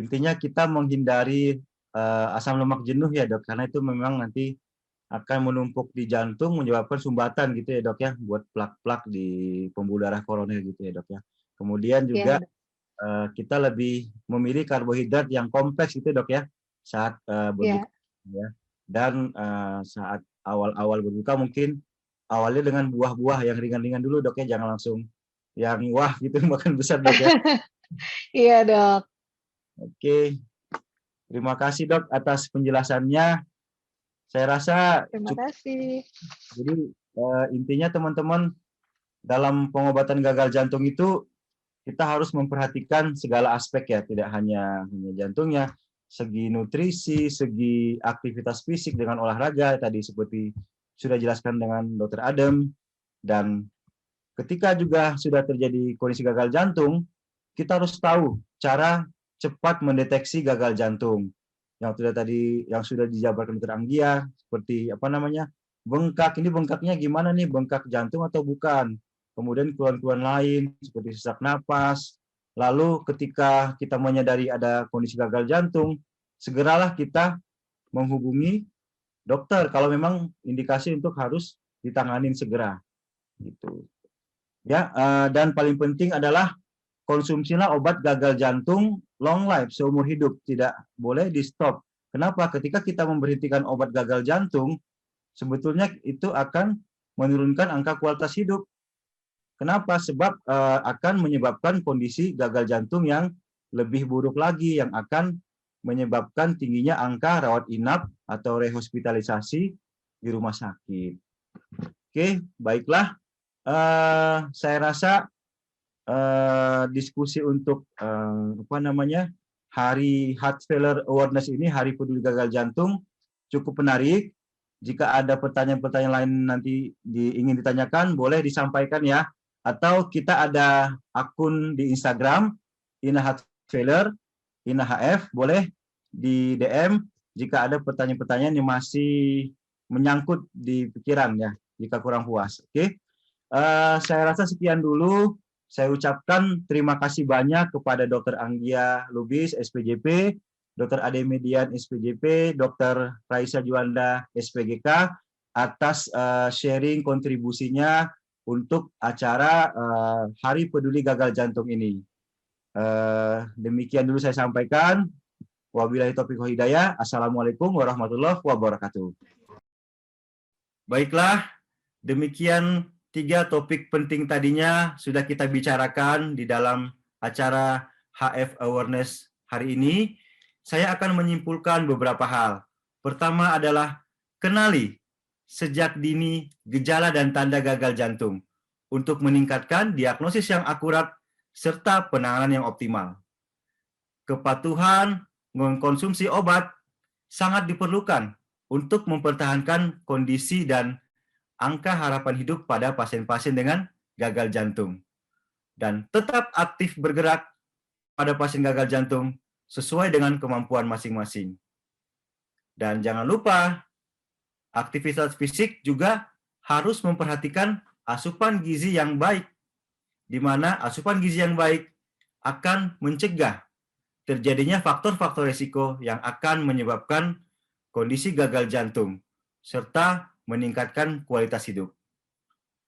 intinya kita menghindari asam lemak jenuh ya Dok, karena itu memang nanti akan menumpuk di jantung menyebabkan sumbatan gitu ya Dok ya, buat plak-plak di pembuluh darah koroner gitu ya Dok ya. Kemudian Ya, juga kita lebih memilih karbohidrat yang kompleks gitu Dok ya, saat ya. berbuka ya. Dan saat awal-awal berbuka mungkin awalnya dengan buah-buah yang ringan-ringan dulu Dok ya, jangan langsung yang wah gitu makan besar Dok ya. Iya, Dok. Oke, terima kasih Dok atas penjelasannya. Saya rasa Terima cukup. kasih. Jadi intinya teman-teman dalam pengobatan gagal jantung itu kita harus memperhatikan segala aspek ya, tidak hanya jantungnya, segi nutrisi, segi aktivitas fisik dengan olahraga tadi seperti sudah jelaskan dengan Dr. Adam, dan ketika juga sudah terjadi kondisi gagal jantung, kita harus tahu cara cepat mendeteksi gagal jantung. Yang sudah dijabarkan Dr. Anggia, seperti apa namanya, bengkak. Ini bengkaknya gimana nih, bengkak jantung atau bukan? Kemudian keluhan-keluhan lain seperti sesak napas. Lalu ketika kita menyadari ada kondisi gagal jantung, segeralah kita menghubungi dokter kalau memang indikasi untuk harus ditanganin segera. Gitu. Ya, dan paling penting adalah konsumsilah obat gagal jantung long life, seumur hidup, tidak boleh di stop. Kenapa? Ketika kita memberhentikan obat gagal jantung, sebetulnya itu akan menurunkan angka kualitas hidup. Kenapa? Sebab akan menyebabkan kondisi gagal jantung yang lebih buruk lagi, yang akan menyebabkan tingginya angka rawat inap atau rehospitalisasi di rumah sakit. Oke, baiklah. Saya rasa diskusi untuk Hari Heart Failure Awareness ini, Hari Peduli Gagal Jantung, cukup menarik. Jika ada pertanyaan-pertanyaan lain nanti ingin ditanyakan, boleh disampaikan ya. Atau kita ada akun di Instagram, Ina Heart Failure, Ina HF, boleh di DM jika ada pertanyaan-pertanyaan yang masih menyangkut di pikiran ya, jika kurang puas. Oke. Saya rasa sekian dulu. Saya ucapkan terima kasih banyak kepada Dr. Anggia Lubis, SPJP, Dr. Ade Median, SPJP, Dr. Raisa Juanda, SPGK, atas sharing kontribusinya untuk acara Hari Peduli Gagal Jantung ini. Demikian dulu saya sampaikan. Wabillahi taufiq wal hidayah. Assalamualaikum warahmatullahi wabarakatuh. Baiklah, demikian 3 topik penting tadinya sudah kita bicarakan di dalam acara HF Awareness hari ini. Saya akan menyimpulkan beberapa hal. Pertama adalah kenali sejak dini gejala dan tanda gagal jantung untuk meningkatkan diagnosis yang akurat serta penanganan yang optimal. Kepatuhan mengkonsumsi obat sangat diperlukan untuk mempertahankan kondisi dan angka harapan hidup pada pasien-pasien dengan gagal jantung. Dan tetap aktif bergerak pada pasien gagal jantung sesuai dengan kemampuan masing-masing. Dan jangan lupa, aktivitas fisik juga harus memperhatikan asupan gizi yang baik, di mana asupan gizi yang baik akan mencegah terjadinya faktor-faktor risiko yang akan menyebabkan kondisi gagal jantung, serta meningkatkan kualitas hidup.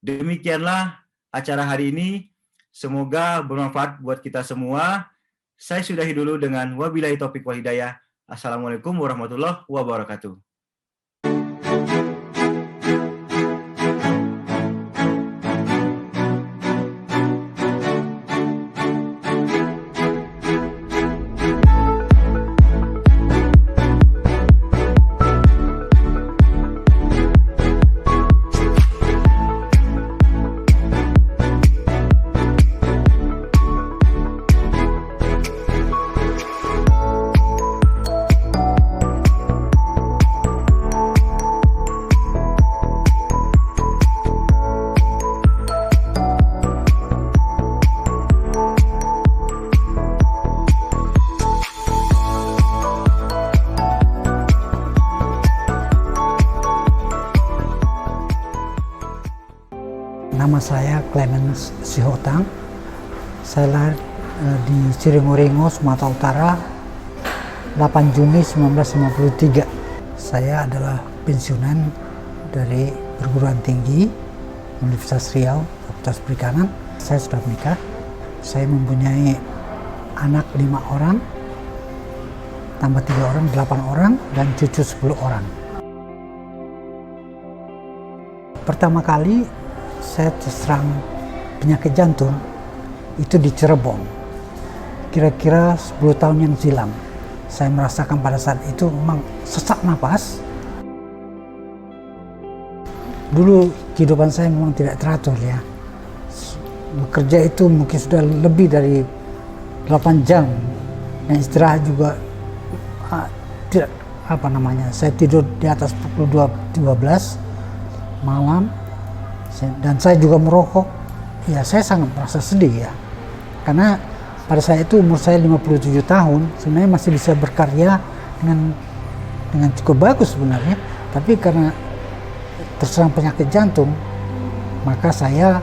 Demikianlah acara hari ini. Semoga bermanfaat buat kita semua. Saya sudahi dulu dengan wabillahi taufiq wal hidayah. Assalamualaikum warahmatullahi wabarakatuh. Nama saya Clemens Sihotang. Saya lahir di Ciringo-Ringo, Sumatera Utara, 8 Juni 1953. Saya adalah pensiunan dari perguruan tinggi Universitas Riau, Fakultas Perikanan. Saya sudah menikah. Saya mempunyai anak 5 orang, tambah 3 orang, 8 orang, dan cucu 10 orang. Pertama kali saya terserang penyakit jantung itu di Cirebon. Kira-kira 10 tahun yang silam. Saya merasakan pada saat itu memang sesak napas. Dulu kehidupan saya memang tidak teratur ya. Bekerja itu mungkin sudah lebih dari 8 jam. Dan istirahat juga tidak saya tidur di atas pukul 12 malam. Dan saya juga merokok. Ya, saya sangat merasa sedih ya. Karena pada saat itu umur saya 57 tahun, sebenarnya masih bisa berkarya dengan cukup bagus sebenarnya. Tapi karena terserang penyakit jantung, maka saya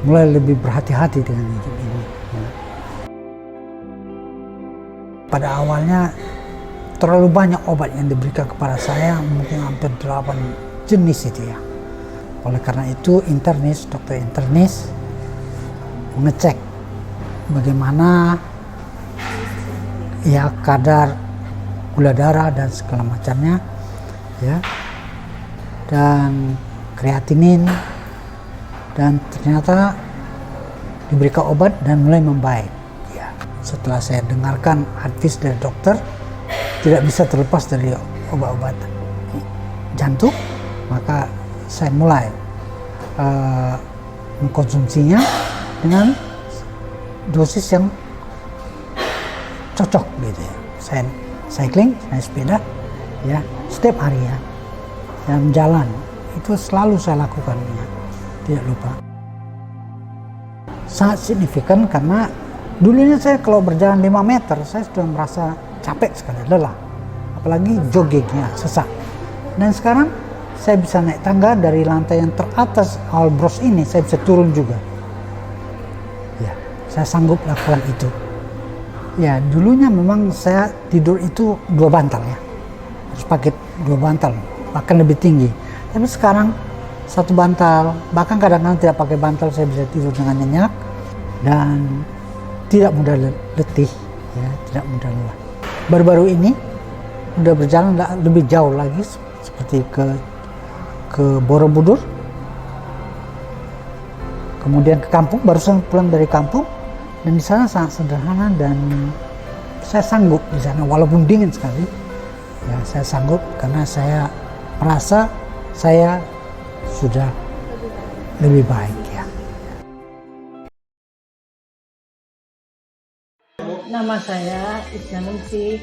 mulai lebih berhati-hati dengan hidup ini. Ya. Pada awalnya terlalu banyak obat yang diberikan kepada saya, mungkin hampir 8 jenis itu ya. Oleh karena itu dokter internis mengecek bagaimana ya kadar gula darah dan segala macamnya ya, dan kreatinin dan ternyata diberikan obat dan mulai membaik. Ya, setelah saya dengarkan advice dari dokter, tidak bisa terlepas dari obat-obat jantung, maka saya mulai mengkonsumsinya dengan dosis yang cocok gitu ya. Saya cycling, naik sepeda ya setiap hari ya, dan jalan itu selalu saya lakukan ya, tidak lupa. Sangat signifikan karena dulunya saya kalau berjalan 5 meter saya sudah merasa capek sekali, lelah, apalagi joggingnya sesak. Dan sekarang saya bisa naik tangga dari lantai yang teratas Alborz ini, saya bisa turun juga. Ya, saya sanggup lakukan itu. Ya, dulunya memang saya tidur itu 2 bantal ya, harus pakai 2 bantal, bahkan lebih tinggi. Tapi sekarang 1 bantal, bahkan kadang-kadang tidak pakai bantal saya bisa tidur dengan nyenyak dan tidak mudah letih, ya, tidak mudah lelah. Baru-baru ini udah berjalan lebih jauh lagi, seperti ke Borobudur, kemudian ke kampung, barusan pulang dari kampung, dan di sana sangat sederhana dan saya sanggup di sana walaupun dingin sekali. Ya, saya sanggup karena saya merasa saya sudah lebih baik ya. Nama saya Isna Ningsih,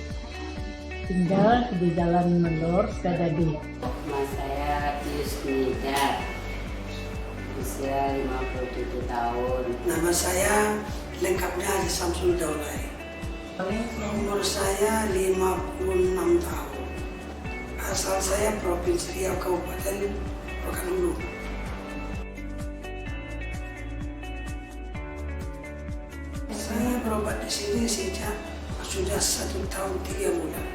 tinggal di Jalan Melor, Sekadadi. Nama saya Yusnida, usia 57 tahun. Nama saya lengkapnya Haji Samsul Daulay. Umur saya 56 tahun. Asal saya Provinsi Riau, Kabupaten Rokan Hulu. Saya berobat di sini sejak sudah 1 tahun 3 bulan.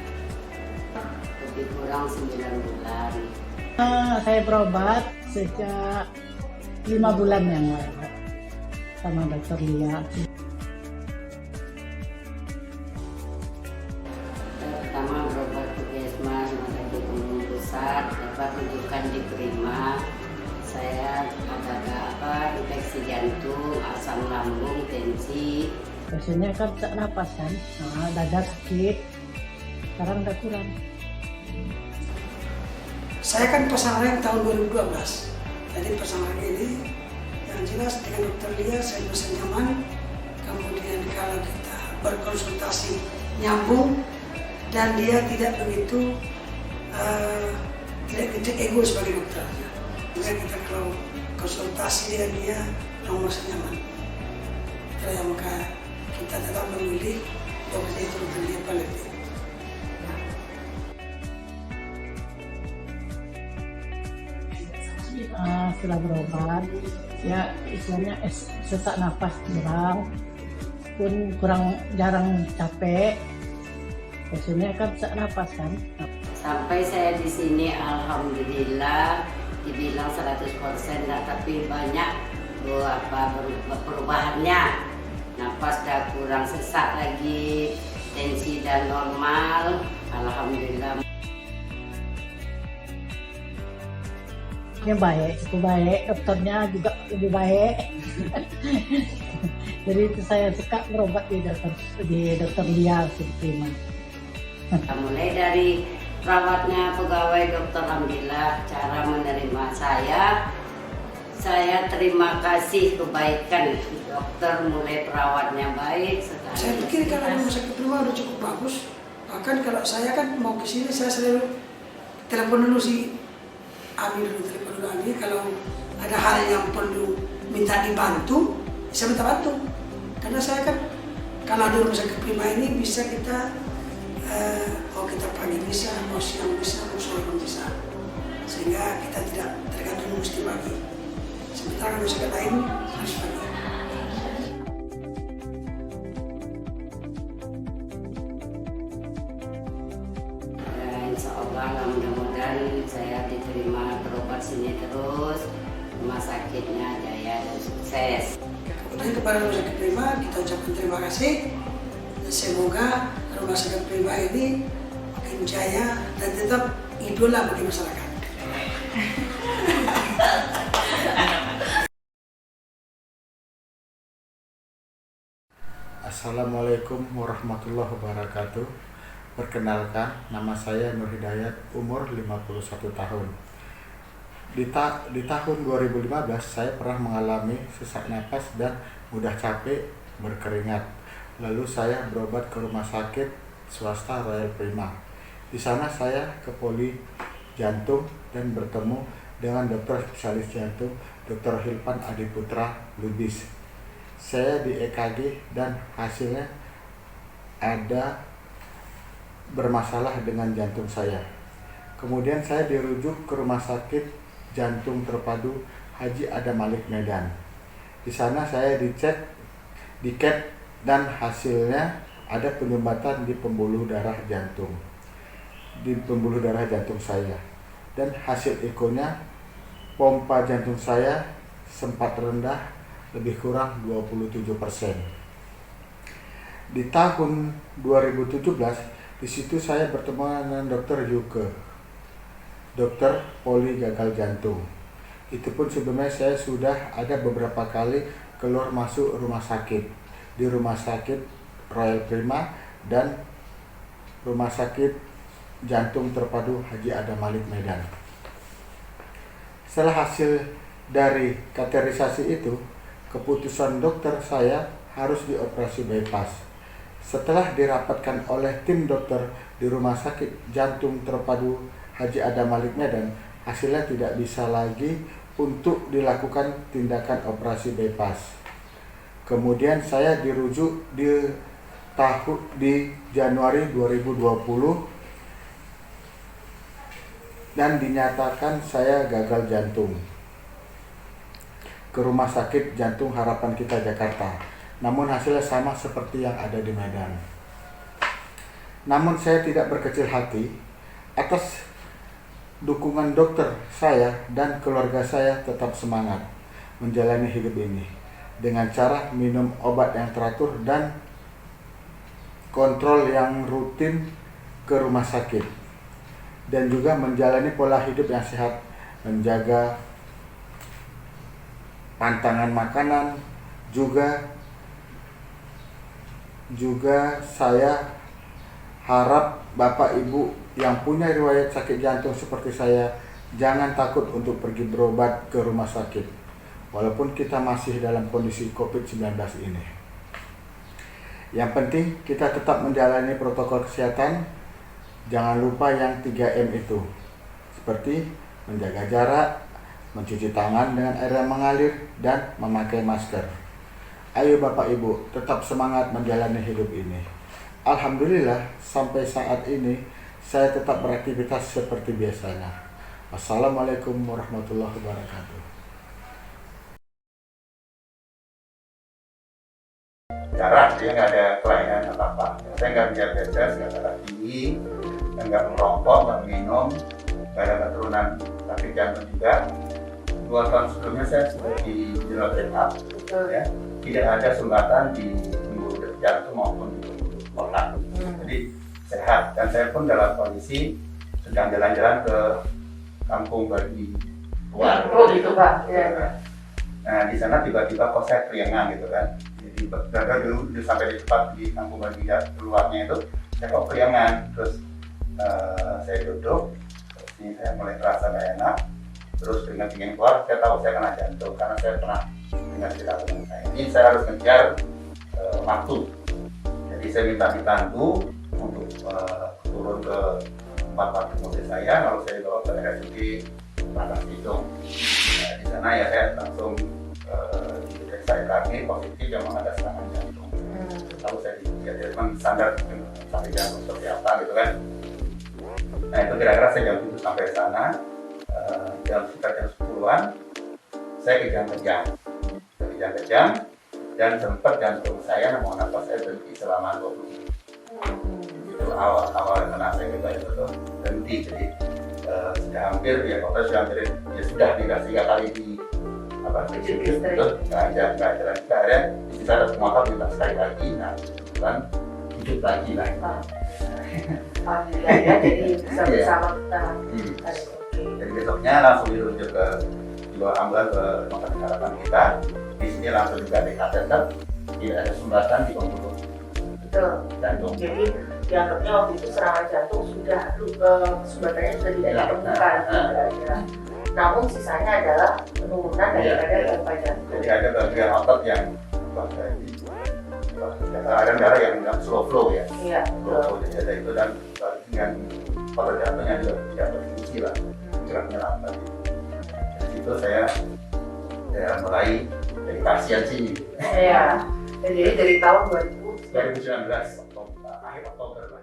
Lebih kurang 9 bulan. Saya berobat sejak 5 bulan yang lalu sama dokter Lia. Pertama berobat ke Puskesmas Rumah Sakit Umum Pusat, dapat rujukan diterima. Saya ada infeksi jantung, asam lambung, tensi. Biasanya kan sesak napas kan, dada sakit, sekarang udah kurang. Saya kan pasang rem tahun 2012. Jadi pasang rem ini yang jelas dengan dokter Lia saya bisa nyaman. Kemudian kalau kita berkonsultasi nyambung dan dia tidak begitu ego sebagai dokter. Jadi kita kalau konsultasi dengan dia merasa nyaman. Itulah yang maka kita tetap memilih dokter itu dokter Lia Paleti. Setelah berobat, ya istilahnya sesak nafas kurang jarang capek. Biasanya kan sesak nafas kan. Sampai saya di sini alhamdulillah dibilang 100% tapi banyak perubahannya. Nafas dah kurang sesak lagi, tensi dan normal, alhamdulillah. Yang baik, cukup baik, dokternya juga lebih baik. Jadi itu saya suka berobat di dokter Lia Sirtima. Mulai dari perawatnya, pegawai dokter, alhamdulillah cara menerima saya terima kasih kebaikan dokter, mulai perawatnya baik sekali. Saya pikir kalau rumah sakit prima udah cukup bagus. Bahkan kalau saya kan mau ke sini saya selalu telepon dulu si Ami dulu, telepon dulu Ami kalau ada hal yang perlu minta dibantu, saya minta bantu. Karena saya kan kalau di rumah sakit prima ini bisa kita mau kita pagi bisa, mau siang bisa, mau sore pun bisa. Sehingga kita tidak tergantung mesti pagi. Sementara rumah sakit lain harus pagi. Insya Allah mudah-mudahan saya diterima berobat sini terus, rumah sakitnya jaya dan sukses. Kemudian kepada rumah sakit prima kita ucapkan terima kasih. Semoga rumah sakit prima ini makin jaya dan tetap idola bagi masyarakat. Assalamualaikum warahmatullahi wabarakatuh. Perkenalkan, nama saya Nur Hidayat, umur 51 tahun. Di tahun 2015 saya pernah mengalami sesak napas dan mudah capek, berkeringat. Lalu saya berobat ke rumah sakit swasta Royal Prima. Di sana saya ke poli jantung dan bertemu dengan dokter spesialis jantung, Dr. Hilpan Adiputra Lubis. Saya di EKG dan hasilnya ada bermasalah dengan jantung saya. Kemudian saya dirujuk ke Rumah Sakit Jantung Terpadu Haji Adam Malik Medan. Di sana saya dicek, di-CAT dan hasilnya ada penyumbatan di pembuluh darah jantung. Di pembuluh darah jantung saya. Dan hasil ekonya pompa jantung saya sempat rendah lebih kurang 27%. Di tahun 2017, di situ saya bertemu dengan Dr. Yuke, dokter poli gagal jantung. Itu pun sebelumnya saya sudah ada beberapa kali keluar masuk rumah sakit. Di Rumah Sakit Royal Prima dan Rumah Sakit Jantung Terpadu Haji Adam Malik Medan. Setelah hasil dari kateterisasi itu, keputusan dokter saya harus dioperasi bypass. Setelah dirapatkan oleh tim dokter di Rumah Sakit Jantung Terpadu Haji Adam Malik Medan, hasilnya tidak bisa lagi untuk dilakukan tindakan operasi bypass. Kemudian saya dirujuk di Januari 2020 dan dinyatakan saya gagal jantung ke Rumah Sakit Jantung Harapan Kita Jakarta. Namun hasilnya sama seperti yang ada di Medan. Namun saya tidak berkecil hati atas dukungan dokter saya dan keluarga saya tetap semangat menjalani hidup ini dengan cara minum obat yang teratur dan kontrol yang rutin ke rumah sakit, dan juga menjalani pola hidup yang sehat, menjaga pantangan makanan. Juga saya harap Bapak Ibu yang punya riwayat sakit jantung seperti saya jangan takut untuk pergi berobat ke rumah sakit walaupun kita masih dalam kondisi COVID-19 ini. Yang penting kita tetap menjalani protokol kesehatan. Jangan lupa yang 3M itu, seperti menjaga jarak, mencuci tangan dengan air yang mengalir, dan memakai masker. Ayo Bapak Ibu, tetap semangat menjalani hidup ini. Alhamdulillah, sampai saat ini saya tetap beraktivitas seperti biasanya. Wassalamualaikum warahmatullahi wabarakatuh. Jarak, dia nggak ada kelainan apa-apa. Saya nggak diabetes, nggak darah tinggi, nggak merokok, nggak minum, nggak ada keturunan sakit jantung juga. 2 tahun sebelumnya saya sudah di General Check-up, ya. Tidak ada sumbatan di pembuluh jantung maupun di pembuluh otak. Jadi sehat, dan saya pun dalam kondisi sedang jalan-jalan ke kampung bagi tua. Gitu Pak. Ya. Nah di sana tiba-tiba kok saya keringan gitu kan. Jadi gagal dulu sampai di tempat di kampung bagi keluarnya itu, saya kok keringan. Terus saya duduk, terus ini saya mulai terasa nggak enak. Terus keringat ingin keluar, saya tahu saya kena jantung karena saya pernah dengar cerita teman saya. Ini saya harus ngejar waktu. Jadi saya minta dibantu untuk turun ke tempat parkir mobil saya, lalu saya bawa ke RSUD Rangkas Bitung. Di sana ya saya langsung diperiksa EKG positif yang memang ada serangan jantung. Lalu saya dilihat memang standar sakit jantung seperti apa gitu kan. Nah itu kira-kira saya jam 7 sampai sana. Sekitar jam 10-an saya kejang-kejang dan sempat jantung saya mau nafas saya berhenti selama 20 menit. Itu awal kena saya itu berhenti. Jadi sudah hampir ya dokter sudah hampir ya sudah dikasih 3 kali di itu nggak jalan. Akhirnya di sana ada motor minta sekali lagi, nah kebetulan hidup lagi lah. Alhamdulillah ya, jadi bisa bersama kita. Jadi besoknya langsung dirujuk ke dibawa ambulan ke rumah sakit harapan kita. di sini langsung juga di kateter, tidak ada sumbatan di pembuluh Betul. jantung. Jadi dianggapnya waktu itu serangan jantung sudah sumbatannya sudah tidak ditemukan. Namun sisanya adalah penurunan daripada pompa jantung. Jadi ada bagian otot yang aliran darah yang slow flow ya. Iya. Slow flow jadi ada itu, dan dengan otot jantungnya juga tidak berfungsi lah, geraknya lambat. Dari situ saya mulai dari pasien sini. Iya. Jadi dari tahun 2019 akhir Oktober lah.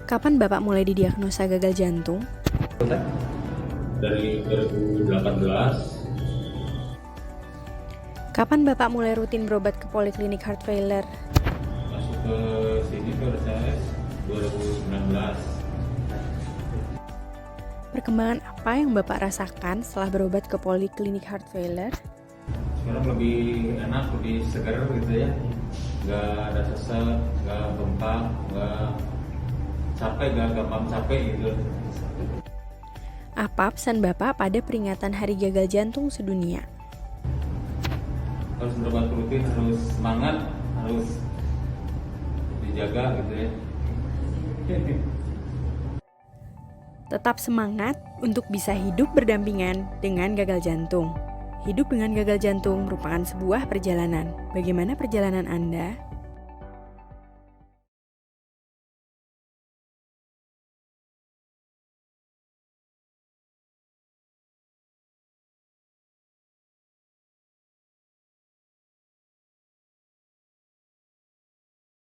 Kapan Bapak mulai didiagnosa gagal jantung? Dari 2018. Kapan Bapak mulai rutin berobat ke poliklinik heart failure? Masuk ke sini ke RSAS 2019. Perkembangan apa yang Bapak rasakan setelah berobat ke poliklinik heart failure? Sekarang lebih enak, lebih segar gitu ya. Nggak ada sesak, nggak bengkak, nggak capek, nggak gampang capek gitu. Apa pesan Bapak pada peringatan Hari Gagal Jantung Sedunia? Harus berobat rutin, harus semangat, harus dijaga gitu ya. Tetap semangat untuk bisa hidup berdampingan dengan gagal jantung. Hidup dengan gagal jantung merupakan sebuah perjalanan. Bagaimana perjalanan Anda?